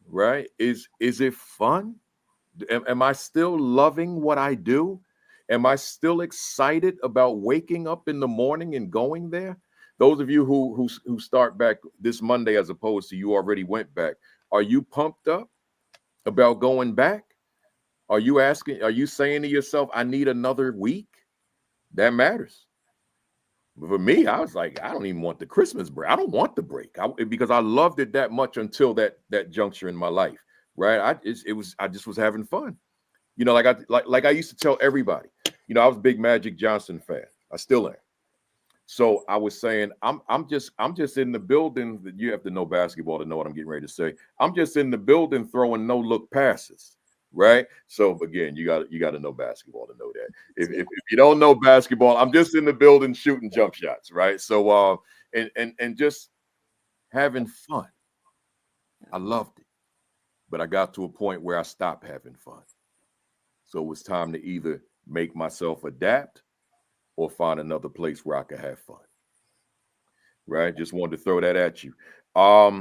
right? Is it fun? Am I still loving what I do? Am I still excited about waking up in the morning and going there? Those of you who start back this Monday, as opposed to you already went back, are you pumped up about going back? Are you saying to yourself, I need another week? That matters. But for me, I was like, I don't even want the Christmas break. I don't want the break because I loved it that much until that juncture in my life, right? I just was having fun. Like I used to tell everybody, I was a big Magic Johnson fan. I still am. So I was saying, I'm just in the building. You have to know basketball to know what I'm getting ready to say. I'm just in the building throwing no look passes, right? So again, you got to know basketball to know that. If you don't know basketball, I'm just in the building shooting jump shots, right? So and just having fun. I loved it, but I got to a point where I stopped having fun. So it was time to either make myself adapt or find another place where I could have fun. Right? Just wanted to throw that at you. Let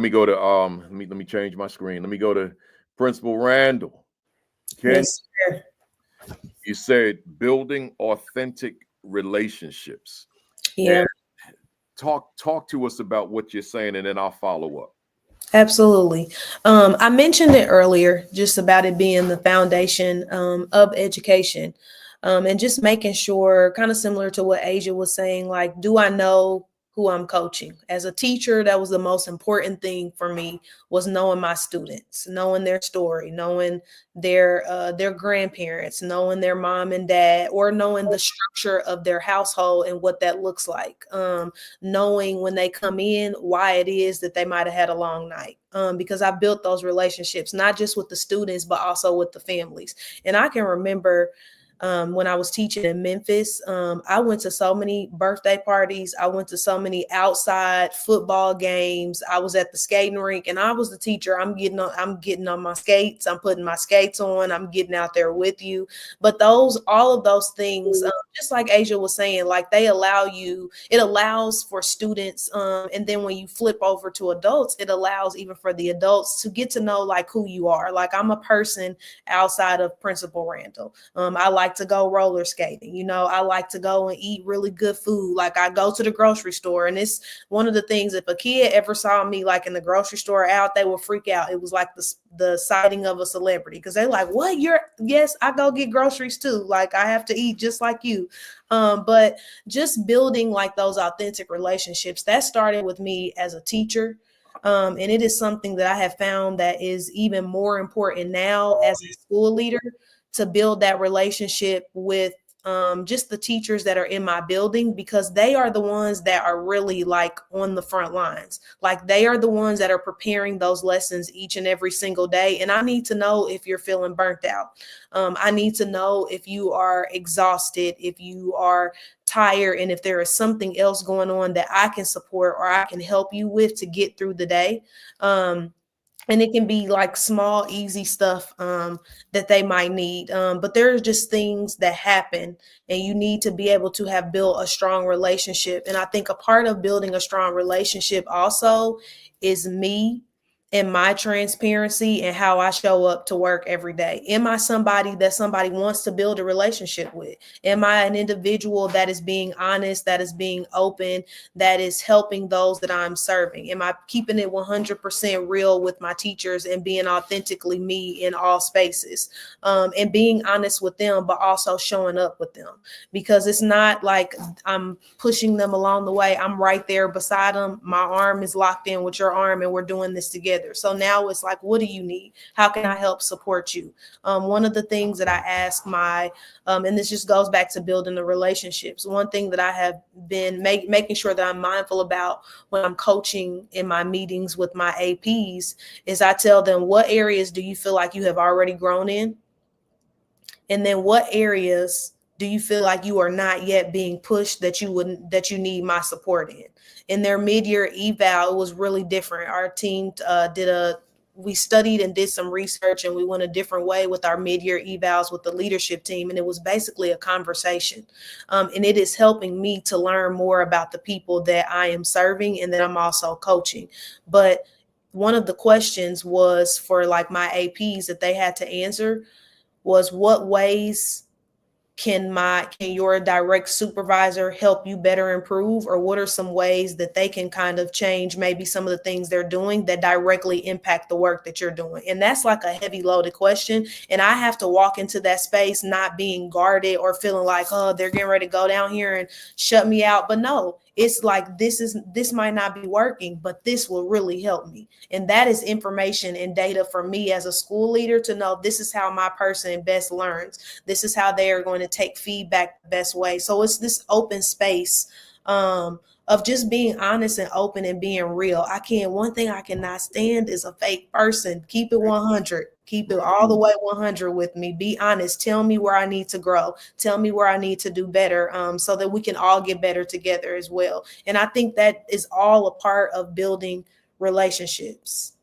me go to let me change my screen. Let me go to Principal Randle. Okay. Yes, sir. You said building authentic relationships. Yeah. And talk to us about what you're saying, and then I'll follow up. Absolutely. I mentioned it earlier, just about it being the foundation of education. And just making sure, kind of similar to what Asia was saying, like, do I know who I'm coaching? As a teacher, that was the most important thing for me, was knowing my students, knowing their story, knowing their grandparents, knowing their mom and dad, or knowing the structure of their household and what that looks like. Knowing when they come in, why it is that they might have had a long night. Because I built those relationships, not just with the students, but also with the families. And I can remember when I was teaching in Memphis. I went to so many birthday parties. I went to so many outside football games. I was at the skating rink, and I was the teacher. I'm getting on my skates. I'm putting my skates on. I'm getting out there with you. But all of those things, just like Asia was saying, like it allows for students. And then when you flip over to adults, it allows even for the adults to get to know like who you are. Like, I'm a person outside of Principal Randle. I like to go roller skating. I like to go and eat really good food. Like, I go to the grocery store, and it's one of the things, if a kid ever saw me like in the grocery store out, they would freak out. It was like the sighting of a celebrity, because they're like, what? Yes, I go get groceries too. Like, I have to eat just like you. But just building like those authentic relationships, that started with me as a teacher. And it is something that I have found that is even more important now as a school leader, to build that relationship with just the teachers that are in my building, because they are the ones that are really like on the front lines. Like, they are the ones that are preparing those lessons each and every single day. And I need to know if you're feeling burnt out. I need to know if you are exhausted, if you are tired, and if there is something else going on that I can support or I can help you with to get through the day. And it can be like small, easy stuff that they might need. But there's just things that happen, and you need to be able to have built a strong relationship. And I think a part of building a strong relationship also is me and my transparency and how I show up to work every day. Am I somebody that somebody wants to build a relationship with? Am I an individual that is being honest, that is being open, that is helping those that I'm serving? Am I keeping it 100% real with my teachers and being authentically me in all spaces, and being honest with them, but also showing up with them? Because it's not like I'm pushing them along the way. I'm right there beside them. My arm is locked in with your arm, and we're doing this together. So now it's like, what do you need? How can I help support you? One of the things that I ask and this just goes back to building the relationships. One thing that I have been making sure that I'm mindful about when I'm coaching in my meetings with my APs is I tell them, what areas do you feel like you have already grown in? And then what areas do you feel like you are not yet being pushed that you need my support in? In their mid-year eval, it was really different. Our team we studied and did some research, and we went a different way with our mid-year evals with the leadership team. And it was basically a conversation. And it is helping me to learn more about the people that I am serving and that I'm also coaching. But one of the questions was for like my APs that they had to answer was, what ways can your direct supervisor help you better improve? Or what are some ways that they can kind of change maybe some of the things they're doing that directly impact the work that you're doing? And that's like a heavy loaded question. And I have to walk into that space not being guarded or feeling like, oh, they're getting ready to go down here and shut me out. But no, it's like, this might not be working, but this will really help me. And that is information and data for me as a school leader to know this is how my person best learns. This is how they are going to take feedback the best way. So it's this open space of just being honest and open and being real. One thing I cannot stand is a fake person. Keep it 100. Keep it all the way 100 with me. Be honest. Tell me where I need to grow. Tell me where I need to do better, so that we can all get better together as well. And I think that is all a part of building relationships.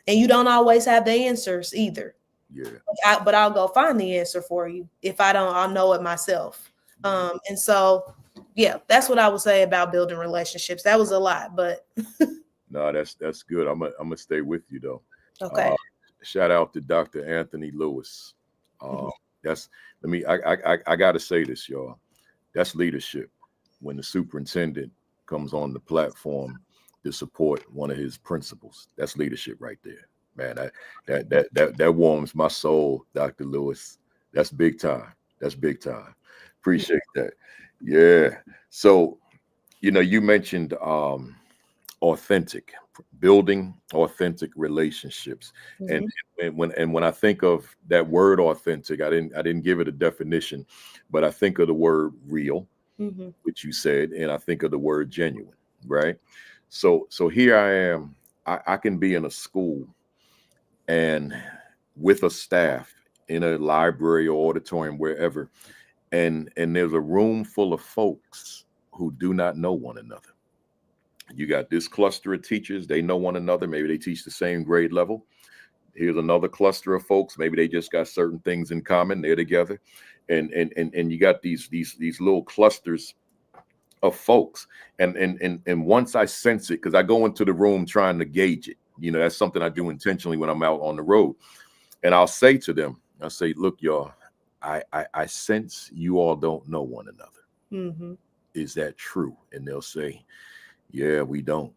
And you don't always have the answers either. Yeah. But I'll go find the answer for you. If I don't, I'll know it myself. And so, yeah, that's what I would say about building relationships. That was a lot, but No, that's good. I'm gonna stay with you though. okay. Shout out to Dr. Anthony Lewis. I gotta say this, y'all. That's leadership. When the superintendent comes on the platform to support one of his principals, that's leadership right there, man. That warms my soul, Dr. Lewis. That's big time. That's big time. Appreciate that. Yeah. So, you mentioned building authentic relationships. Mhm. And when I think of that word authentic, I didn't give it a definition, but I think of the word real, Mhm. which you said, and I think of the word genuine, right? So here I am. I can be in a school and with a staff in a library or auditorium, wherever, and there's a room full of folks who do not know one another. You got this cluster of teachers, they know one another, maybe they teach the same grade level. Here's another cluster of folks, maybe they just got certain things in common, they're together. And you got these little clusters of folks. And once I sense it, because I go into the room trying to gauge it, you know, that's something I do intentionally when I'm out on the road. And I'll say to them, I'll say, look, y'all, I sense you all don't know one another. Mm-hmm. Is that true? And they'll say, yeah, we don't.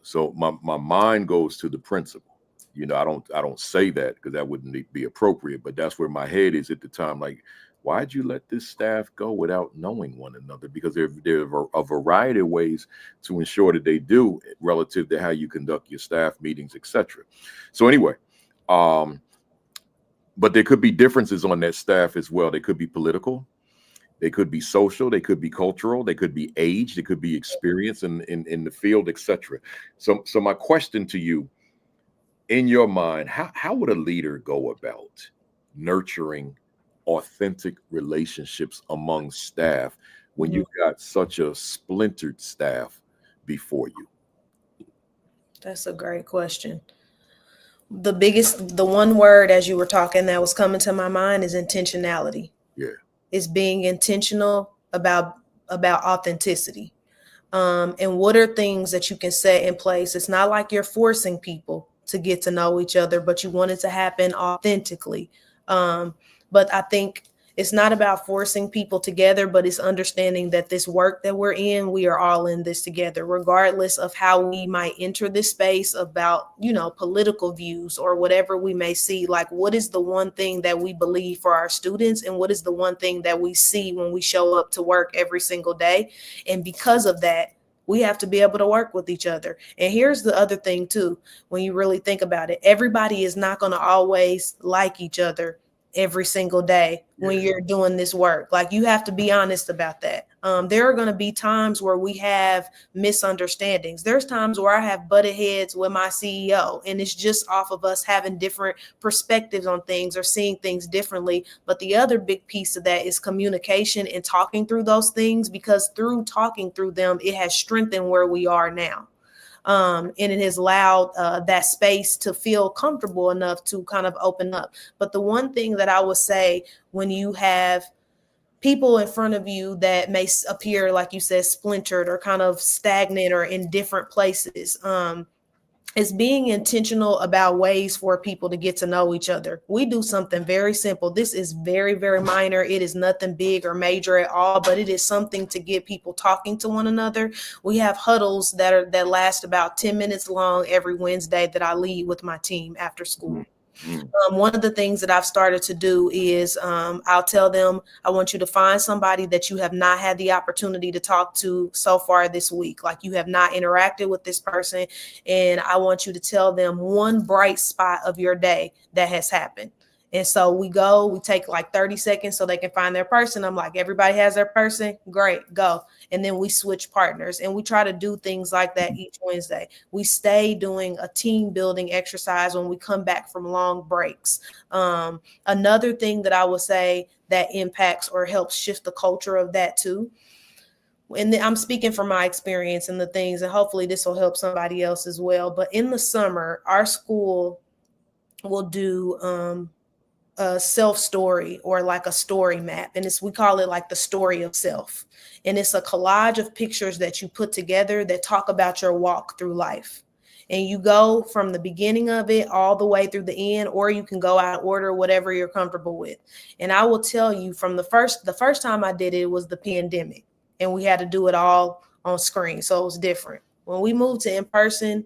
So my mind goes to the principal. You know, I don't say that because that wouldn't be appropriate, but that's where my head is at the time. Like, why'd you let this staff go without knowing one another? Because there are a variety of ways to ensure that they do relative to how you conduct your staff meetings, etc. So anyway, but there could be differences on that staff as well. They could be political. They could be social, they could be cultural, they could be age, they could be experience in the field, etc. So my question to you, in your mind, how would a leader go about nurturing authentic relationships among staff when you've got such a splintered staff before you? That's a great question. The one word as you were talking that was coming to my mind is intentionality. Yeah. Is being intentional about authenticity. And what are things that you can set in place? It's not like you're forcing people to get to know each other, but you want it to happen authentically. But I think it's not about forcing people together, but it's understanding that this work that we're in, we are all in this together, regardless of how we might enter this space about, you know, political views or whatever we may see. Like, what is the one thing that we believe for our students? And what is the one thing that we see when we show up to work every single day? And because of that, we have to be able to work with each other. And here's the other thing too, when you really think about it, everybody is not going to always like each other every single day when you're doing this work. Like, you have to be honest about that. There are going to be times where we have misunderstandings. There's times where I have butted heads with my CEO, and it's just off of us having different perspectives on things or seeing things differently. But the other big piece of that is communication and talking through those things, because through talking through them, it has strengthened where we are now. And it has allowed that space to feel comfortable enough to kind of open up. But the one thing that I would say, when you have people in front of you that may appear, like you said, splintered or kind of stagnant or in different places, is being intentional about ways for people to get to know each other. We do something very simple. This is very, very minor. It is nothing big or major at all, but it is something to get people talking to one another. We have huddles that last about 10 minutes long every Wednesday that I lead with my team after school. One of the things that I've started to do is I'll tell them, I want you to find somebody that you have not had the opportunity to talk to so far this week. Like, you have not interacted with this person, and I want you to tell them one bright spot of your day that has happened. And so we take like 30 seconds so they can find their person. I'm like, everybody has their person. Great, go. And then we switch partners, and we try to do things like that each Wednesday. We stay doing a team building exercise when we come back from long breaks. Another thing that I would say that impacts or helps shift the culture of that too, and I'm speaking from my experience and the things, and hopefully this will help somebody else as well. But in the summer, our school will do a self story, or like a story map. And we call it like the story of self. And it's a collage of pictures that you put together that talk about your walk through life. And you go from the beginning of it all the way through the end, or you can go out of order, whatever you're comfortable with. And I will tell you, from the first time I did it was the pandemic, and we had to do it all on screen. So it was different. When we moved to in person,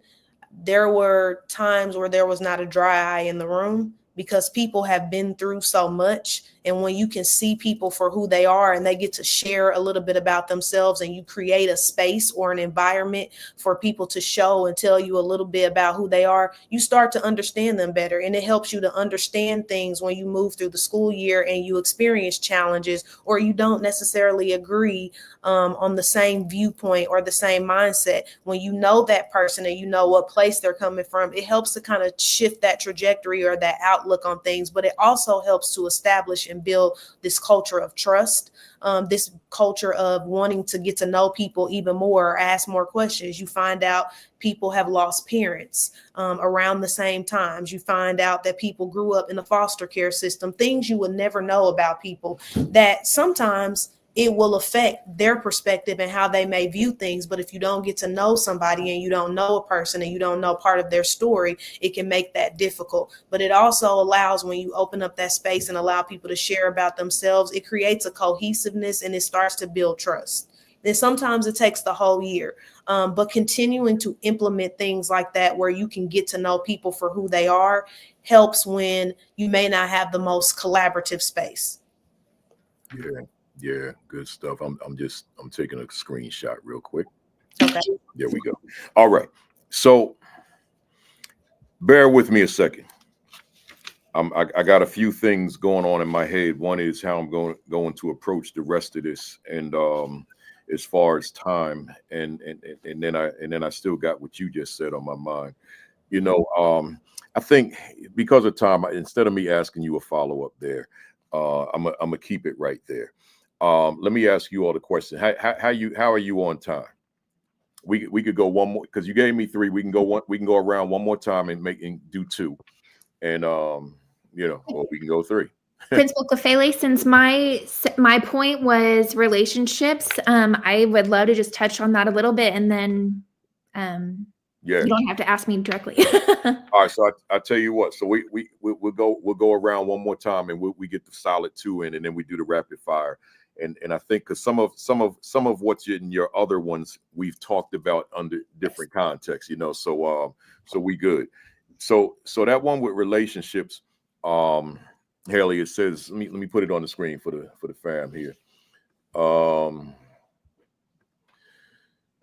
there were times where there was not a dry eye in the room, because people have been through so much. And when you can see people for who they are, and they get to share a little bit about themselves, and you create a space or an environment for people to show and tell you a little bit about who they are, you start to understand them better. And it helps you to understand things when you move through the school year and you experience challenges, or you don't necessarily agree on the same viewpoint or the same mindset. When you know that person and you know what place they're coming from, it helps to kind of shift that trajectory or that outlook outlook on things, but it also helps to establish and build this culture of trust, this culture of wanting to get to know people even more, or ask more questions. You find out people have lost parents around the same times. You find out that people grew up in the foster care system, things you would never know about people, that sometimes it will affect their perspective and how they may view things. But if you don't get to know somebody and you don't know a person and you don't know part of their story, it can make that difficult. But it also allows, when you open up that space and allow people to share about themselves, it creates a cohesiveness and it starts to build trust. Then sometimes it takes the whole year, but continuing to implement things like that where you can get to know people for who they are helps when you may not have the most collaborative space. Yeah, good stuff. I'm taking a screenshot real quick. Okay. There we go. All right. So bear with me a second. I got a few things going on in my head. One is how I'm going to approach the rest of this, and as far as time, and then I still got what you just said on my mind. You know, I think because of time, instead of me asking you a follow-up there, I'm gonna keep it right there. Let me ask you all the question. How are you on time? We could go one more, because you gave me 3. We can go around one more time and do 2, and you know, or we can go 3. Principal Kafele, since my point was relationships, I would love to just touch on that a little bit, and then you don't have to ask me directly. All right, so I tell you what. So we'll go around one more time, and we get the solid 2 in, and then we do the rapid fire. And I think because some of what's in your other ones we've talked about under different contexts, you know. So we good. So that one with relationships, Hailey, it says, let me put it on the screen for the fam here.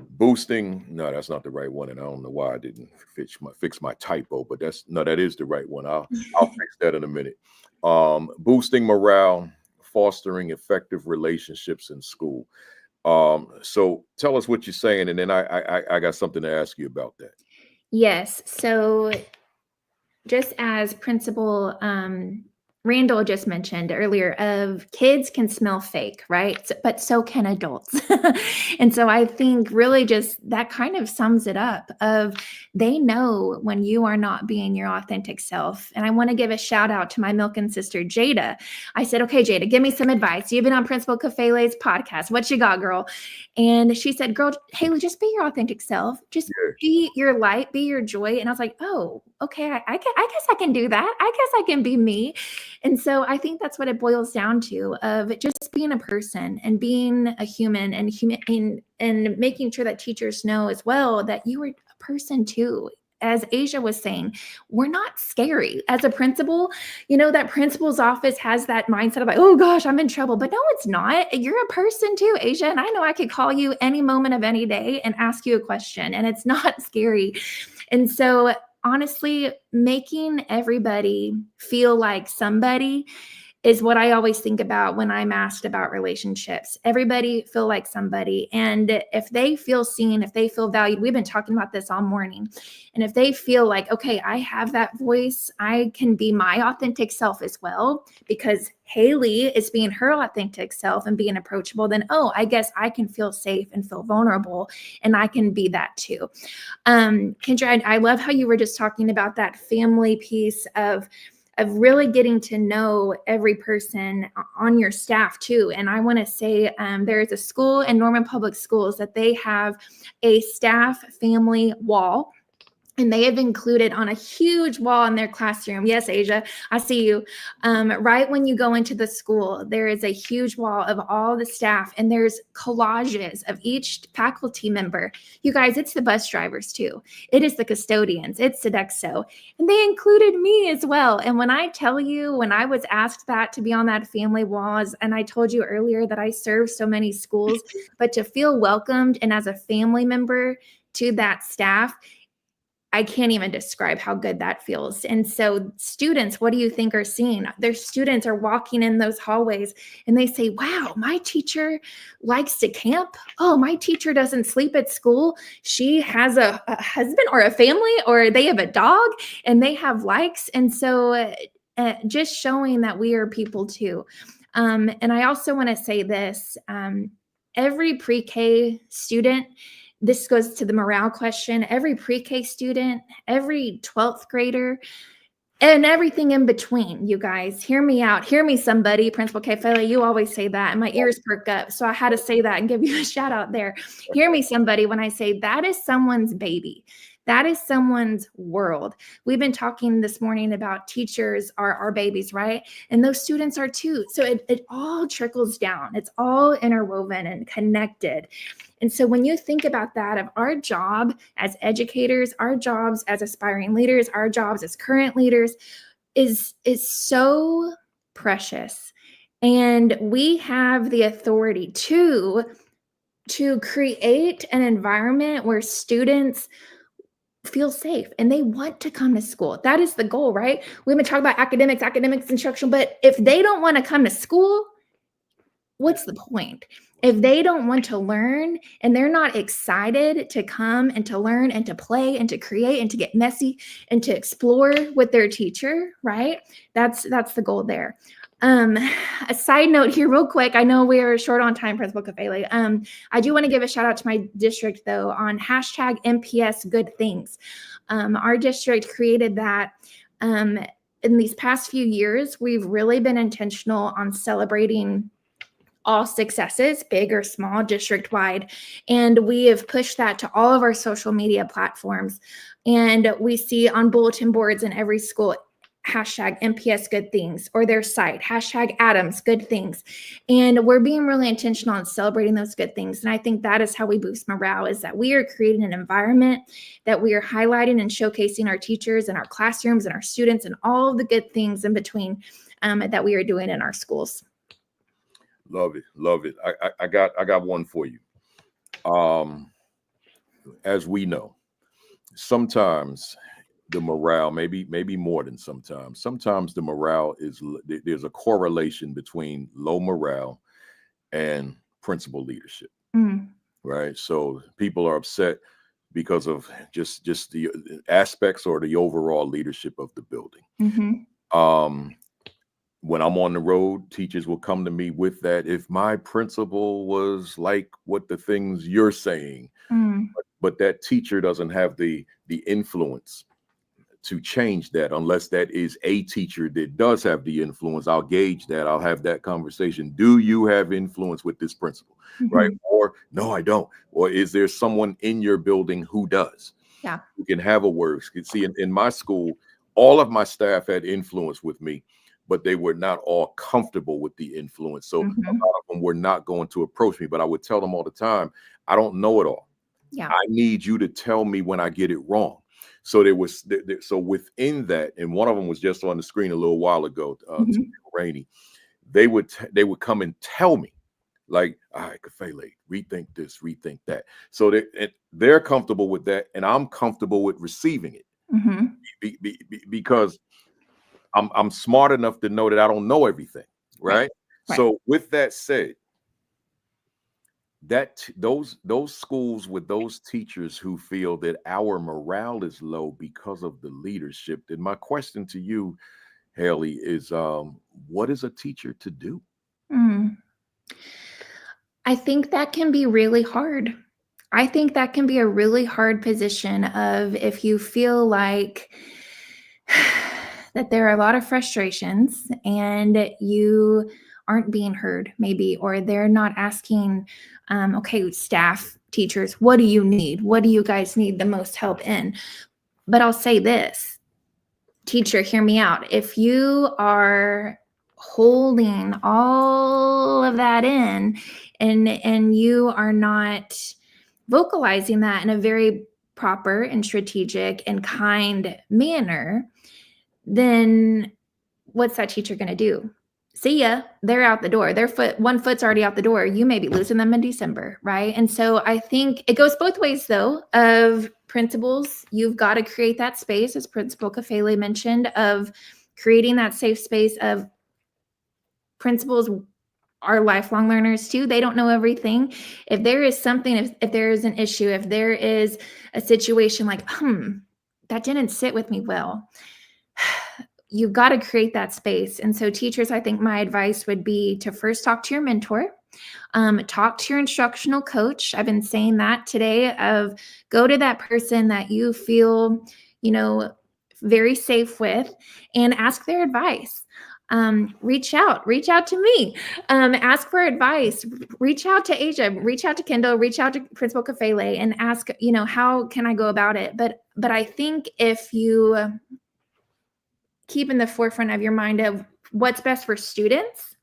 Boosting, no, that's not the right one, and I don't know why I didn't fix my typo, but that is the right one. I'll fix that in a minute. Boosting morale, fostering effective relationships in school. So tell us what you're saying, and then I got something to ask you about that. Yes. So just as Principal Randle just mentioned earlier, of kids can smell fake, right? But so can adults. And so I think really just that kind of sums it up, of they know when you are not being your authentic self. And I want to give a shout out to my Milken sister, Jada. I said, okay, Jada, give me some advice. You've been on Principal Kafele's podcast. What you got, girl? And she said, girl, Hailey, just be your authentic self. Just be your light, be your joy. And I was like, oh, okay, I guess I can do that. I guess I can be me. And so I think that's what it boils down to, of just being a person and being a human, and making sure that teachers know as well that you are a person too. As Asia was saying, we're not scary. As a principal, you know, that principal's office has that mindset of like, oh gosh, I'm in trouble. But no, it's not. You're a person too, Asia. And I know I could call you any moment of any day and ask you a question, and it's not scary. And so honestly, making everybody feel like somebody is what I always think about when I'm asked about relationships. Everybody feel like somebody. And if they feel seen, if they feel valued, we've been talking about this all morning. And if they feel like, okay, I have that voice, I can be my authentic self as well, because Hailey is being her authentic self and being approachable, then, oh, I guess I can feel safe and feel vulnerable, and I can be that too. Kendra, I love how you were just talking about that family piece of really getting to know every person on your staff too. And I want to say there is a school in Norman Public Schools that they have a staff family wall. And they have included on a huge wall in their classroom. Yes, Asia, I see you. Right when you go into the school, there is a huge wall of all the staff, and there's collages of each faculty member. You guys, it's the bus drivers too. It is the custodians. It's Sodexo. And they included me as well. And when I tell you, when I was asked that to be on that family walls, and I told you earlier that I serve so many schools, but to feel welcomed and as a family member to that staff, I can't even describe how good that feels. And so students, what do you think are seeing? Their students are walking in those hallways and they say, wow, my teacher likes to camp. Oh, my teacher doesn't sleep at school. She has a husband or a family, or they have a dog and they have likes. And so just showing that we are people too. And I also want to say this, every pre-K student, this goes to the morale question, every pre-K student, every 12th grader, and everything in between, you guys, hear me out. Hear me, somebody. Principal Kefele, you always say that, and my ears perk up. So I had to say that and give you a shout out there. Hear me, somebody, when I say that is someone's baby. That is someone's world. We've been talking this morning about teachers are our babies, right? And those students are too. So it all trickles down. It's all interwoven and connected. And so when you think about that, of our job as educators, our jobs as aspiring leaders, our jobs as current leaders is so precious. And we have the authority to create an environment where students feel safe and they want to come to school. That is the goal, right? We've been talking about academics, instructional, but if they don't want to come to school, what's the point? If they don't want to learn and they're not excited to come and to learn and to play and to create and to get messy and to explore with their teacher, right? That's the goal there. A side note here real quick. I know we're short on time, Principal Kefele. I do want to give a shout out to my district though on hashtag MPS good things. Our district created that. In these past few years, we've really been intentional on celebrating all successes, big or small, district-wide. And we have pushed that to all of our social media platforms. And we see on bulletin boards in every school, hashtag MPS good things, or their site, hashtag Adams good things. And we're being really intentional on celebrating those good things. And I think that is how we boost morale, is that we are creating an environment that we are highlighting and showcasing our teachers and our classrooms and our students and all of the good things in between that we are doing in our schools. Love it. Love it. I got one for you. As we know, sometimes the morale, maybe more than sometimes the morale there's a correlation between low morale and principal leadership. Right? So people are upset because of just the aspects or the overall leadership of the building. When I'm on the road, teachers will come to me with that. If my principal was like what the things you're saying, but that teacher doesn't have the influence to change that, unless that is a teacher that does have the influence. I'll gauge that. I'll have that conversation. Do you have influence with this principal? Right? Or no, I don't. Or is there someone in your building who does? Yeah. You can have a word. See, in my school, all of my staff had influence with me, but they were not all comfortable with the influence. So a lot of them were not going to approach me, but I would tell them all the time, I don't know it all. Yeah. I need you to tell me when I get it wrong. So so within that, and one of them was just on the screen a little while ago, Rainey, they would come and tell me, like, all right, Kefele, rethink this, rethink that. So they're comfortable with that, and I'm comfortable with receiving it because I'm smart enough to know that I don't know everything, right? So with that said, that those schools with those teachers who feel that our morale is low because of the leadership, then my question to you, Hailey, is what is a teacher to do? I think that can be really hard. I think that can be a really hard position of, if you feel like that there are a lot of frustrations and you aren't being heard, maybe, or they're not asking, okay, staff, teachers, what do you need? What do you guys need the most help in? But I'll say this, teacher, hear me out. If you are holding all of that in and you are not vocalizing that in a very proper and strategic and kind manner, then what's that teacher going to do? See ya. They're out the door. One foot's already out the door. You may be losing them in December, right? And so I think it goes both ways, though, of principals. You've got to create that space, as Principal Kefele mentioned, of creating that safe space of principals are lifelong learners too. They don't know everything. If there is something, if there is an issue, if there is a situation like, that didn't sit with me well, you've got to create that space. And so teachers, I think my advice would be to first talk to your mentor, talk to your instructional coach. I've been saying that today, of go to that person that you feel, very safe with, and ask their advice. Reach out to me, ask for advice, reach out to Asia, reach out to Kendall, reach out to Principal Kafele, and ask, how can I go about it? But I think if you keep in the forefront of your mind of what's best for students,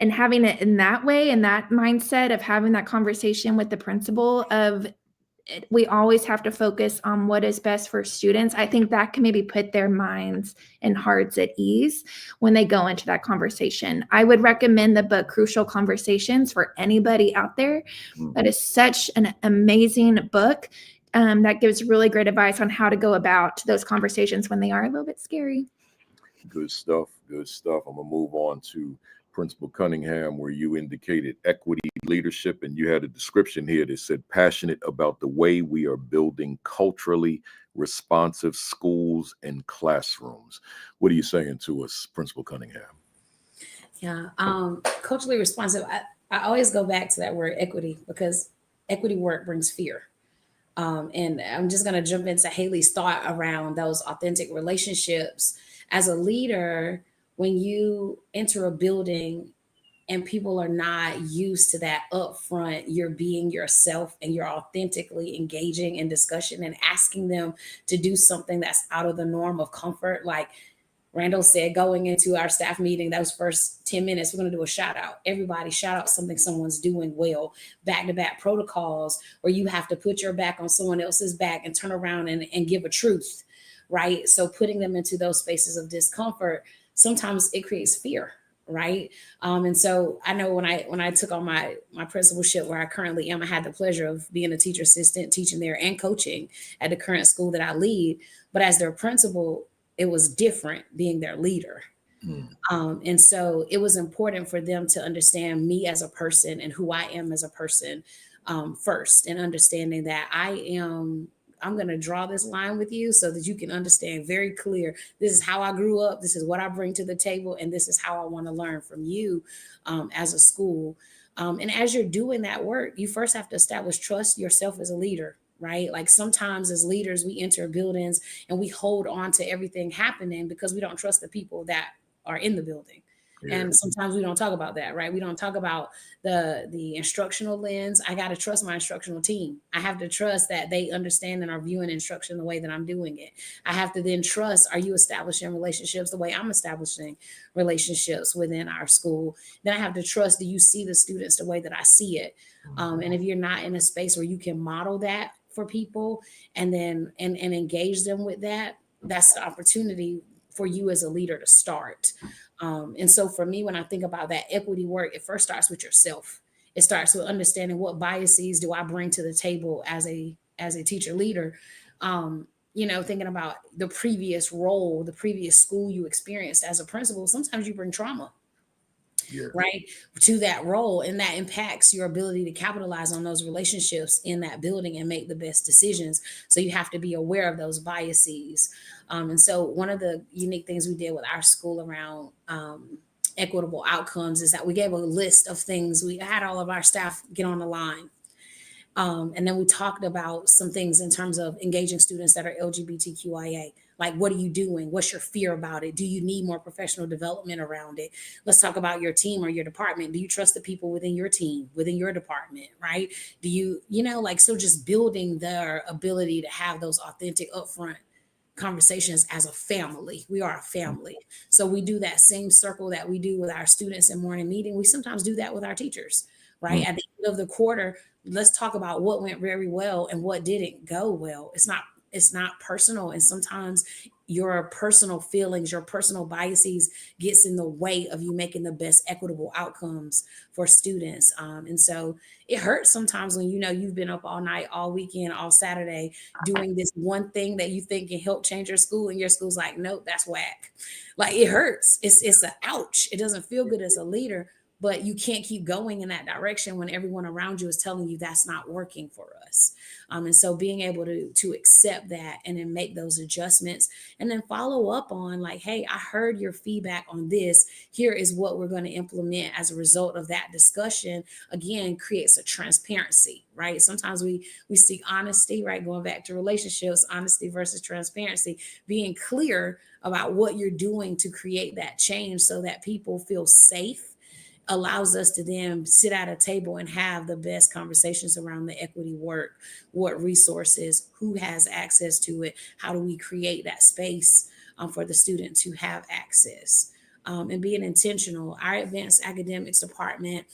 and having it in that way, and that mindset of having that conversation with the principal of, we always have to focus on what is best for students. I think that can maybe put their minds and hearts at ease when they go into that conversation. I would recommend the book Crucial Conversations for anybody out there. That is such an amazing book that gives really great advice on how to go about those conversations when they are a little bit scary. Good stuff. Good stuff. I'm going to move on to Principal Cunningham, where you indicated equity leadership, and you had a description here that said passionate about the way we are building culturally responsive schools and classrooms. What are you saying to us, Principal Cunningham? Yeah, culturally responsive. I always go back to that word equity, because equity work brings fear. And I'm just going to jump into Hailey's thought around those authentic relationships. As a leader, when you enter a building and people are not used to that upfront, you're being yourself and you're authentically engaging in discussion and asking them to do something that's out of the norm of comfort. Like Randall said, going into our staff meeting, those first 10 minutes, we're going to do a shout out. Everybody shout out something someone's doing well. Back-to-back protocols where you have to put your back on someone else's back and turn around and give a truth, right? So putting them into those spaces of discomfort, sometimes it creates fear, right? And so I know when I took on my principalship where I currently am, I had the pleasure of being a teacher assistant, teaching there and coaching at the current school that I lead. But as their principal, it was different being their leader. And so it was important for them to understand me as a person and who I am as a person first, and understanding that I'm going to draw this line with you so that you can understand very clear, this is how I grew up, this is what I bring to the table, and this is how I want to learn from you as a school. And as you're doing that work, you first have to establish trust yourself as a leader, right? Like sometimes as leaders, we enter buildings and we hold on to everything happening because we don't trust the people that are in the building. Yeah. And sometimes we don't talk about that, right? We don't talk about the instructional lens. I got to trust my instructional team. I have to trust that they understand and are viewing instruction the way that I'm doing it. I have to then trust, are you establishing relationships the way I'm establishing relationships within our school? Then I have to trust, do you see the students the way that I see it? And if you're not in a space where you can model that for people and then and engage them with that, that's the opportunity for you as a leader to start. And so for me, when I think about that equity work, it first starts with yourself. It starts with understanding what biases do I bring to the table as a teacher leader. Thinking about the previous role, the previous school you experienced as a principal. Sometimes you bring trauma, right, to that role, and that impacts your ability to capitalize on those relationships in that building and make the best decisions. So you have to be aware of those biases. And so one of the unique things we did with our school around equitable outcomes is that we gave a list of things. We had all of our staff get on the line. And then we talked about some things in terms of engaging students that are LGBTQIA. Like, what are you doing? What's your fear about it? Do you need more professional development around it? Let's talk about your team or your department. Do you trust the people within your team, within your department, right? Do you, so just building their ability to have those authentic upfront conversations as a family. We are a family. So we do that same circle that we do with our students in morning meeting. We sometimes do that with our teachers, right? At the end of the quarter, let's talk about what went very well and what didn't go well. It's not personal. And sometimes your personal feelings, your personal biases gets in the way of you making the best equitable outcomes for students. And so it hurts sometimes when you've been up all night, all weekend, all Saturday doing this one thing that you think can help change your school, and your school's like, nope, that's whack. Like, it hurts. It's an ouch. It doesn't feel good as a leader. but you can't keep going in that direction when everyone around you is telling you that's not working for us. And so being able to accept that and then make those adjustments and then follow up on like, hey, I heard your feedback on this. Here is what we're going to implement as a result of that discussion. Again, creates a transparency, right? Sometimes we seek honesty, right? Going back to relationships, honesty versus transparency, being clear about what you're doing to create that change so that people feel safe allows us to then sit at a table and have the best conversations around the equity work, what resources, who has access to it, how do we create that space for the student to have access, and being intentional. Our advanced academics department,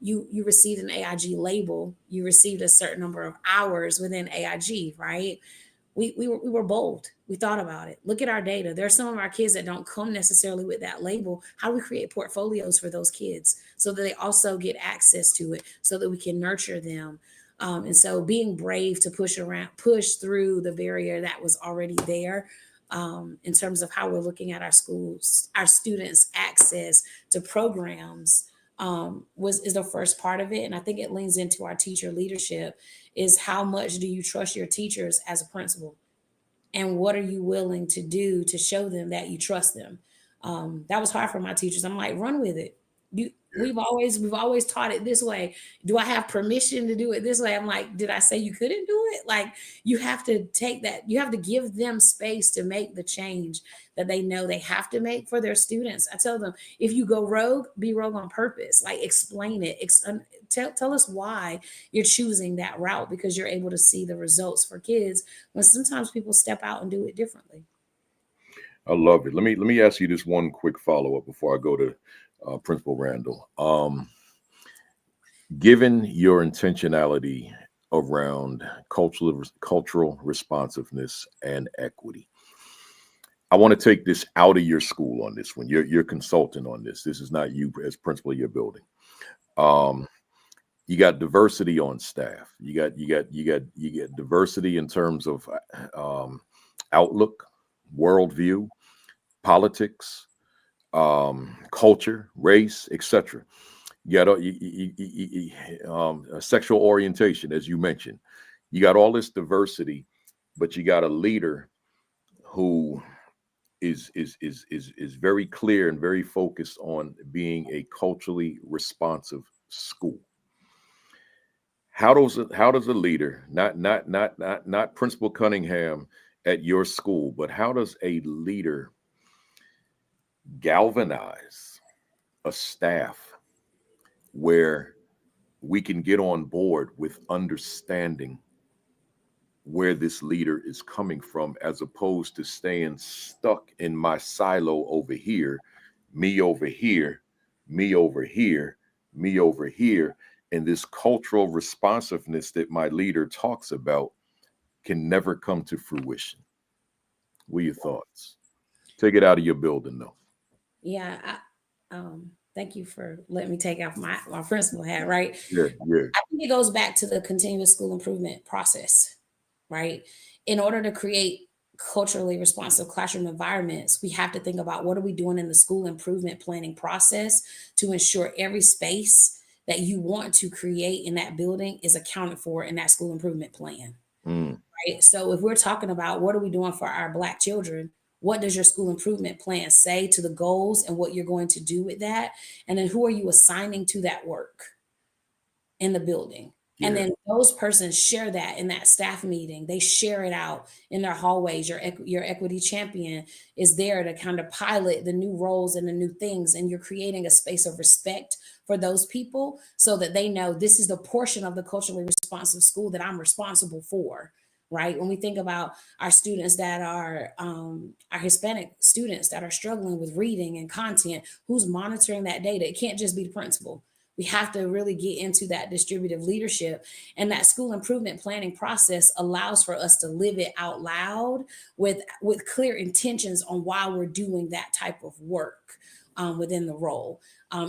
you received an AIG label, you received a certain number of hours within AIG, right? We were bold. We thought about it. Look at our data. There are some of our kids that don't come necessarily with that label. How do we create portfolios for those kids so that they also get access to it so that we can nurture them? And so being brave to push through the barrier that was already there, in terms of how we're looking at our schools, our students' access to programs, is the first part of it. And I think it leans into our teacher leadership, is how much do you trust your teachers as a principal? And what are you willing to do to show them that you trust them? That was hard for my teachers. I'm like, run with it. We've always taught it this way. Do I have permission to do it this way? I'm like, did I say you couldn't do it? Like, you have to take that, you have to give them space to make the change that they know they have to make for their students. I tell them, if you go rogue, be rogue on purpose. Like, explain it. Tell us why you're choosing that route, because you're able to see the results for kids when sometimes people step out and do it differently. I love it. Let me ask you this one quick follow-up before I go to Principal Randle. Given your intentionality around cultural responsiveness and equity, I want to take this out of your school on this one. You're consulting on this. This is not you as principal of your building. You got diversity on staff. You got diversity in terms of outlook, worldview, politics, culture, race, etc. You got sexual orientation, as you mentioned. You got all this diversity, but you got a leader who is very clear and very focused on being a culturally responsive school. How does a leader, not Principal Cunningham at your school, but how does a leader galvanize a staff where we can get on board with understanding where this leader is coming from, as opposed to staying stuck in my silo over here, me over here, me over here, me over here, and this cultural responsiveness that my leader talks about can never come to fruition? What are your thoughts? Take it out of your building, though. Yeah, thank you for letting me take off my principal hat, right? Yeah. I think it goes back to the continuous school improvement process, right? In order to create culturally responsive classroom environments, we have to think about what are we doing in the school improvement planning process to ensure every space that you want to create in that building is accounted for in that school improvement plan, right? So if we're talking about what are we doing for our Black children, what does your school improvement plan say to the goals and what you're going to do with that? And then who are you assigning to that work in the building? Yeah. And then those persons share that in that staff meeting. They share it out in their hallways. Your equity champion is there to kind of pilot the new roles and the new things. And you're creating a space of respect for those people so that they know this is the portion of the culturally responsive school that I'm responsible for. Right? When we think about our students that are our Hispanic students that are struggling with reading and content, who's monitoring that data? It can't just be the principal. We have to really get into that distributive leadership, and that school improvement planning process allows for us to live it out loud with clear intentions on why we're doing that type of work within the role.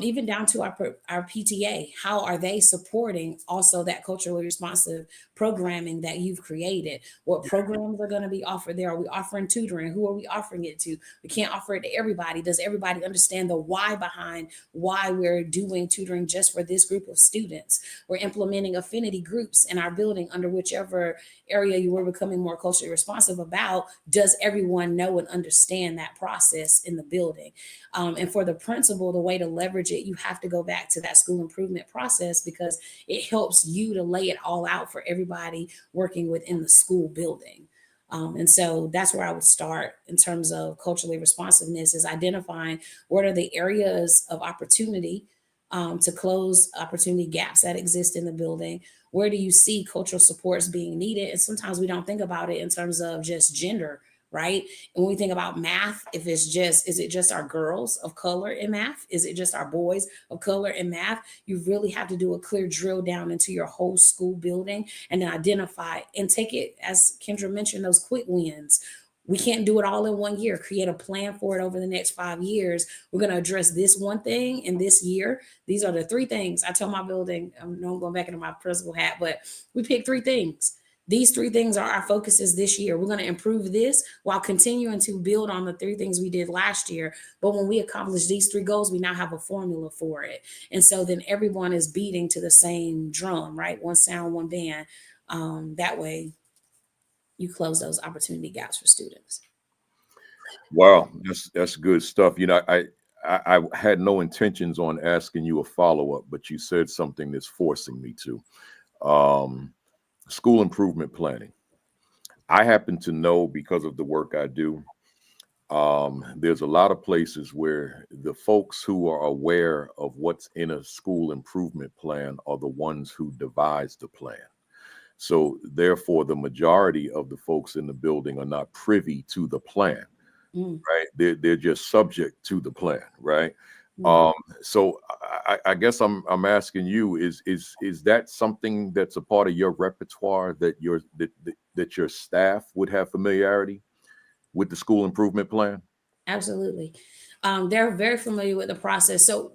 even down to our PTA. How are they supporting also that culturally responsive programming that you've created? What programs are going to be offered there? Are we offering tutoring? Who are we offering it to? We can't offer it to everybody. Does everybody understand the why behind why we're doing tutoring just for this group of students? We're implementing affinity groups in our building under whichever area you were becoming more culturally responsive about. Does everyone know and understand that process in the building? And for the principal, the way to leverage it, you have to go back to that school improvement process, because it helps you to lay it all out for everybody working within the school building. And so that's where I would start in terms of culturally responsiveness, is identifying what are the areas of opportunity to close opportunity gaps that exist in the building. Where do you see cultural supports being needed? And sometimes we don't think about it in terms of just gender, right? And when we think about math, is it just our girls of color in math? Is it just our boys of color in math? You really have to do a clear drill down into your whole school building and then identify and take it, as Kendra mentioned, those quick wins. We can't do it all in 1 year. Create a plan for it over the next 5 years. We're going to address this one thing in this year. These are the 3 things. I tell my building, I'm going back into my principal hat, but we pick 3 things. These 3 things are our focuses this year. We're going to improve this while continuing to build on the 3 things we did last year. But when we accomplish these 3 goals, we now have a formula for it. And so then everyone is beating to the same drum, right? One sound, one band. That way you close those opportunity gaps for students. Wow, that's good stuff. You know, I had no intentions on asking you a follow-up, but you said something that's forcing me to. School improvement planning. I happen to know, because of the work I do, there's a lot of places where the folks who are aware of what's in a school improvement plan are the ones who devise the plan. So therefore, the majority of the folks in the building are not privy to the plan, right? They're just subject to the plan, right? So I guess I'm asking you, is that something that's a part of your repertoire, that your staff would have familiarity with the school improvement plan? Absolutely. They're very familiar with the process. So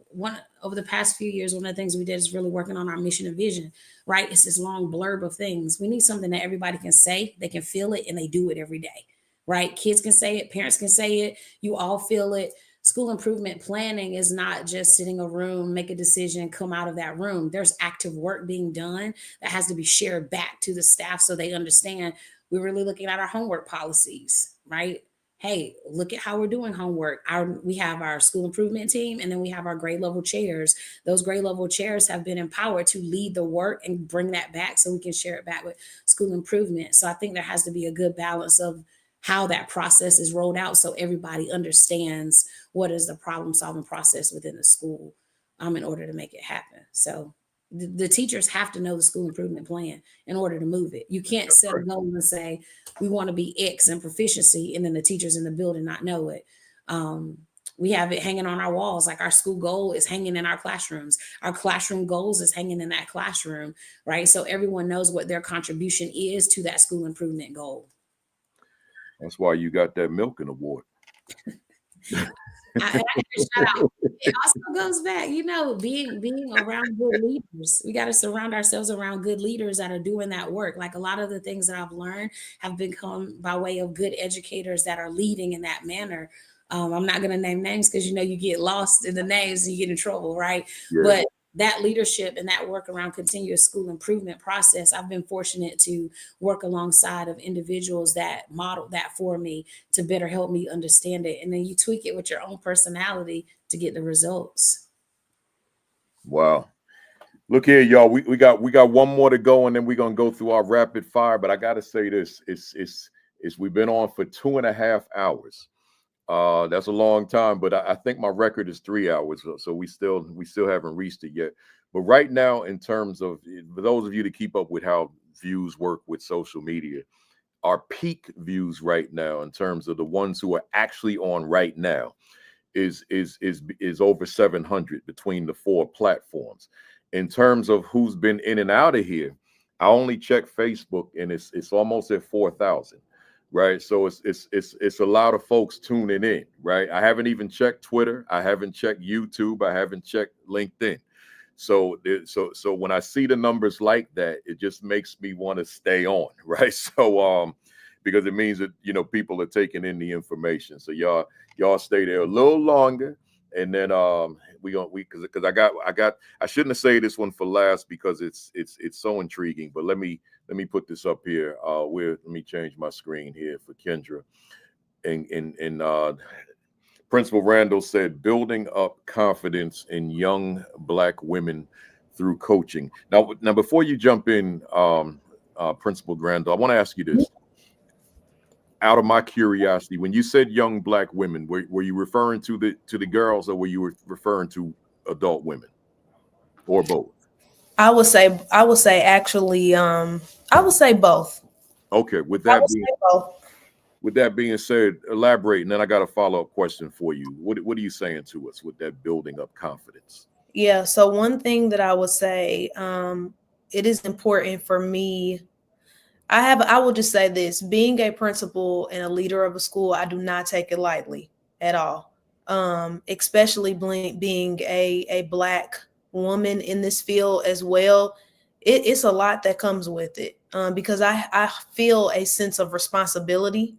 over the past few years, one of the things we did is really working on our mission and vision, right? It's this long blurb of things. We need something that everybody can say, they can feel it, and they do it every day, right? Kids can say it, parents can say it, you all feel it. School improvement planning is not just sitting in a room, make a decision, come out of that room. There's active work being done that has to be shared back to the staff so they understand. We're really looking at our homework policies, right? Hey, look at how we're doing homework. We have our school improvement team, and then we have our grade level chairs. Those grade level chairs have been empowered to lead the work and bring that back so we can share it back with school improvement. So I think there has to be a good balance of how that process is rolled out so everybody understands what is the problem solving process within the school in order to make it happen. So the teachers have to know the school improvement plan in order to move it. You can't set a goal and say, we want to be X in proficiency, and then the teachers in the building not know it. We have it hanging on our walls. Like our school goal is hanging in our classrooms. Our classroom goals is hanging in that classroom, right? So everyone knows what their contribution is to that school improvement goal. That's why you got that Milken Award. I shout out. It also goes back, being around good leaders. We got to surround ourselves around good leaders that are doing that work. Like a lot of the things that I've learned have become by way of good educators that are leading in that manner. I'm not going to name names because you get lost in the names and you get in trouble, right? Yeah. But that leadership and that work around continuous school improvement process, I've been fortunate to work alongside of individuals that modeled that for me to better help me understand it. And then you tweak it with your own personality to get the results. Wow. Look here, y'all. We got one more to go, and then we're gonna go through our rapid fire. But I gotta say this: it's we've been on for 2.5 hours. That's a long time, but I think my record is 3 hours, so we still haven't reached it yet. But right now, in terms of, for those of you to keep up with how views work with social media, our peak views right now, in terms of the ones who are actually on right now, is over 700 between the 4 platforms. In terms of who's been in and out of here, I only checked Facebook, and it's almost at 4,000. right? So it's a lot of folks tuning in, right? I haven't even checked Twitter. I haven't checked YouTube. I haven't checked LinkedIn. So when I see the numbers like that, it just makes me want to stay on, right? So because it means that people are taking in the information. So y'all stay there a little longer, and then because I shouldn't have saved this one for last because it's so intriguing. But let me put this up here. Let me change my screen here for Kendra, and Principal Randle said, building up confidence in young Black women through coaching. Now, before you jump in, Principal Randle, I want to ask you this. Out of my curiosity, when you said young Black women, were you referring to the girls, or were you referring to adult women, or both? I would say actually, I would say both. Okay, with that being said, elaborate, and then I got a follow-up question for you. What are you saying to us with that building up confidence? Yeah, so one thing that I would say, it is important for me. I will just say this: being a principal and a leader of a school, I do not take it lightly at all. Especially being a Black woman in this field as well. It's a lot that comes with it, because I feel a sense of responsibility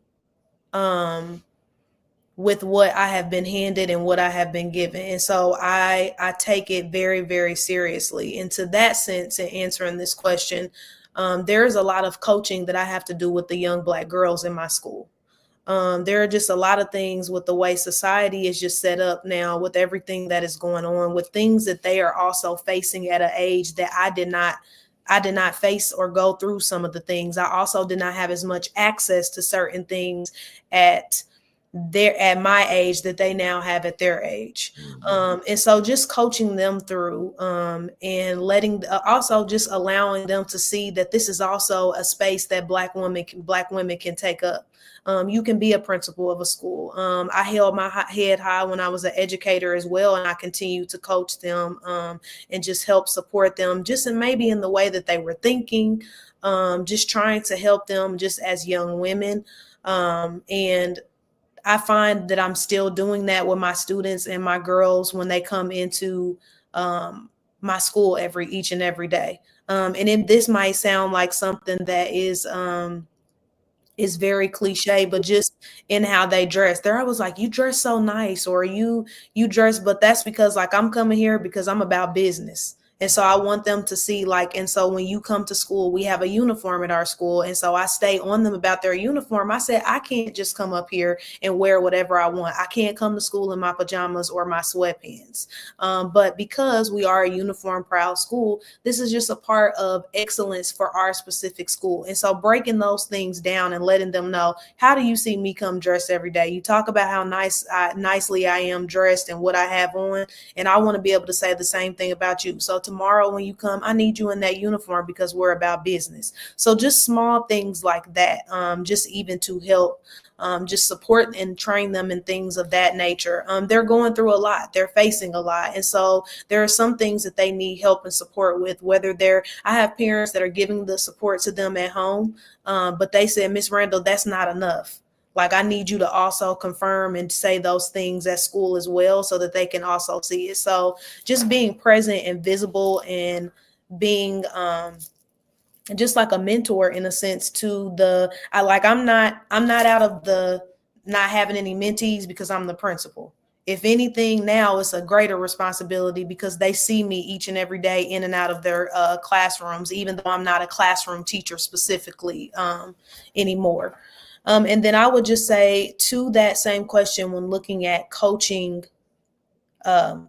with what I have been handed and what I have been given. And so I take it very, very seriously. And to that sense, in answering this question, there is a lot of coaching that I have to do with the young Black girls in my school. There are just a lot of things with the way society is just set up now, with everything that is going on, with things that they are also facing at an age that I did not face or go through some of the things. I also did not have as much access to certain things at my age that they now have at their age. And so just coaching them through, and also just allowing them to see that this is also a space that Black women can take up. You can be a principal of a school. I held my head high when I was an educator as well, and I continue to coach them, and just help support them, maybe in the way that they were thinking, just trying to help them just as young women. And I find that I'm still doing that with my students and my girls when they come into my school each and every day. And this might sound like something that is very cliche, but just in how they dress, they're always like, you dress so nice, or you dress, but that's because like I'm coming here because I'm about business. And so I want them to see and so when you come to school, we have a uniform at our school. And so I stay on them about their uniform. I said, I can't just come up here and wear whatever I want. I can't come to school in my pajamas or my sweatpants. But because we are a uniform proud school, this is just a part of excellence for our specific school. And so breaking those things down and letting them know, how do you see me come dressed every day? You talk about how nicely I am dressed and what I have on. And I want to be able to say the same thing about you. So tomorrow when you come, I need you in that uniform because we're about business. So just small things like that, just even to help just support and train them in things of that nature. They're going through a lot. They're facing a lot. And so there are some things that they need help and support with, I have parents that are giving the support to them at home, but they said, Miss Randle, that's not enough. Like, I need you to also confirm and say those things at school as well, so that they can also see it. So just being present and visible, and being just like a mentor in a sense to I'm not out of the not having any mentees because I'm the principal. If anything, now it's a greater responsibility because they see me each and every day in and out of their classrooms, even though I'm not a classroom teacher specifically anymore. And then I would just say to that same question, when looking at coaching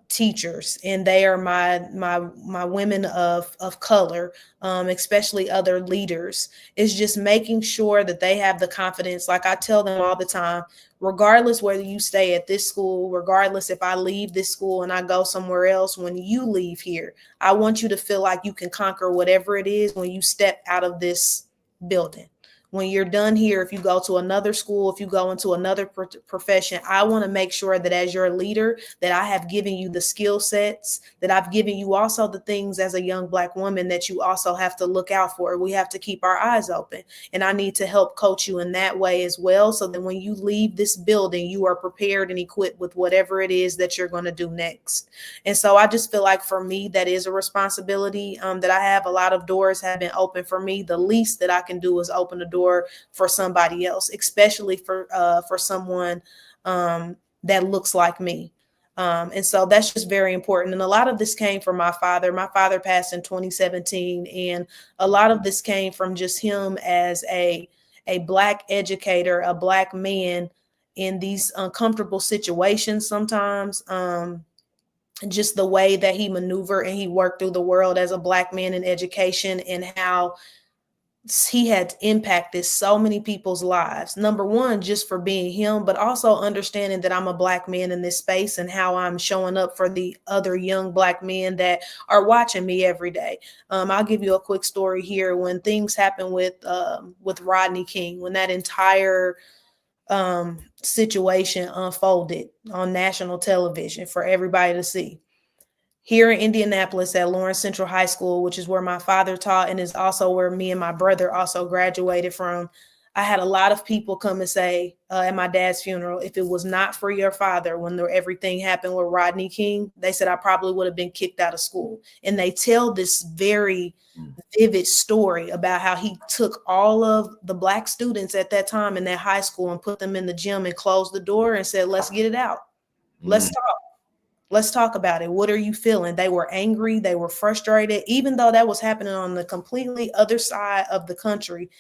teachers, and they are my women of color, especially other leaders, is just making sure that they have the confidence. Like I tell them all the time, regardless whether you stay at this school, regardless if I leave this school and I go somewhere else, when you leave here, I want you to feel like you can conquer whatever it is when you step out of this building. when you're done here, if you go to another school, if you go into another profession, I want to make sure that as your leader, that I have given you the skill sets, that I've given you also the things as a young Black woman that you also have to look out for. We have to keep our eyes open. And I need to help coach you in that way as well, so that when you leave this building, you are prepared and equipped with whatever it is that you're going to do next. And so I just feel like for me, that is a responsibility that I have. A lot of doors have been open for me. The least that I can do is open a door for somebody else, especially for someone that looks like me. And so that's just very important. And a lot of this came from my father. My father passed in 2017. And a lot of this came from just him as a Black educator, a Black man in these uncomfortable situations sometimes. Just the way that he maneuvered and he worked through the world as a Black man in education, and how he had impacted so many people's lives. Number one, just for being him, but also understanding that I'm a Black man in this space and how I'm showing up for the other young Black men that are watching me every day. I'll give you a quick story here. When things happened with Rodney King, when that entire situation unfolded on national television for everybody to see. Here in Indianapolis at Lawrence Central High School, which is where my father taught and is also where me and my brother also graduated from, I had a lot of people come and say at my dad's funeral, if it was not for your father, when everything happened with Rodney King, they said I probably would have been kicked out of school. And they tell this very vivid story about how he took all of the Black students at that time in that high school and put them in the gym and closed the door and said, let's get it out. Let's talk. Let's talk about it. What are you feeling? They were angry. They were frustrated. Even though that was happening on the completely other side of the country,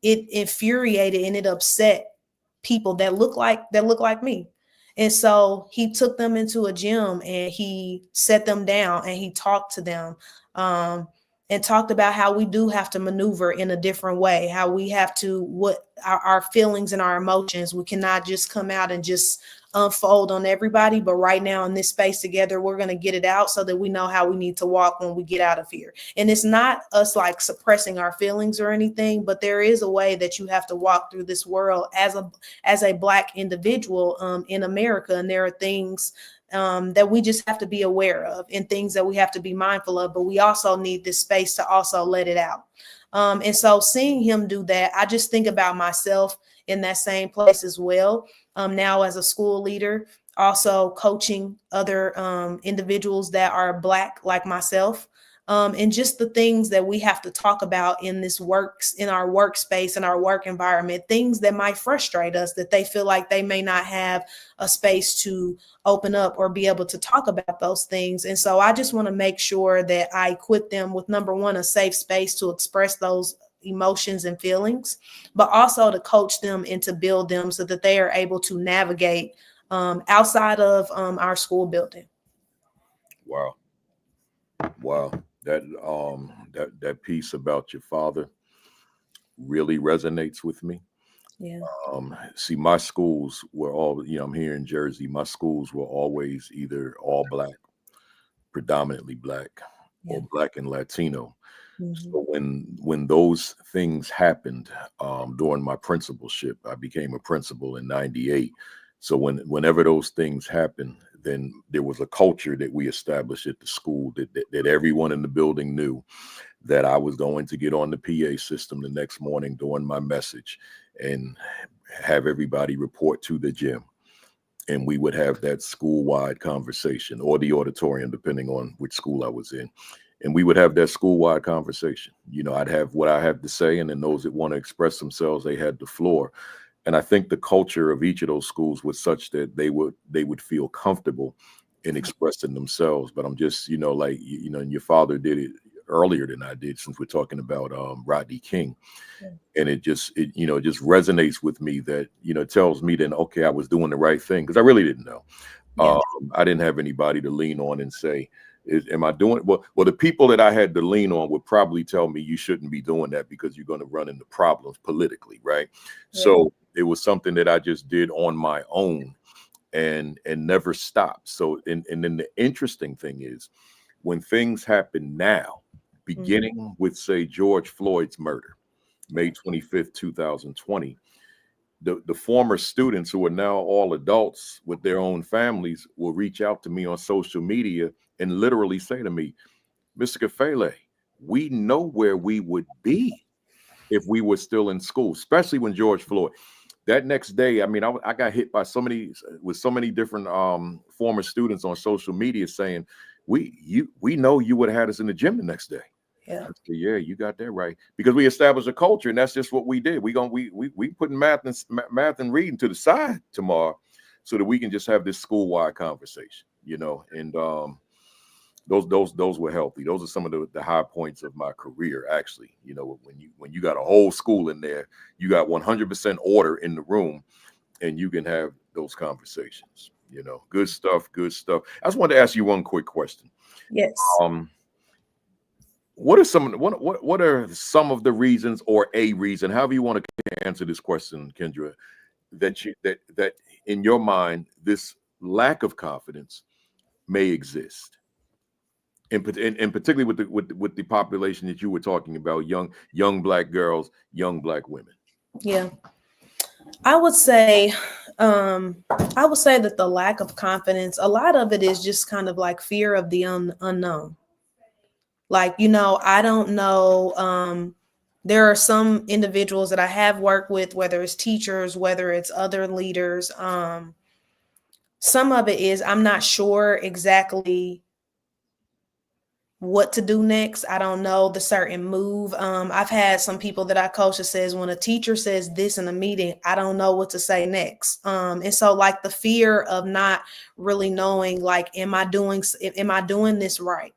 it infuriated and it upset people that look like me. And so he took them into a gym and he set them down and he talked to them and talked about how we do have to maneuver in a different way, how we have to, what our feelings and our emotions, we cannot just come out and just unfold on everybody. But right now in this space together, we're going to get it out so that we know how we need to walk when we get out of here. And it's not us like suppressing our feelings or anything, but there is a way that you have to walk through this world as a Black individual in America. And there are things that we just have to be aware of and things that we have to be mindful of, but we also need this space to also let it out. And so seeing him do that, I just think about myself in that same place as well. Now as a school leader, also coaching other individuals that are Black like myself, and just the things that we have to talk about in our workspace and our work environment, things that might frustrate us, that they feel like they may not have a space to open up or be able to talk about those things. And so I just want to make sure that I equip them with, number one, a safe space to express those emotions and feelings, but also to coach them and to build them so that they are able to navigate outside of our school building. Wow. That piece about your father really resonates with me. Yeah. See, my schools were all, I'm here in Jersey. My schools were always either all Black, predominantly Black, or Black and Latino. Mm-hmm. So when those things happened during my principalship, I became a principal in '98. So whenever those things happened, then there was a culture that we established at the school that everyone in the building knew that I was going to get on the PA system the next morning during my message and have everybody report to the gym. And we would have that school-wide conversation, or the auditorium, depending on which school I was in. And we would have that school-wide conversation. I'd have what I have to say, and then those that want to express themselves, they had the floor. And I think the culture of each of those schools was such that they would feel comfortable in expressing themselves. But I'm just, and your father did it earlier than I did, since we're talking about Rodney King. Yeah. And it just resonates with me that, tells me then, okay, I was doing the right thing, because I really didn't know. Yeah. I didn't have anybody to lean on and say, am I doing well? The people that I had to lean on would probably tell me you shouldn't be doing that because you're going to run into problems politically, right? Yeah. So it was something that I just did on my own and never stopped. So and then the interesting thing is, when things happen now, beginning with, say, George Floyd's murder, May 25th, 2020. The former students who are now all adults with their own families will reach out to me on social media and literally say to me, Mr. Kafele, we know where we would be if we were still in school, especially when George Floyd. That next day, I mean, I got hit by so many different former students on social media saying, we know you would have had us in the gym the next day. Yeah. Said, yeah, you got that right. Because we established a culture, and that's just what we did. We putting math and reading to the side tomorrow, so that we can just have this school-wide conversation, you know. And those were healthy. Those are some of the high points of my career, actually. You know, when you got a whole school in there, you got 100% order in the room, and you can have those conversations. You know, good stuff, good stuff. I just wanted to ask you one quick question. Yes. What are some of the reasons, or a reason, however you want to answer this question, Kendra, that in your mind this lack of confidence may exist, and particularly with the population that you were talking about, young Black girls, young Black women? Yeah, I would say that the lack of confidence, a lot of it is just kind of like fear of the unknown. Like, you know, I don't know. There are some individuals that I have worked with, whether it's teachers, whether it's other leaders. Some of it is I'm not sure exactly what to do next. I don't know the certain move. I've had some people that I coach that says when a teacher says this in a meeting, I don't know what to say next. And so like the fear of not really knowing, like, am I doing this right?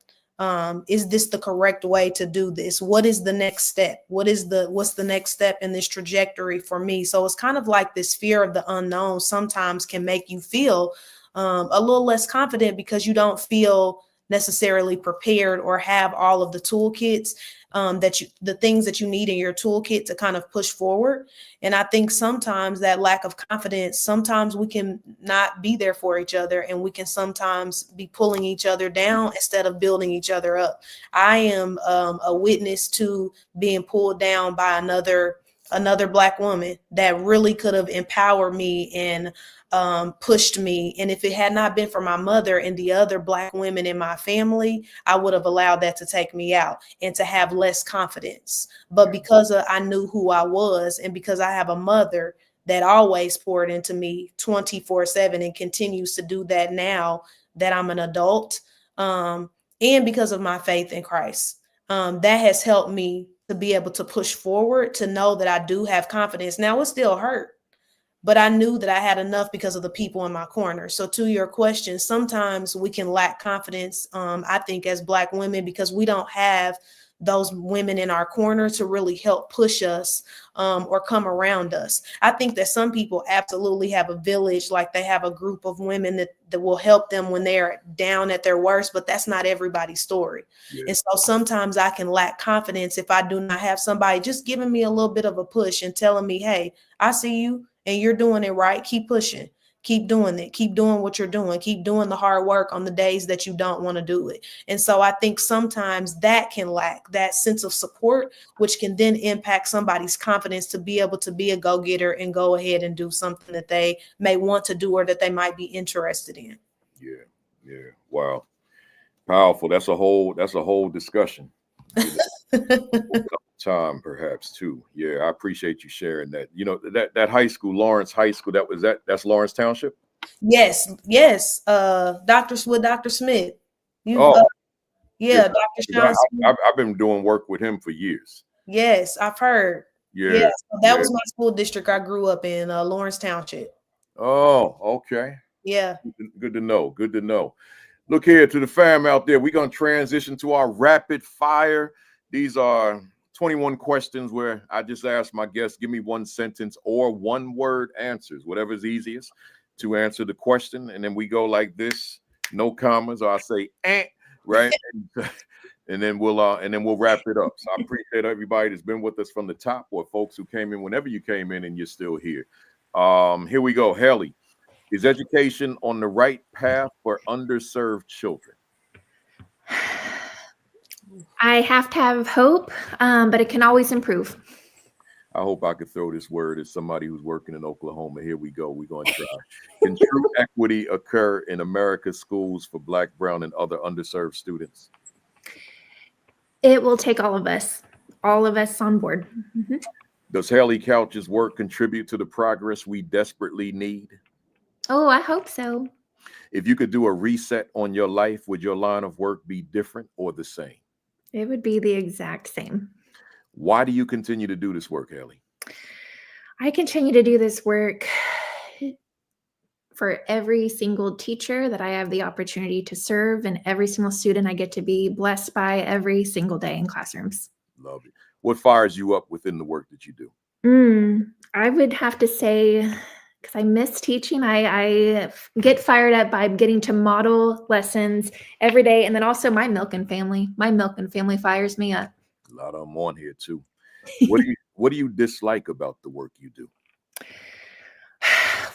Is this the correct way to do this? What is the next step? What's the next step in this trajectory for me? So it's kind of like this fear of the unknown sometimes can make you feel a little less confident, because you don't feel necessarily prepared or have all of the toolkits, the things that you need in your toolkit to kind of push forward. And I think sometimes that lack of confidence, sometimes we can not be there for each other, and we can sometimes be pulling each other down instead of building each other up. I am a witness to being pulled down by another Black woman that really could have empowered me and pushed me. And if it had not been for my mother and the other Black women in my family, I would have allowed that to take me out and to have less confidence. But because I knew who I was, and because I have a mother that always poured into me 24/7 and continues to do that now that I'm an adult, and because of my faith in Christ, that has helped me to be able to push forward, to know that I do have confidence. Now it still hurt, but I knew that I had enough because of the people in my corner. So to your question, sometimes we can lack confidence, I think, as Black women, because we don't have those women in our corner to really help push us or come around us. I think that some people absolutely have a village, like they have a group of women that will help them when they're down at their worst, but that's not everybody's story. Yeah. And so sometimes I can lack confidence if I do not have somebody just giving me a little bit of a push and telling me, hey, I see you and you're doing it right. Keep pushing. Keep doing it. Keep doing what you're doing. Keep doing the hard work on the days that you don't want to do it. And so I think sometimes that can lack that sense of support, which can then impact somebody's confidence to be able to be a go-getter and go ahead and do something that they may want to do or that they might be interested in. Yeah. Wow. Powerful. That's a whole discussion. Time perhaps too. Yeah, I appreciate you sharing that. You know, that high school, Lawrence High School, that's Lawrence Township? Yes. Dr. Smith. Yeah, Dr. Sean Smith. I've been doing work with him for years. Yes, I've heard. Yeah. So that was my school district I grew up in, Lawrence Township. Oh, okay. Yeah. Good to know. Look here, to the fam out there, we're going to transition to our rapid fire. These are 21 questions where I just ask my guests, give me one sentence or one word answers, whatever is easiest to answer the question. And then we go like this, no commas, or I say, right? And then we'll wrap it up. So I appreciate everybody that's been with us from the top, or folks who came in whenever you came in and you're still here. Here we go. Hailey, is education on the right path for underserved children? I have to have hope, but it can always improve. I hope I could throw this word as somebody who's working in Oklahoma. Here we go. We're going to try. Can true equity occur in America's schools for Black, brown, and other underserved students? It will take all of us on board. Mhm. Does Hailey Couch's work contribute to the progress we desperately need? Oh, I hope so. If you could do a reset on your life, would your line of work be different or the same? It would be the exact same. Why do you continue to do this work, Hailey? I continue to do this work for every single teacher that I have the opportunity to serve and every single student I get to be blessed by every single day in classrooms. Love it. What fires you up within the work that you do? I would have to say, because I miss teaching, I get fired up by getting to model lessons every day. And then also my Milken family. My Milken family fires me up. A lot of them on here too. What do you dislike about the work you do?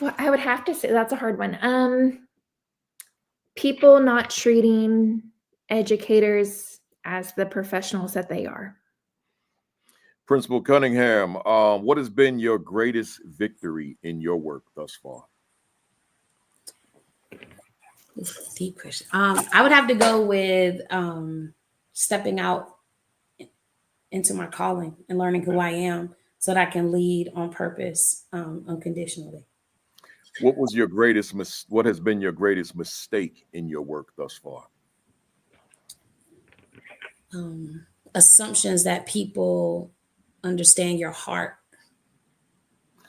Well, I would have to say that's a hard one. People not treating educators as the professionals that they are. Principal Cunningham, what has been your greatest victory in your work thus far? Deep question. I would have to go with stepping out into my calling and learning who I am so that I can lead on purpose, unconditionally. What has been your greatest mistake in your work thus far? Assumptions that people understand your heart.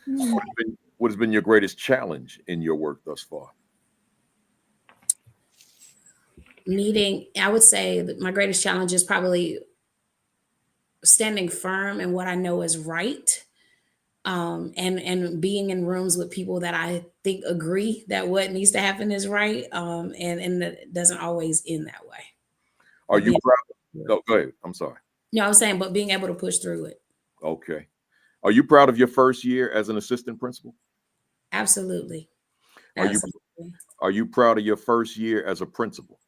What has been your greatest challenge in your work thus far? I would say that my greatest challenge is probably standing firm in what I know is right. And being in rooms with people that I think agree that what needs to happen is right. And it doesn't always end that way. Are you proud? No, go ahead. I'm sorry. No, I'm saying, but being able to push through it. Okay. Are you proud of your first year as an assistant principal? Absolutely. Are you proud of your first year as a principal?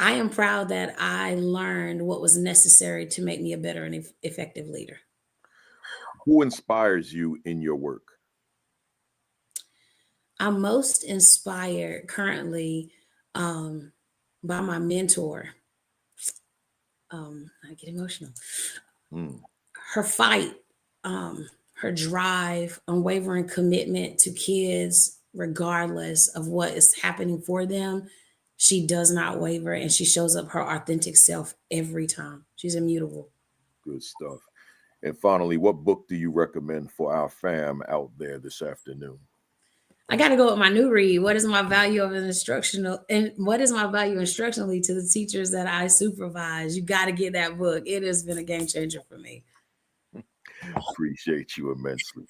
I am proud that I learned what was necessary to make me a better and effective leader. Who inspires you in your work? I'm most inspired currently by my mentor. I get emotional. Her fight, her drive, unwavering commitment to kids, regardless of what is happening for them. She does not waver, and she shows up her authentic self every time. She's immutable. Good stuff. And finally, what book do you recommend for our fam out there this afternoon? I got to go with my new read. What is my value of an instructional, and what is my value instructionally to the teachers that I supervise? You got to get that book. It has been a game changer for me. Appreciate you immensely.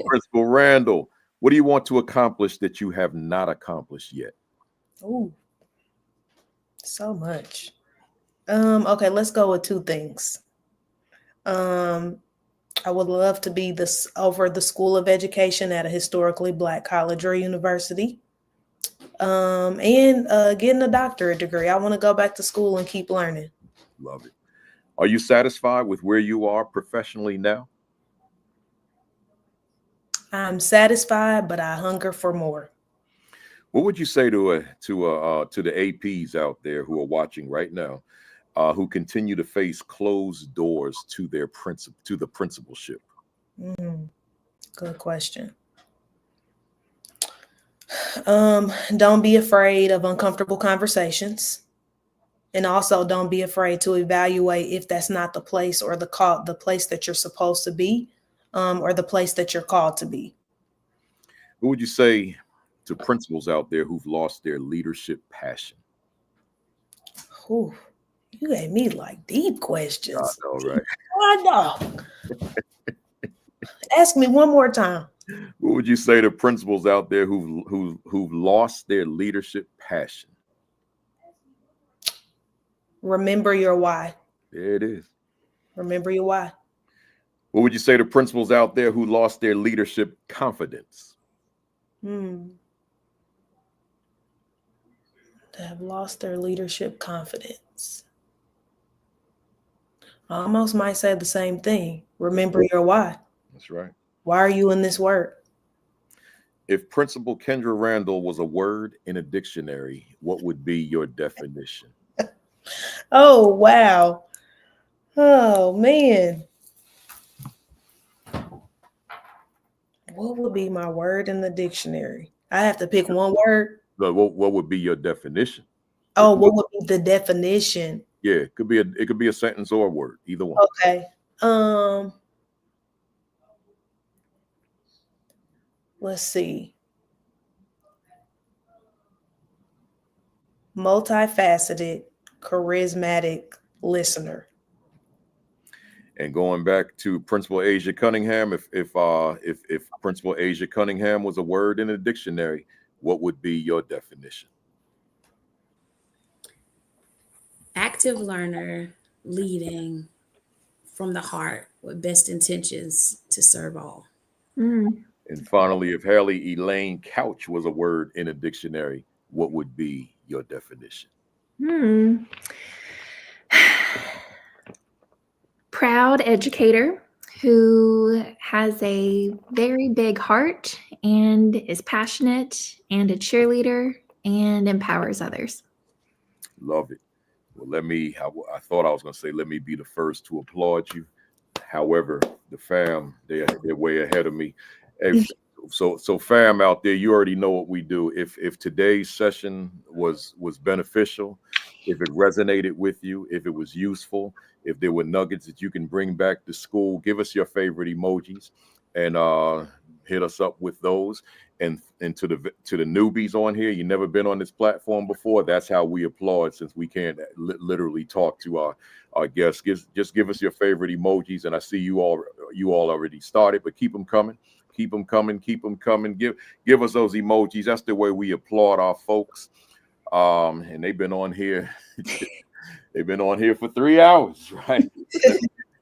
Principal Randle, what do you want to accomplish that you have not accomplished yet? Ooh, so much. Okay, let's go with two things. I would love to be over the School of Education at a historically Black college or university. And getting a doctorate degree. I want to go back to school and keep learning. Love it. Are you satisfied with where you are professionally now? I'm satisfied, but I hunger for more. What would you say to the APs out there who are watching right now, who continue to face closed doors to the principalship? Good question. Don't be afraid of uncomfortable conversations, and also don't be afraid to evaluate if that's not the place or the place that you're supposed to be, or the place that you're called to be. What would you say to principals out there who've lost their leadership passion? Ooh, you gave me like deep questions. I know, right? I know. Ask me one more time. What would you say to principals out there who've lost their leadership passion? Remember your why. There it is. Remember your why. What would you say to principals out there who lost their leadership confidence? They have lost their leadership confidence. I almost might say the same thing. Remember your why. That's right. Why are you in this work? If Principal Kendra Randle was a word in a dictionary, what would be your definition? Oh, wow. Oh, man. What would be my word in the dictionary? I have to pick one word. What would be your definition? Oh, what would be the definition? Yeah, it could be a sentence or a word, either one. Okay. Let's see. Multifaceted, charismatic listener. And going back to Principal Asia Cunningham, if Principal Asia Cunningham was a word in a dictionary, what would be your definition? Active learner, leading from the heart with best intentions to serve all. Mm. And finally, if Hailey Elaine Couch was a word in a dictionary, what would be your definition? Proud educator who has a very big heart and is passionate and a cheerleader and empowers others. Love it. Well, I thought I was going to say, let me be the first to applaud you. However, the fam, they're way ahead of me. So fam out there, you already know what we do. If today's session was beneficial, if it resonated with you, if it was useful, if there were nuggets that you can bring back to school, give us your favorite emojis and hit us up with those. And to the newbies on here, you never been on this platform before. That's how we applaud, since we can't literally talk to our guests. Just give us your favorite emojis, and I see you all already started, but keep them coming. Keep them coming. Keep them coming. Give us those emojis. That's the way we applaud our folks. And they've been on here. They've been on here for 3 hours, right?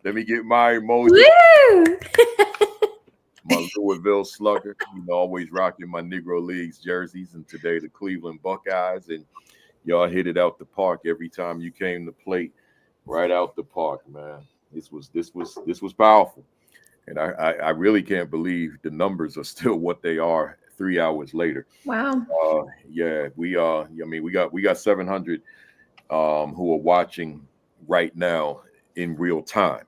Let me get my emoji. Woo! My Louisville Slugger, always rocking my Negro Leagues jerseys, and today the Cleveland Buckeyes, and y'all hit it out the park every time you came to plate, right out the park, man. This was powerful, and I really can't believe the numbers are still what they are 3 hours later. Wow. Yeah, we got 700 who are watching right now in real time.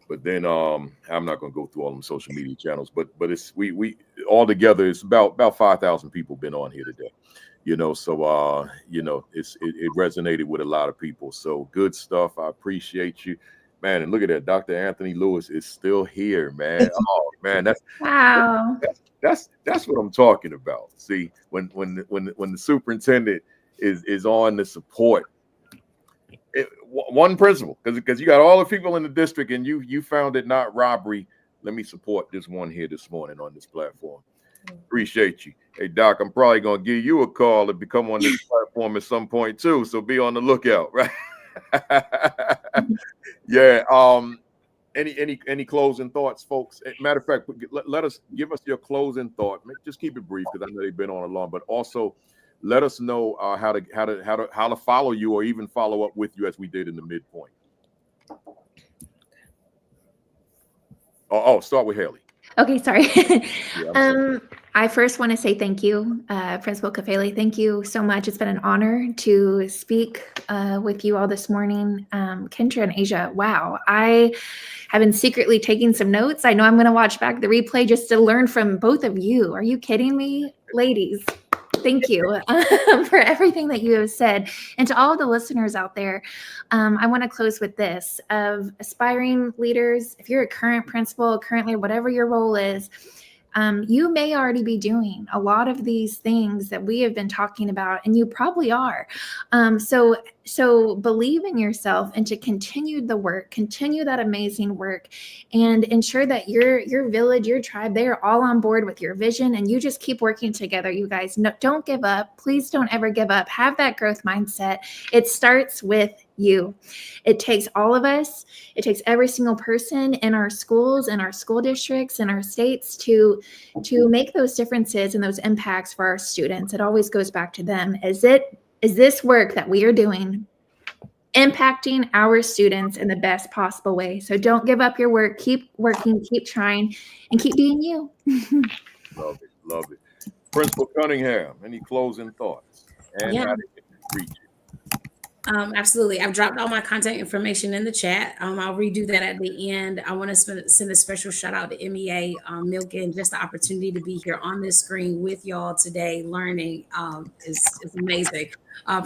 But then I'm not going to go through all them social media channels, but it's we all together it's about 5,000 people been on here today, so it resonated with a lot of people. So good stuff. I appreciate you, man. And look at that, Dr. Anthony Lewis is still here, man. Oh man, that's Wow. That's what I'm talking about. See, when the superintendent is on the support. One principal, because you got all the people in the district, and you found it not robbery. Let me support this one here this morning on this platform. Appreciate you. Hey Doc, I'm probably gonna give you a call to become on this platform at some point too. So be on the lookout, right? Yeah. Any closing thoughts, folks? Matter of fact, give us your closing thought. Just keep it brief, because I know they've been on long, but also let us know how to follow you, or even follow up with you, as we did in the midpoint. Start with Hailey. Okay, sorry. Yeah, I first want to say thank you, Principal Kafele. Thank you so much. It's been an honor to speak with you all this morning. Kendra and Asia, wow. I have been secretly taking some notes. I know I'm going to watch back the replay just to learn from both of you. Are you kidding me? Ladies, thank you for everything that you have said. And to all of the listeners out there, I want to close with this of aspiring leaders. If you're a current principal, currently, whatever your role is, you may already be doing a lot of these things that we have been talking about, and you probably are. So believe in yourself, and to continue the work, continue that amazing work, and ensure that your village, your tribe, they are all on board with your vision, and you just keep working together. You guys, don't give up. Please don't ever give up. Have that growth mindset. It starts with you. It takes all of us. It takes every single person in our schools, in our school districts, in our states to make those differences and those impacts for our students. It always goes back to them. Is this work that we are doing impacting our students in the best possible way. So don't give up your work. Keep working, keep trying, and keep being you. Love it. Love it. Principal Cunningham, any closing thoughts? And Yeah. how they can reach you? Absolutely. I've dropped all my contact information in the chat. I'll redo that at the end. I want to send a special shout out to MEA, Milken. Just the opportunity to be here on this screen with y'all today, learning is amazing.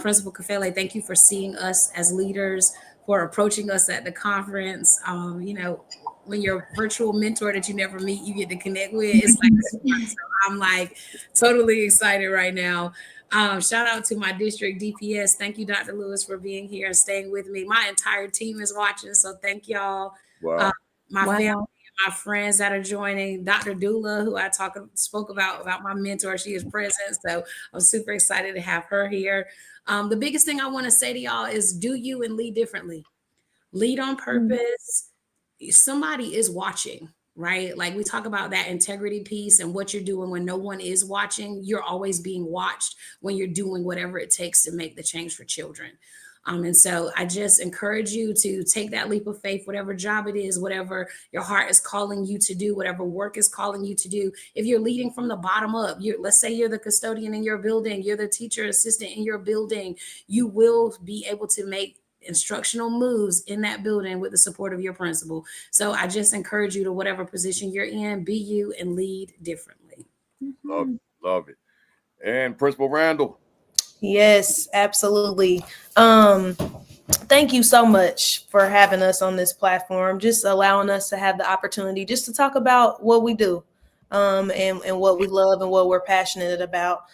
Principal Kafele, thank you for seeing us as leaders, for approaching us at the conference. When your virtual mentor that you never meet, you get to connect with. It's like, so I'm like totally excited right now. Shout out to my district DPS. Thank you, Dr. Lewis, for being here and staying with me. My entire team is watching, so thank y'all. Wow. My family, my friends that are joining. Dr. Dula, who I spoke about my mentor, she is present, so I'm super excited to have her here. The biggest thing I want to say to y'all is do you and lead differently. Lead on purpose. Somebody is watching. Right? Like we talk about that integrity piece and what you're doing when no one is watching. You're always being watched when you're doing whatever it takes to make the change for children. And so I just encourage you to take that leap of faith, whatever job it is, whatever your heart is calling you to do, whatever work is calling you to do. If you're leading from the bottom up, let's say you're the custodian in your building, you're the teacher assistant in your building, you will be able to make instructional moves in that building with the support of your principal. So I just encourage you to whatever position you're in, be you and lead differently. Love it. And Principal Randle. Yes, absolutely. Thank you so much for having us on this platform, just allowing us to have the opportunity just to talk about what we do, and what we love and what we're passionate about.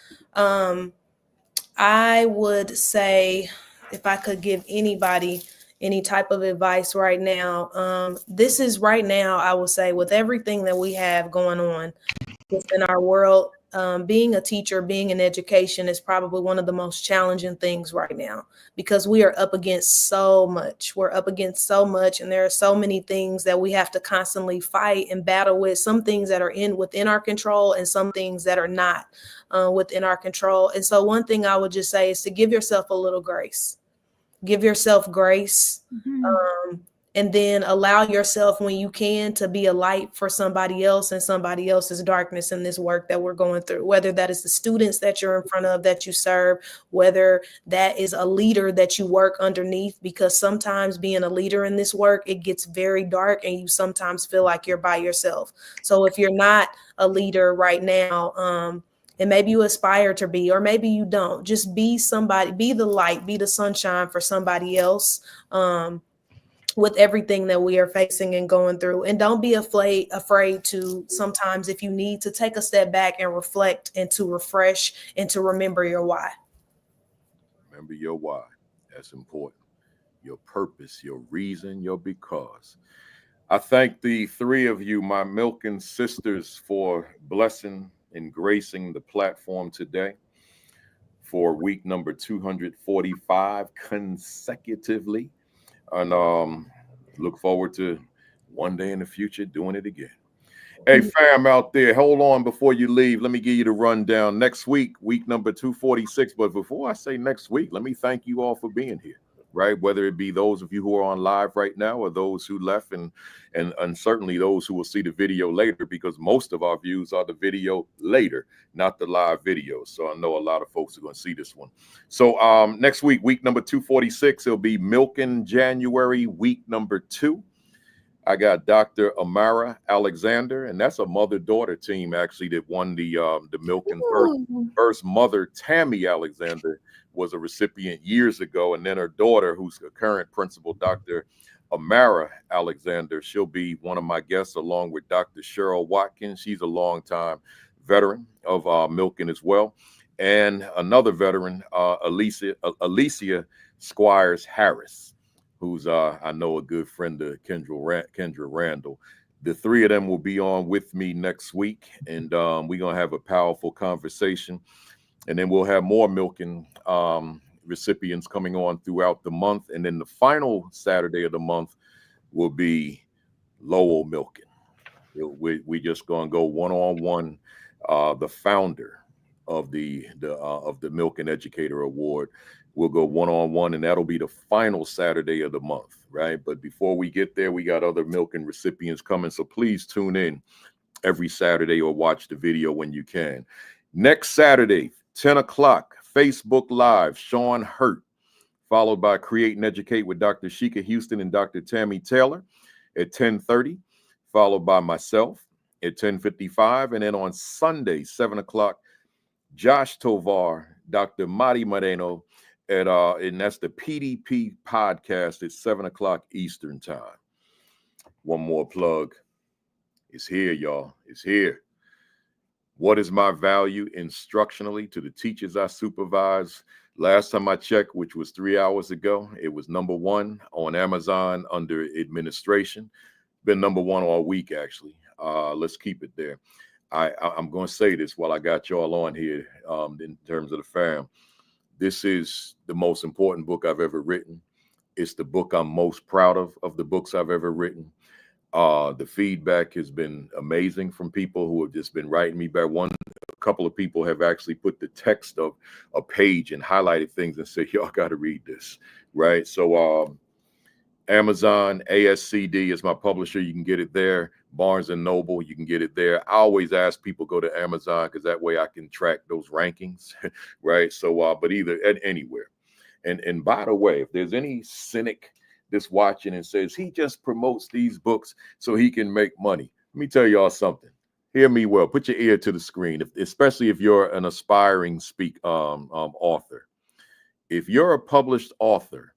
I would say, if I could give anybody any type of advice right now, this is right now, I would say, with everything that we have going on within our world, being a teacher, being in education is probably one of the most challenging things right now, because we are up against so much. We're up against so much, and there are so many things that we have to constantly fight and battle with. Some things that are within our control, and some things that are not within our control. And so one thing I would just say is to give yourself a little grace. Give yourself grace, and then allow yourself, when you can, to be a light for somebody else and somebody else's darkness in this work that we're going through, whether that is the students that you're in front of, that you serve, whether that is a leader that you work underneath, because sometimes being a leader in this work, it gets very dark and you sometimes feel like you're by yourself. So if you're not a leader right now, and maybe you aspire to be, or maybe you don't, just be somebody, be the light, be the sunshine for somebody else, with everything that we are facing and going through. And don't be afraid to sometimes, if you need to, take a step back and reflect and to refresh and to remember your why. Remember your why. That's important. Your purpose, your reason, your because. I thank the three of you, my Milken sisters, for blessing and gracing the platform today for week number 245 consecutively. And look forward to one day in the future doing it again. Hey, fam out there, hold on before you leave. Let me give you the rundown. Next week, week number 246. But before I say next week, let me thank you all for being here, right? Whether it be those of you who are on live right now, or those who left, and certainly those who will see the video later, because most of our views are the video later, not the live videos. So I know a lot of folks are going to see this one. So next week, week number 246, it'll be Milken January, week number 2. I got Dr. Amara Alexander, and that's a mother-daughter team actually that won the Milken first mother, Tammy Alexander, was a recipient years ago, and then her daughter, who's a current principal, Dr. Amara Alexander, she'll be one of my guests along with Dr. Cheryl Watkins. She's a longtime veteran of Milken as well, and another veteran, Alicia Squires Harris, who's I know a good friend of Kendra Randle. The three of them will be on with me next week, and we're gonna have a powerful conversation. And then we'll have more Milken recipients coming on throughout the month. And then the final Saturday of the month will be Lowell Milken. We just gonna go one-on-one. The founder of the Milken Educator Award, we'll go one-on-one, and that'll be the final Saturday of the month, right? But before we get there, we got other Milken recipients coming, so please tune in every Saturday or watch the video when you can. Next Saturday, 10 o'clock, Facebook Live, Sean Hurt, followed by Create and Educate with Dr. Sheikah Houston and Dr. Tammy Taylor at 10:30, followed by myself at 10:55. And then on Sunday, 7 o'clock, Josh Tovar, Dr. Madi Moreno, and that's the PDP podcast at 7 o'clock Eastern time. One more plug. It's here, y'all. It's here. What is my value instructionally to the teachers I supervise? Last time I checked, which was 3 hours ago, it was #1 on Amazon under administration. Been #1 all week, actually. Let's keep it there. I'm going to say this while I got y'all on here in terms of the fam. This is the most important book I've ever written. It's the book I'm most proud of the books I've ever written. The feedback has been amazing from people who have just been writing me back. A couple of people have actually put the text of a page and highlighted things and said, y'all got to read this, right? So Amazon, ASCD is my publisher. You can get it there. Barnes and Noble, you can get it there. I always ask people go to Amazon because that way I can track those rankings, right? So, but either anywhere. And by the way, if there's any cynic that's watching and says he just promotes these books so he can make money, let me tell y'all something. Hear me well. Put your ear to the screen, especially if you're an aspiring author. If you're a published author,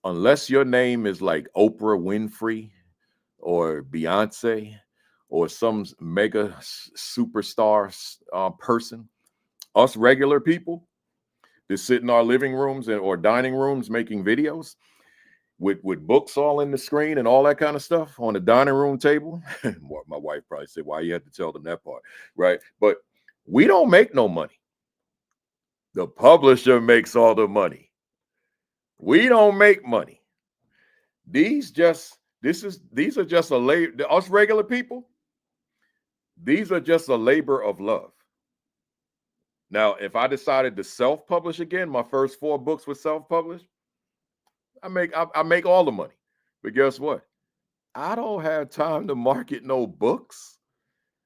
unless your name is like Oprah Winfrey or Beyonce or some mega superstar person, us regular people that sit in our living rooms or dining rooms making videos with books all in the screen and all that kind of stuff on the dining room table. My wife probably said, why you had to tell them that part, right? But we don't make no money. The publisher makes all the money. We don't make money. These are just a labor. Us regular people, these are just a labor of love. Now, if I decided to self-publish again, my first 4 books were self-published, I make all the money. But guess what? I don't have time to market no books.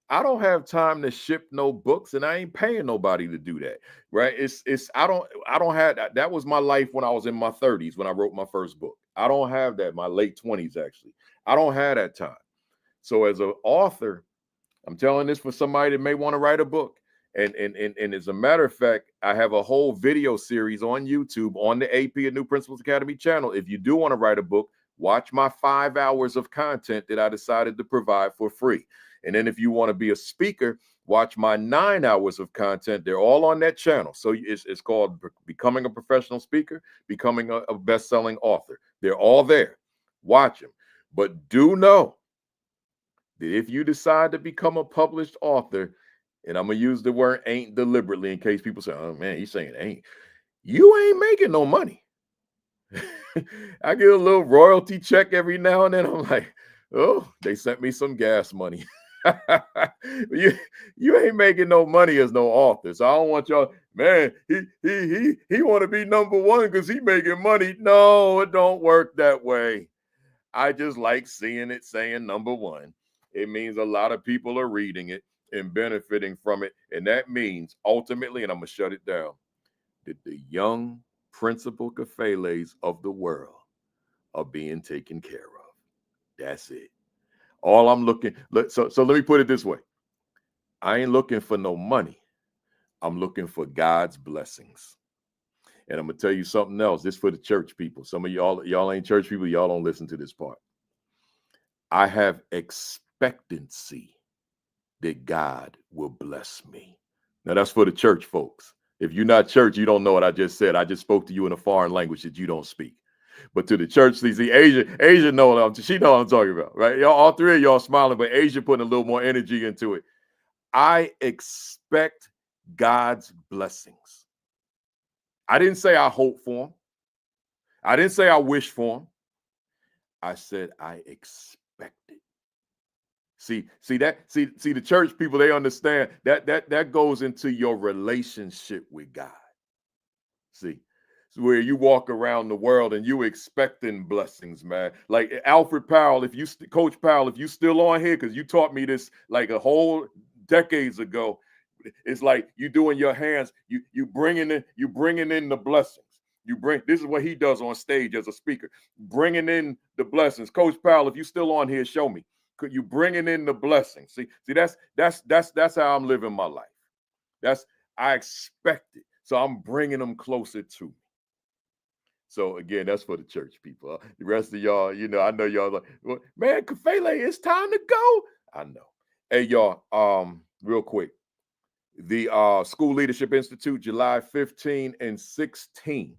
I don't have time to ship no books, and I ain't paying nobody to do that, right? I don't have that. That was my life when I was in my 30s when I wrote my first book. I don't have that. My late 20s, actually. I don't have that time. So as an author, I'm telling this for somebody that may want to write a book. And as a matter of fact, I have a whole video series on YouTube on the AP and New Principles Academy channel. If you do want to write a book, watch my 5 hours of content that I decided to provide for free. And then if you want to be a speaker, watch my 9 hours of content. They're all on that channel. So it's called Becoming a Professional Speaker, Becoming a Best-Selling Author. They're all there. Watch them. But do know that if you decide to become a published author, and I'm going to use the word ain't deliberately in case people say, oh, man, he's saying ain't. You ain't making no money. I get a little royalty check every now and then. I'm like, oh, they sent me some gas money. you ain't making no money as no author. So I don't want y'all, man, he want to be #1 because he making money. No, it don't work that way. I just like seeing it saying #1. It means a lot of people are reading it and benefiting from it. And that means ultimately, and I'm going to shut it down, that the young principal Kafeles of the world are being taken care of. That's it. All I'm looking, so let me put it this way. I ain't looking for no money. I'm looking for God's blessings. And I'm going to tell you something else. This for the church people. Some of y'all ain't church people. Y'all don't listen to this part. I have expectancy that God will bless me. Now that's for the church folks. If you're not church, you don't know what I just said. I just spoke to you in a foreign language that you don't speak. But to the church, see, Asia know she know what I'm talking about, right? Y'all, all 3 of y'all smiling, but Asia putting a little more energy into it. I expect God's blessings. I didn't say I hope for them. I didn't say I wish for them. I said I expect it. See the church people, they understand that goes into your relationship with God. See, where you walk around the world and you expecting blessings, man. Like Alfred Powell, Coach Powell, if you still on here, because you taught me this like a whole decades ago. It's like you doing your hands, you bringing in the blessings. This is what he does on stage as a speaker, bringing in the blessings. Coach Powell, if you still on here, show me. Could you bringing in the blessings? See, that's how I'm living my life. I expect it, so I'm bringing them closer to me. So again, that's for the church people. The rest of y'all, I know y'all like, well, man, Kafele, it's time to go. I know. Hey, y'all, real quick. The School Leadership Institute, July 15 and 16.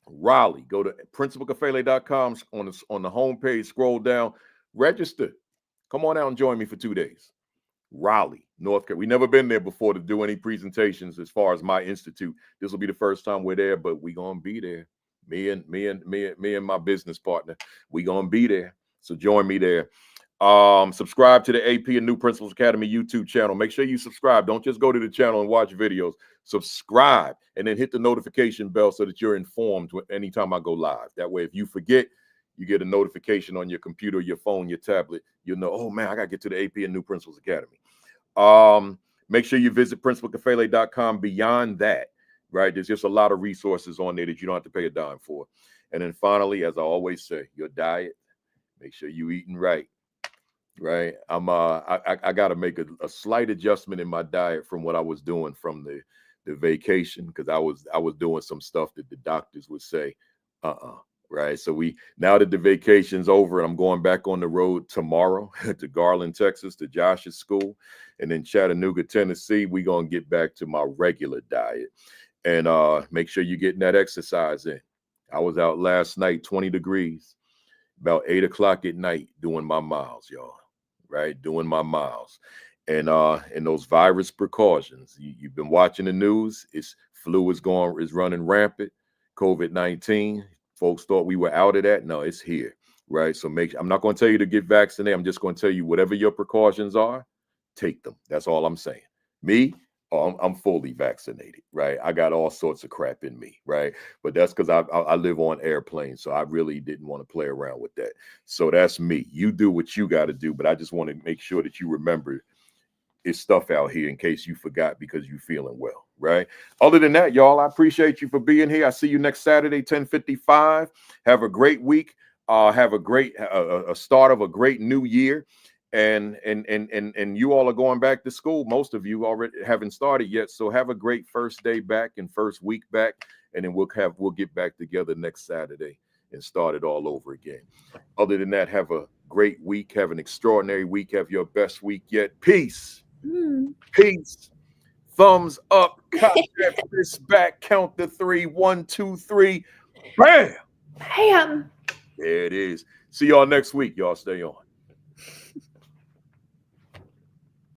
Raleigh. Go to principalkafele.com on the homepage, scroll down, register. Come on out and join me for 2 days. Raleigh, North Carolina. We've never been there before to do any presentations as far as my institute. This will be the first time we're there, but we're gonna be there. Me and my business partner, we gonna be there. So join me there. Subscribe to the AP and New Principals Academy YouTube channel. Make sure you subscribe. Don't just go to the channel and watch videos. Subscribe and then hit the notification bell so that you're informed anytime I go live. That way, if you forget, you get a notification on your computer, your phone, your tablet. You'll know, oh man, I gotta get to the AP and New Principals Academy. Make sure you visit principalkafele.com. Beyond that, right? There's just a lot of resources on there that you don't have to pay a dime for. And then finally, as I always say, your diet, make sure you're eating right. Right. I got to make a slight adjustment in my diet from what I was doing from the vacation, because I was doing some stuff that the doctors would say, right. So now that the vacation's over and I'm going back on the road tomorrow to Garland, Texas, to Josh's school, and then Chattanooga, Tennessee, we're going to get back to my regular diet and make sure you're getting that exercise in. I was out last night, 20 degrees, about 8 o'clock at night doing my miles, y'all. Right, doing my miles, and those virus precautions. You've been watching the news. Flu is running rampant. COVID-19. Folks thought we were out of that. No, it's here. Right. So I'm not going to tell you to get vaccinated. I'm just going to tell you whatever your precautions are, take them. That's all I'm saying. Me, I'm fully vaccinated, right? I got all sorts of crap in me, right? But that's because I live on airplanes, so I really didn't want to play around with that. So that's me. You do what you got to do, but I just want to make sure that you remember it's stuff out here in case you forgot because you're feeling well, right? Other than that, y'all, I appreciate you for being here. I see you next Saturday, 10:55. Have a great week. Have a great a start of a great new year. And you all are going back to school. Most of you already haven't started yet. So have a great first day back and first week back. And then we'll get back together next Saturday and start it all over again. Other than that, have a great week. Have an extraordinary week. Have your best week yet. Peace. Peace. Thumbs up. Count that fist back. Count the 3. 1, 2, 3. Bam. Bam. There it is. See y'all next week. Y'all stay on.